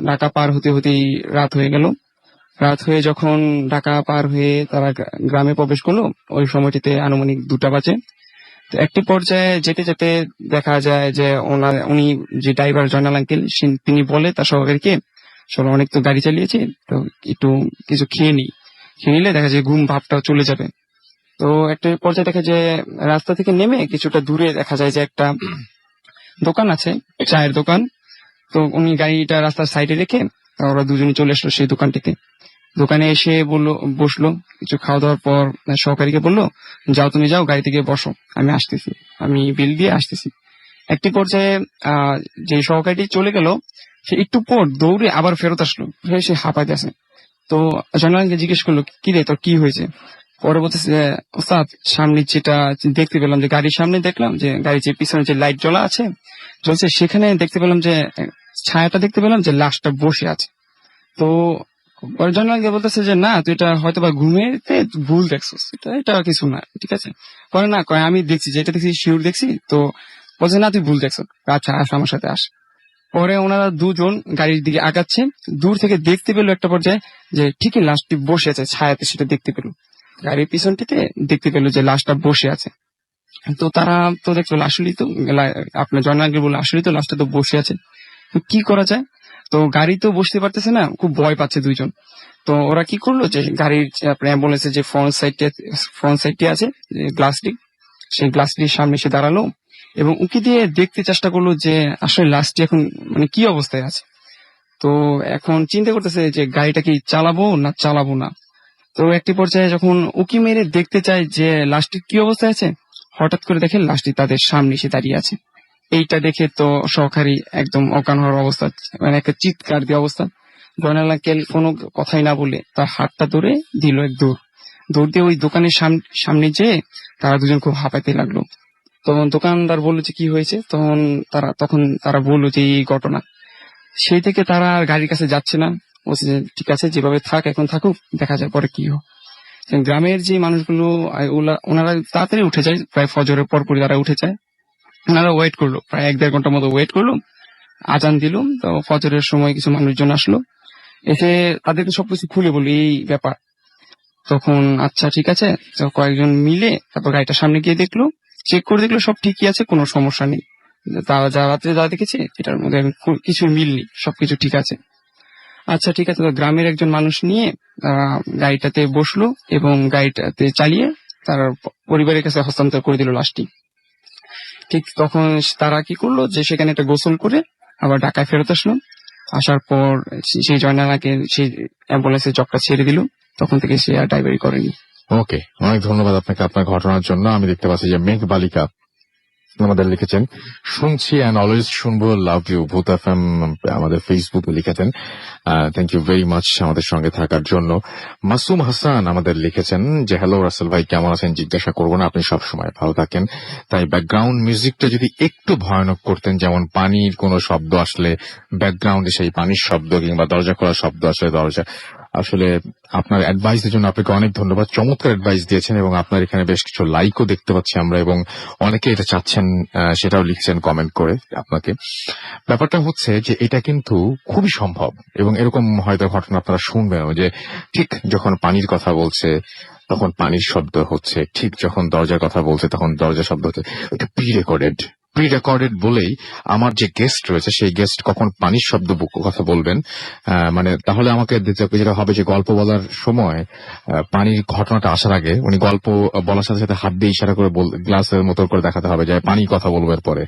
ঢাকা পার হতে হতেই রাত হয়ে গেল। রাত হয়ে যখন ঢাকা পার হয়ে তারা গ্রামে প্রবেশ করলো, ওই সময়টিতে আনুমানিক 2টা বাজে। তো একটি পর্যায়ে যেতে যেতে দেখা যায় যে উনি যে ড্রাইভার জয়নাল আঙ্কেল, তিনি বলে তার সহকারীকে, চলো অনেক তো গাড়ি চালিয়েছি, তো একটু কিছু খেয়ে নিলে দেখা যায় ঘুম ভাবটা চলে যাবে। তো একটা পর্যায়ে দেখা যায় রাস্তা থেকে নেমে কিছুটা দূরে দেখা যায় যে একটা দোকান আছে, চায়ের দোকান। তো উনি গাড়িটা রাস্তার সাইডে রেখে ওরা দুজনে চলে আসলো সেই দোকানটিতে। দোকানে এসে বসলো। কিছু খাওয়া দাওয়ার পর সহকারীকে বললো, যাও তুমি যাও, গাড়ি থেকে বসো, আমি আসতেছি, আমি বিল দিয়ে আসতেছি। একটি পর্যায়ে যে সহকারীটি চলে গেল, সে একটু পর দৌড়ে আবার ফেরত আসলো, সে হাঁপাইতে আছে। তো জয়নালকে জিজ্ঞেস করলো, কি রে তোর কি হয়েছে? পরে বলতেছে, ওস্তাদ সামনে যেটা দেখতে পেলাম, যে গাড়ির সামনে দেখলাম যে গাড়ির যে পিছনে যে লাইট জ্বলছে, সেখানে দেখতে পেলাম যে ছায়াটা দেখতে পেলাম যে লাশটা বসে আছে। তো জয়নালকে বলতেছে যে না, তুই এটা হয়তো বা ঘুমেতে ভুল দেখছিস, এটা কিছু না, ঠিক আছে? করে না, কয় আমি দেখছি, যেটা দেখছি শিওর দেখছি। তো বলছে না, তুই ভুল দেখছ, আচ্ছা আস আমার সাথে আস। পরে ওনারা দুজন গাড়ির দিকে আগাচ্ছে, দূর থেকে দেখতে পেলো একটা পর্যায়ে যে ঠিকই লাশটি বসে আছে ছায়াতে, সেটা দেখতে পেলো। গাড়ির পিছনটিতে দেখতে পেলো যে লাশটা বসে আছে। তো তারা তো দেখলো আসলেই তো, আপনার জয়নালকে বললো আসলেই তো লাশটা তো বসে আছে, তো কি করা যায়? তো গাড়ি তো বসতে পারতেছে না, খুব ভয় পাচ্ছে দুইজন। তো ওরা কি করলো, যে গাড়ির আপনার অ্যাম্বুলেন্সের যে ফ্রন্ট সাইডটি আছে, গ্লাসটি, সেই গ্লাসটির সামনে এসে দাঁড়ালো এবং উকি দিয়ে দেখতে চেষ্টা করলো যে আসলে লাশটি এখন মানে কি অবস্থায় আছে। তো এখন চিন্তা করতেছে যে গাড়িটা কি চালাবো না। তো একটি পর্যায়ে যখন উকি মেরে দেখতে চায় যে লাশটির কি অবস্থায় আছে, হঠাৎ করে দেখে লাশটি তাদের সামনে এসে দাঁড়িয়ে আছে। এইটা দেখে তো সহকারী একদম অজ্ঞান হওয়ার অবস্থা, মানে একটা চিৎকার দিয়ে অবস্থা। জয়নাল আঙ্কেল কোনো কথাই না বলে তার হাতটা ধরে দিল এক দৌড় দিয়ে ওই দোকানের সামনে যেয়ে তারা দুজন খুব হাঁপাইতে লাগলো। তখন দোকানদার বললো যে কি হয়েছে, তখন তারা বললো যে এই ঘটনা। সেই থেকে তারা আর গাড়ির কাছে যাচ্ছে না, বলছে যে ঠিক আছে, যেভাবে থাক এখন থাকুক, দেখা যায় পরে কি হয়। গ্রামের যে মানুষগুলো ওনারা তাড়াতাড়ি উঠে যায়, প্রায় ফজরের পরপরই তারা উঠে যায়। ওনারা ওয়েট করলো, প্রায় 1-1.5 ঘন্টার মতো ওয়েট করলো। আজান দিল, তো ফজরের সময় কিছু মানুষজন আসলো, এসে তাদেরকে সবকিছু খুলে বলি এই ব্যাপার। তখন আচ্ছা ঠিক আছে, তো কয়েকজন মিলে তারপর গাড়িটার সামনে গিয়ে দেখলো, চেক করে দেখলো সব ঠিকই আছে, কোনো সমস্যা নেই। তারা রাত্রে যা দেখেছে এটার মধ্যে কিছু মিল নেই, সবকিছু ঠিক আছে। আচ্ছা ঠিক আছে, তো গ্রামের একজন মানুষ নিয়ে গাড়িটাতে বসলো এবং গাড়িটাতে চালিয়ে তার পরিবারের কাছে হস্তান্তর করে দিল লাশটি। ঠিক তখন তারা কি করলো, যে সেখানে একটা গোসল করে আবার ঢাকায় ফেরত আসলো। আসার পর সেই জয়নালাকে সেই অ্যাম্বুলেন্সের জবটা ছেড়ে দিল, তখন থেকে সে আর ড্রাইভারি করেনি। ওকে, অনেক ধন্যবাদ আপনাকে আপনার ঘটনার জন্য। আমি দেখতে পাচ্ছি যে মেঘ বালিকা আমাদের লিখেছেন, শুনছি অ্যান্ড অলওয়েজ শুনবো, লাভ ইউ ভূত এফএম, আমাদের ফেসবুকে লিখেছেন। থ্যাংক ইউ ভেরি মাচ আমাদের সঙ্গে থাকার জন্য। মাসুম হাসান আমাদের লিখেছেন যে হ্যালো রাসেল ভাই, কেমন আছেন? জিজ্ঞাসা করবো না, আপনি সবসময় ভালো থাকেন। তাই ব্যাকগ্রাউন্ড মিউজিকটা যদি একটু ভয়ানক করতেন, যেমন পানির কোনো শব্দ আসলে ব্যাকগ্রাউন্ডে সেই পানির শব্দ, কিংবা দরজা খোলার শব্দ আসলে দরজা। আসলে আপনার অ্যাডভাইসের জন্য আপনাকে অনেক ধন্যবাদ, চমৎকার অ্যাডভাইস দিয়েছেন এবং আপনার এখানে বেশ কিছু লাইকও দেখতে পাচ্ছি আমরা, এবং অনেকে এটা চাচ্ছেন, সেটাও লিখছেন কমেন্ট করে আপনাকে। ব্যাপারটা হচ্ছে যে এটা কিন্তু খুবই সম্ভব, এবং এরকম হয়তো ঘটনা আপনারা শুনবেন যে ঠিক যখন পানির কথা বলছে তখন পানির শব্দ হচ্ছে, ঠিক যখন দরজার কথা বলছে তখন দরজার শব্দ হচ্ছে। এটা প্রি রেকর্ডেড বলেই আমার যে গেস্ট রয়েছে সেই গেস্ট কখন পানির শব্দ কথা বলবেন, মানে তাহলে আমাকে যেটা হবে যে গল্প বলার সময় পানির ঘটনাটা আসার আগে উনি গল্প বলার সাথে সাথে হাত দিয়ে ইশারা করে গ্লাসের মতো করে দেখাতে হবে যে পানির কথা বলবো এর পরে,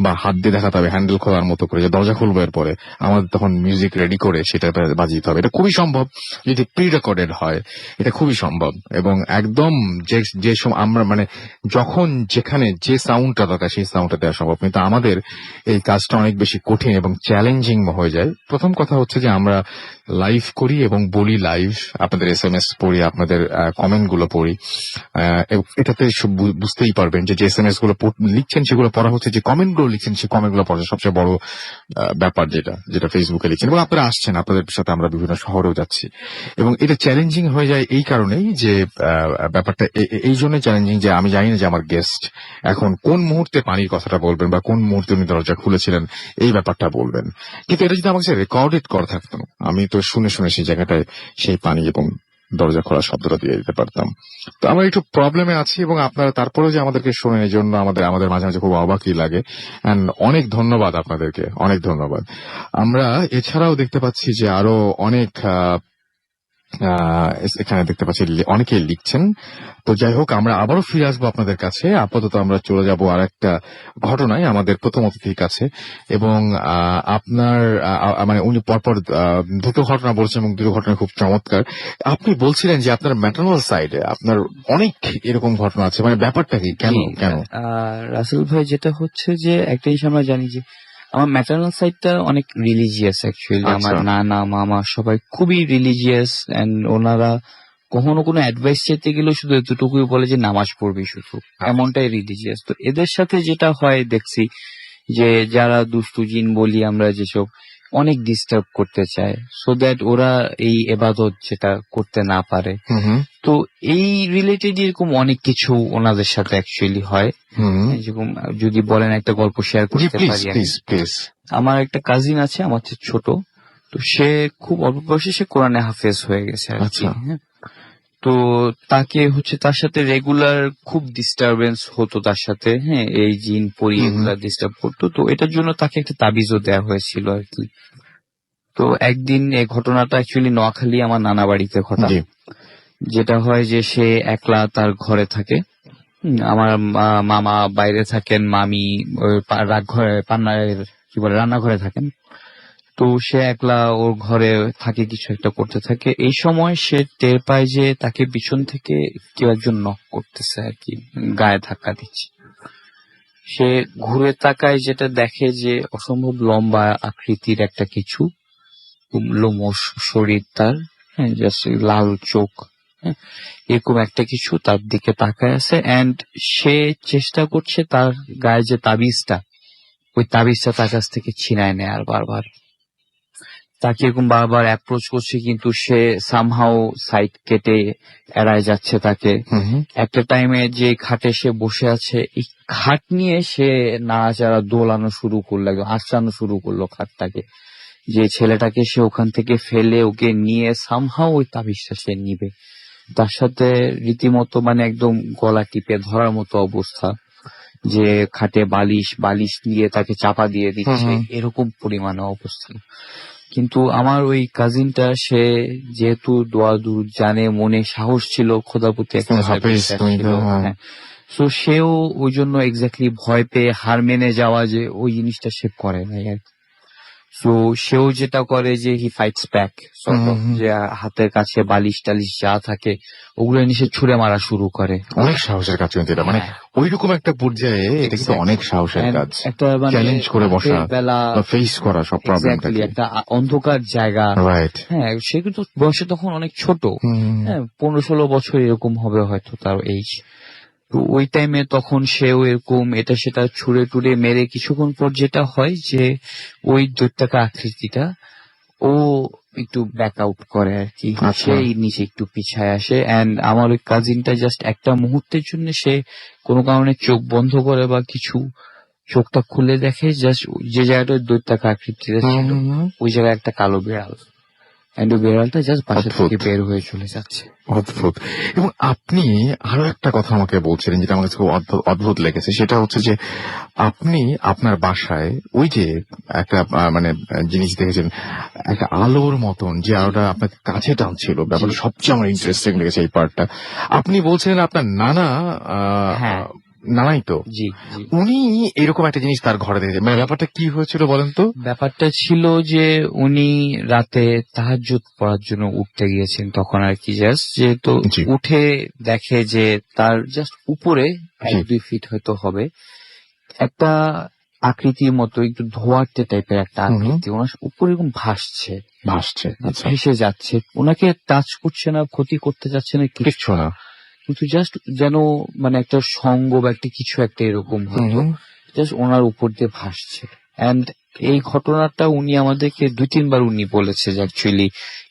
বা হাত দিয়ে দেখাতে হবে হ্যান্ডেল খোলার মতো করে যে দরজা খুলবো এর পরে, আমাদের তখন মিউজিক রেডি করে সেটা বাজিয়ে দিতে হবে। এটা খুবই সম্ভব যদি প্রি রেকর্ডেড হয়, এটা খুবই সম্ভব। এবং একদম যে সময় আমরা মানে যখন যেখানে যে সাউন্ডটা দরকার সেই সাউন্ডটা দেওয়ার দেওয়া সম্ভব, কিন্তু আমাদের এই কাজটা অনেক বেশি কঠিন এবং চ্যালেঞ্জিং হয়ে যায়। প্রথম কথা হচ্ছে যে আমরা লাইভ করি এবং বলি লাইভ, আপনাদের SMS পড়ি, আপনাদের কমেন্ট গুলো পড়ি। এটাতে বুঝতেই পারবেন যে SMS গুলো লিখছেন সেগুলো পড়া হচ্ছে, যে কমেন্ট গুলো লিখছেন সেই কমেন্ট গুলো পড়া সবচেয়ে বড় ব্যাপার, যেটা ফেসবুকে লিখছেন। এবং আপনারা আসছেন, আপনাদের সাথে আমরা বিভিন্ন শহরেও যাচ্ছি, এবং এটা চ্যালেঞ্জিং হয়ে যায় এই কারণেই যে ব্যাপারটা এই জন্য চ্যালেঞ্জিং যে আমি জানি না যে আমার গেস্ট এখন কোন মুহূর্তে পানির কথাটা বলবেন বা কোন মুহূর্তে উনি দরজা খুলেছিলেন এই ব্যাপারটা বলবেন। কিন্তু এটা যদি আমার কাছে রেকর্ডেড করা থাকতো, আমি তো শুনে শুনে সেই জায়গাটায় সেই পানি এবং দরজা খোলা শব্দটা দিয়ে দিতে পারতাম। তো আমরা একটু প্রবলেমে আছি, এবং আপনারা তারপরেও যে আমাদেরকে শোনেন এই জন্য আমাদের মাঝে মাঝে খুব অবাকই লাগে। এন্ড অনেক ধন্যবাদ আপনাদেরকে, অনেক ধন্যবাদ। আমরা এছাড়াও দেখতে পাচ্ছি যে আরো অনেক এখানে দেখতে পাচ্ছি অনেকেই লিখছেন। তো যাই হোক, আমরা আবারও ফিরে আসবো আপনাদের কাছে। আপাতত আমরা চলে যাব আর একটা ঘটনায় আমাদের প্রথম অতিথির কাছে, এবং আপনার মানে উনি পরপর দুটো ঘটনা বলছেন এবং দুটো ঘটনা খুব চমৎকার। আপনি বলছিলেন যে আপনার ম্যাটারনাল সাইডে আপনার অনেক এরকম ঘটনা আছে, মানে ব্যাপারটা কি, কেন কেন? রাসেল ভাই, যেটা হচ্ছে যে একটা জিনিস আমরা জানি যে আমার ম্যাটারনাল সাইডটা অনেক রিলিজিয়াস অ্যাকচুয়ালি। আমার নানা মামা সবাই খুবই রিলিজিয়াস, এন্ড ওনারা কখনো কোনো অ্যাডভাইস চেতে গেলেও শুধু এতটুকুই বলে যে নামাজ পড়বি শুধু, এমনটাই রিলিজিয়াস। তো এদের সাথে যেটা হয় দেখছি যে যারা দুষ্টু জিন বলি আমরা, যেসব অনেক ডিস্টার্ব করতে চায় সো দ্যাট ওরা এই এবাদত যেটা করতে না পারে। তো এই রিলেটেড এরকম অনেক কিছু ওনাদের সাথে অ্যাকচুয়ালি হয়। যেরকম যদি বলেন একটা গল্প শেয়ার করতে পারি। আমার একটা কাজিন আছে, আমার চেয়ে ছোট, তো সে খুব অল্প বয়সে সে কোরআনে হাফেজ হয়ে গেছে আর কি। তো তাকে হচ্ছে তার সাথে রেগুলার খুব ডিস্টারবেন্স হতো তার সাথে, হ্যাঁ, এই জিন পরি এগুলা ডিস্টার্ব করতো। তো এটার জন্য তাকে একটা তাবিজও দেওয়া হয়েছিল আর কি। তো একদিন এই ঘটনাটা অ্যাকচুয়ালি নোয়াখালী আমার নানা বাড়িতে ঘটা। যেটা হয় যে সে একলা তার ঘরে থাকে, আমার মামা বাইরে থাকেন, মামি রান্নাঘরে থাকেন। তো সে একলা ওর ঘরে থাকে, কিছু একটা করতে থাকে। এই সময় সে টের পায় যে তাকে পিছন থেকে কেউ একজন নক করতেছে আর কি, গায়ে ধাক্কা দিচ্ছে। সে ঘুরে তাকায়, যেটা দেখে যে অসম্ভব লম্বা আকৃতির একটা কিছু, লোমশ শরীর তার, হ্যাঁ, জাস্ট লাল চোখ, হ্যাঁ, এরকম একটা কিছু তার দিকে তাকায় আছে। এন্ড সে চেষ্টা করছে তার গায়ে যে তাবিজটা, ওই তাবিজটা তার কাছ থেকে ছিনায় নেয় আর বারবার তাকে এরকম বারবার অ্যাপ্রোচ করছে, কিন্তু সে সামহাও সাইড কেটে এড়ায় যাচ্ছে তাকে। একটা টাইমে যে খাটে সে বসে আছে, এই খাট নিয়ে সে নাড়াচাড়া দোলানো শুরু করলো, একদম আঁচড়ানো শুরু করলো খাটটাকে, যে ছেলেটাকে সে ওখান থেকে ফেলে ওকে নিয়ে সামহাও ওই তাবিজটা সে নিবে। তার সাথে রীতিমতো মানে একদম গলা টিপে ধরার মতো অবস্থা, যে খাটে বালিশ দিয়ে তাকে চাপা দিয়ে দিচ্ছে, এরকম পরিমাণে অবস্থা। কিন্তু আমার ওই কাজিনটা, সে যেহেতু দোয়া দুরুদ জানে, মনে সাহস ছিল, খোদার প্রতি একটা হ্যাঁ, তো সেও ওই জন্য এক্স্যাক্টলি ভয় পেয়ে হার মেনে যাওয়া, যে ওই জিনিসটা সে করে নাই আর কি। তো সেও যেটা করে যে হি ফাইটস ব্যাক, যে হাতের কাছে বালিশ টালিশ যা থাকে ওগুলো নিচে ছুঁড়ে মারা শুরু করে। অনেক সাহসের কাজ কিন্তু এটা, মানে ওইরকম একটা পর্যায়ে এটা কিন্তু অনেক সাহসের কাজ, একটা চ্যালেঞ্জ করে বসা বা ফেস করা সব প্রবলেমটাকে, একটা অন্ধকার জায়গা, রাইট। হ্যাঁ, সে কিন্তু বয়সে তখন অনেক ছোট, হ্যাঁ, 15-16 বছর এরকম হবে হয়তো তার এইজ। তো ওই টাইমে তখন সেও এরকম এটা সেটা ছুঁড়ে টুড়ে মেরে কিছুক্ষণ পর যেটা হয় যে ওই দৈত্যাকার আকৃতিটা ও একটু ব্যাক আউট করে আর কি, সেই নিচে একটু পিছায় আসে। এন্ড আমার ওই কাজিনটা জাস্ট একটা মুহূর্তের জন্য সে কোনো কারণে চোখ বন্ধ করে বা কিছু, চোখটা খুলে দেখে জাস্ট যে জায়গাটা দৈত্যাকার আকৃতিতে ছিল ওই জায়গায় একটা কালো বিড়াল, বিড়ালটা জাস্ট পাশে থেকে বের হয়ে চলে যাচ্ছে। অদ্ভুত। এবং আপনি আরো একটা কথা আমাকে বলছিলেন যেটা আমার কাছে খুব অদ্ভুত লেগেছে, সেটা হচ্ছে যে আপনি আপনার বাসায় ওই যে একটা মানে জিনিস দেখেছেন, একটা আলোর মতন যে আলোটা আপনাকে কাছে টানছিল, ব্যাপারটা সবচেয়ে আমার ইন্টারেস্টিং লেগেছে এই পার্টটা। আপনি বলছিলেন আপনার নানাই তো, জি, উনি এরকম একটা জিনিস তার ঘরে দেখেছে, মানে ব্যাপারটা কি হয়েছিল বলেন তো? ব্যাপারটা ছিল যে উনি রাতে তাহাজ্জুদ পড়ার জন্য উঠতে গিয়েছেন তখন আর কি, জাস্ট যেহেতু উঠে দেখে যে তার জাস্ট উপরে 1-2 ফিট হয়তো হবে, একটা আকৃতির মতো একটু ধোয়াটে টাইপের একটা হুম। আকৃতি ওনার উপরে এরকম ভাসছে, ভাসছে, আচ্ছা, ভেসে যাচ্ছে, ওনাকে টাচ করছে না, ক্ষতি করতে যাচ্ছে না কিছু, কিচ্ছু না। কিন্তু জাস্ট যেন মানে একটা সঙ্গ বা একটা কিছু একটা এরকম হতো, হুম। জাস্ট ওনার উপর দিয়ে ভাসছে। এন্ড এই ঘটনাটা উনি আমাদেরকে 2-3 বার উনি বলেছে যে অ্যাকচুয়ালি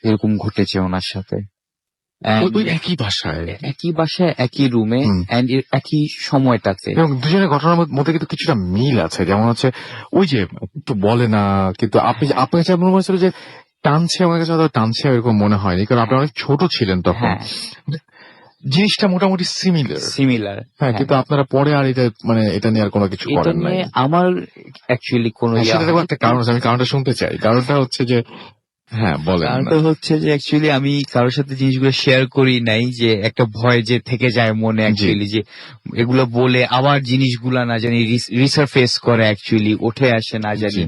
এরকম ঘটেছে ওনার সাথে। And ওই একই ভাষায় একই বাসায় একই রুমে হুম। এন্ড একই সময়টাতে। এবং দুজনের ঘটনার মধ্যে কিন্তু কিছুটা মিল আছে, যেমন হচ্ছে ওই যে একটু বলে না, কিন্তু আপনার কাছে মনে হয়েছিল যে টানছে, আমার কাছে হয়তো টানছে এরকম মনে হয়নি, কারণ আপনি অনেক ছোট ছিলেন তখন। হ্যাঁ, জিনিসটা মোটামুটি সিমিলার, সিমিলার। হ্যাঁ, কিন্তু আপনারা পরে আর এটা মানে এটা নিয়ে আর কোনো কিছু এটা করেন নাই। নিয়ে আমার অ্যাকচুয়ালি কোনো হ্যাঁ, ইয়া সেটা দেখো একটা কারণ আছে, আমি কারণটা শুনতে চাই। কারণটা হচ্ছে যে, হ্যাঁ বলেন না। কারণটা হচ্ছে যে অ্যাকচুয়ালি আমি কারোর সাথে জিনিসগুলো শেয়ার করি নাই, যে একটা ভয় যে থেকে যায় মনে, অ্যাকচুয়ালি যে এগুলো বলে আবার জিনিসগুলা না জানি রিসারফেস করে, অ্যাকচুয়ালি উঠে আসে না জানি জি।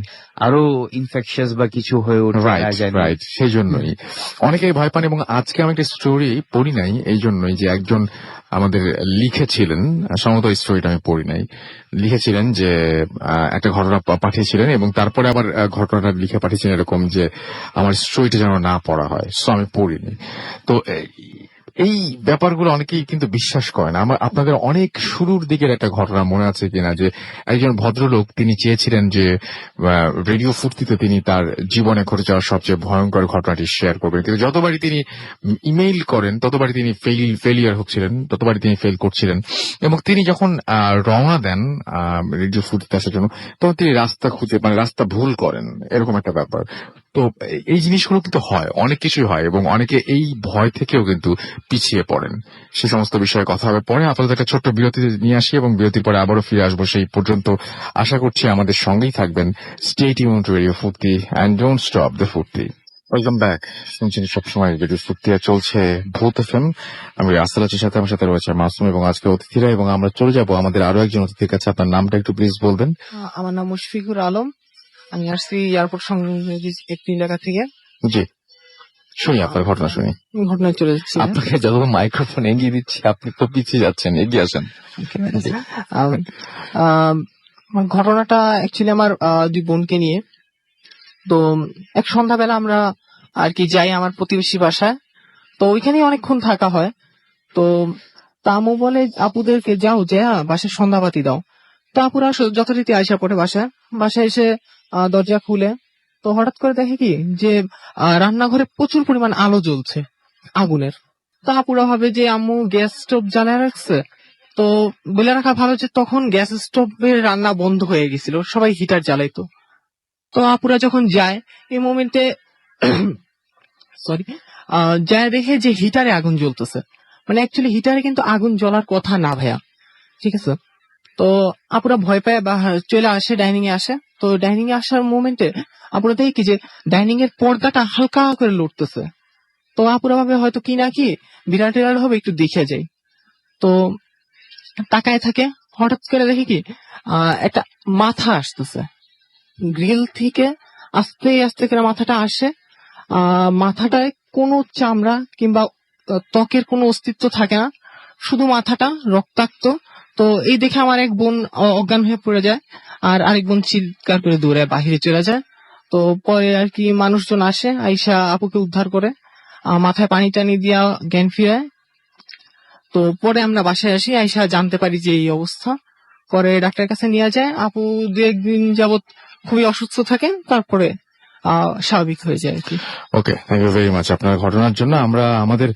আরো ইনফেকশাস বা কিছু হয়ে ওঠে না রাইট জানি। রাইট, সেই জন্যই অনেকেই ভয় পান। এবং আজকে আমি একটা স্টোরি পড়ি নাই এই জন্যই যে একজন আমাদের লিখেছিলেন, সম্ভবত এই স্টোরিটা আমি পড়ি নাই, লিখেছিলেন যে একটা ঘটনা পাঠিয়েছিলেন এবং তারপরে আবার ঘটনাটা লিখে পাঠিয়েছিলেন এরকম যে আমার স্টোরিটা যেন না পড়া হয়, সো আমি পড়িনি। তো এই ব্যাপারগুলো অনেকেই কিন্তু বিশ্বাস করে না। আপনাদের অনেক শুরুর দিকের একটা ঘটনা মনে আছে কিনা, যে একজন ভদ্রলোক তিনি চেয়েছিলেন যে রেডিও ফুর্তিতে তিনি তার জীবনে ঘটে যাওয়ার সবচেয়ে ভয়ঙ্কর ঘটনাটি শেয়ার করবেন, কিন্তু যতবারই তিনি ইমেইল করেন ততবারই তিনি ফেলিয়ার হচ্ছিলেন, ততবারই তিনি ফেল করছিলেন। এবং তিনি যখন রওনা দেন রেডিও ফুর্তিতে আসার জন্য, তখন তিনি রাস্তা খুঁজে মানে রাস্তা ভুল করেন, এরকম একটা ব্যাপার। তো এই জিনিসগুলো কিন্তু হয়, অনেক কিছুই হয়, এবং অনেকে এই ভয় থেকেও কিন্তু পিছিয়ে পড়েন। সে সমস্ত বিষয়ে কথা হবে পরে। আপাতত একটা ছোট্ট বিরতি নিয়ে আসি এবং বিরতির পরে আবারও ফিরে আসবো। সেই পর্যন্ত আশা করছি আমাদের সঙ্গেই থাকবেন। স্টে টিউন টু রেডিও ফুর্তি এন্ড ডোন্ট স্টপ দ্য ফুর্তি। Welcome back. শুনছেন সবসময় রেডিও ফুর্তি আর চলছে ভূত এফএম। আমি রাসেল আছি, সাথে আমার সাথে রয়েছে মাসুম এবং আজকে অতিথিরা, এবং আমরা চলে যাব আমাদের আরো একজন অতিথির কাছে। আপনার নামটা একটু প্লিজ বলবেন। আমার নাম মুশফিকুর আলম। আমি আসছি এয়ারপোর্ট সংলগ্ন একটি এলাকা থেকে। জি, শুনি আপনার ঘটনা শুনি। আমি ঘটনায় চলে যাচ্ছি। আপনাকে যত মাইক্রোফোন এগিয়ে দিচ্ছি আপনি তো পিছিয়ে যাচ্ছেন, এগিয়ে আসেন। আমার ঘটনাটা অ্যাকচুয়ালি আমার দুই বোনকে নিয়ে। তো এক সন্ধ্যাবেলা আমরা আর কি যাই আমার প্রতিবেশী বাসায়। তো ওইখানেই অনেকক্ষণ থাকা হয়। তো তামু বলে আপুদেরকে যাও যে বাসায় সন্ধ্যাবাতি দাও। তো আপুরা যথারীতি আইসা পড়ে বাসায় এসে দরজা খুলে, তো হঠাৎ করে দেখে কি যে রান্নাঘরে প্রচুর পরিমাণ আলো জ্বলছে আগুনের। তো আপুরা ভাবে যে আম্মু গ্যাস স্টোভ জ্বালায় রাখছে। তো বলে রাখা ভালো যে তখন গ্যাস স্টোভের রান্না বন্ধ হয়ে গেছিল, সবাই হিটার জ্বালাইতো। তো আপুরা যখন যায় এই মোমেন্টে সরি যায় দেখে যে হিটারে আগুন জ্বলতেছে। মানে অ্যাকচুয়ালি হিটারে কিন্তু আগুন জ্বলার কথা না ভাইয়া, ঠিক আছে। তো আপুরা ভয় পায় বা চলে আসে, ডাইনিং এ আসে। তো ডাইনিং এ আসার মোমেন্টে আপুরা দেখি কি যে ডাইনিং এর পর্দাটা হালকা করে লড়তেছে। তো আপুরা ভাবে হয়তো কি না কি বিড়াল টিড়াল হবে, একটু দেখে যাই। তো তাকায় থাকে, হঠাৎ করে দেখি কি একটা মাথা আসতেছে গ্রিল থেকে, আস্তে আস্তে করে মাথাটা আসে। মাথাটায় কোনো চামড়া কিংবা ত্বকের কোনো অস্তিত্ব থাকে না, শুধু মাথাটা রক্তাক্ত। তো এই দেখে আমার এক বোন অজ্ঞান হয়ে পড়ে যায়, আর আরেক বোন চিৎকার করে দৌড়ে বাহিরে চলে যায়। তো পরে আর কি মানুষজন আসে, আইসা আপুকে উদ্ধার করে, মাথায় পানি টানি দিয়া জ্ঞান ফিরায়। তো পরে আমরা বাসায় আসি, আইসা জানতে পারি যে এই অবস্থা। পরে ডাক্তারের কাছে নিয়ে যায়। আপু 2-1 দিন যাবত খুবই অসুস্থ থাকেন, তারপরে স্বাভাবিক হয়ে যায় আর কি। ওকে, থ্যাংক ইউ ভেরি মাচ আপনার ঘটনার জন্য। আমরা আমাদের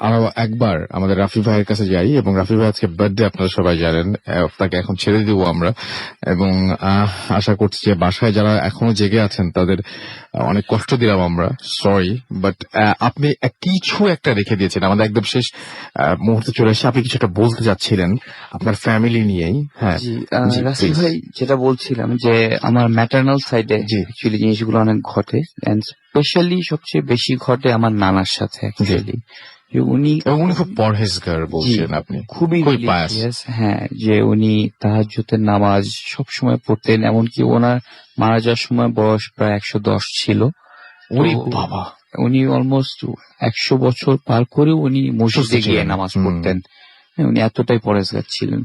আরো একবার আমাদের রাফি ভাইয়ের কাছে যাই, এবং রাফি ভাই আজকে বার্থডে, আপনারা সবাই জানেন। তাকে এখন ছেড়ে দিব আমরা, এবং আশা করছি যে বাসায় যারা এখনো জেগে আছেন তাদের অনেক কষ্ট দিলাম আমরা, সরি। বাট আপনি কিছু একটা রেখে দিয়েছেন আমাদের একদম শেষ মুহূর্তে চলে এসে। আপনি কিছু একটা বলতে যাচ্ছিলেন আপনার ফ্যামিলি নিয়েই। হ্যাঁ জি, জি, রাসেল please. ভাই, যেটা বলছিলাম যে আমার ম্যাটারনাল সাইডে জি। অ্যাকচুয়ালি জিনিসগুলো অনেক ঘটে, এন্ড স্পেশালি সবচেয়ে বেশি ঘটে আমার নানার সাথে অ্যাকচুয়ালি। উনি এবং উনি খুব পরহেজগার বলছেন আপনি, খুবই খুবই pious। religious, হ্যাঁ, যে উনি তাহাজ্জুদের নামাজ সবসময় পড়তেন। এমনকি ওনার মারা যাওয়ার সময় বয়স প্রায় 110 ছিল। ওরে তো বাবা, উনি অলমোস্ট 100 বছর পার করে উনি মসজিদে সুস্থ গিয়ে ছিলেন। নামাজ পড়তেন। হ্যাঁ, উনি এতটাই পরেজগার ছিলেন।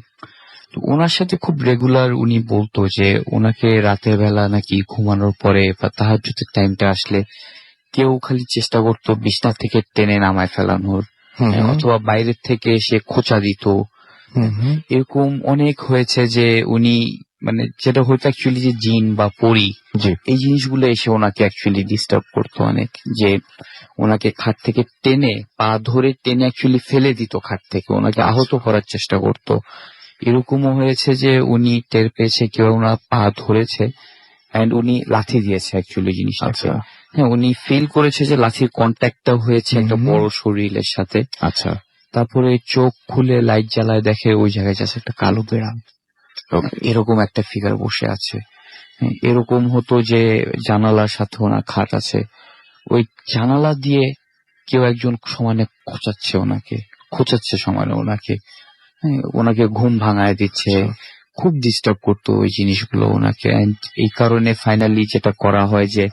তো ওনার সাথে খুব রেগুলার উনি বলতো যে ওনাকে রাতের বেলা নাকি ঘুমানোর পরে বা তাহাজ্জুদের টাইমটা আসলে কেউ খালি চেষ্টা করতো বিছনা থেকে টেনে নামায় ফেলানোর, অথবা বাইরের থেকে এসে খোঁচা দিত। এরকম অনেক হয়েছে যে উনি মানে যেটা হতো অ্যাকচুয়ালি যে জিন বা পরি জি এই জিনিসগুলো এসে ওনাকে অ্যাকচুয়ালি ডিস্টার্ব করতো অনেক, যে ওনাকে খাট থেকে টেনে পা ধরে টেনে অ্যাকচুয়ালি ফেলে দিত খাট থেকে, ওনাকে আহত করার চেষ্টা করতো। এরকমও হয়েছে যে উনি টের পেয়েছে কেউ ওনার পা ধরেছে এন্ড উনি লাথি দিয়েছে অ্যাকচুয়ালি জিনিসটাকে। আচ্ছা হ্যাঁ, উনি ফিল করেছে যে লাথির কন্ট্যাক্টটা হয়েছে একটা বড় শরীরের সাথে। আচ্ছা তারপরে চোখ খুলে লাইট জ্বালায় দেখে ওই জায়গায় যাচ্ছে একটা কালো বেড়াল, এরকম একটা ফিগার বসে আছে। হ্যাঁ, এরকম হতো যে জানালার সাথে ওনার খাট আছে, ওই জানালা দিয়ে কেউ একজন সমানে খোঁচাচ্ছে সমানে ওনাকে। হ্যাঁ, ওনাকে ঘুম ভাঙায় দিচ্ছে, খুব ডিস্টার্ব করতো ওই জিনিসগুলো ওনাকে। And এই কারণে ফাইনালি যেটা করা হয় যে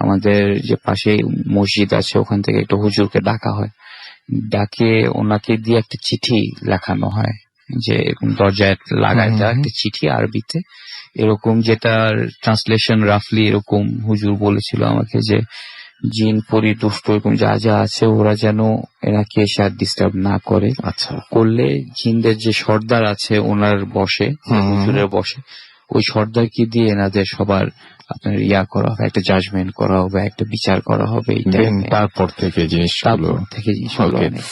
আমাদের যে পাশে মসজিদ আছে ওখান থেকে একটা হুজুরকে ডাকা হয়, ডাকে ওনাকে দিয়ে একটা চিঠি লেখানো হয়, যে এরকম দরজায় লাগায় দেওয়া একটা চিঠি আরবিতে এরকম, যেটার ট্রান্সলেশন রাফলি এরকম হুজুর বলেছিল আমাকে যে জিন পরি দুষ্ট এরকম যা যা আছে ওরা যেন এনাকে এসে আর ডিস্টার্ব না করে। আচ্ছা করলে জিনদের যে সর্দার আছে ওনার বসে, হুজুরের বসে, ওই সর্দারকে দিয়ে এনাদের সবার আপনার করা হবে, একটা জাজমেন্ট করা হবে, একটা বিচার করা হবে। তারপর থেকে জিনিসগুলো তারপর থেকে জিনিসগুলো Okay. অনেক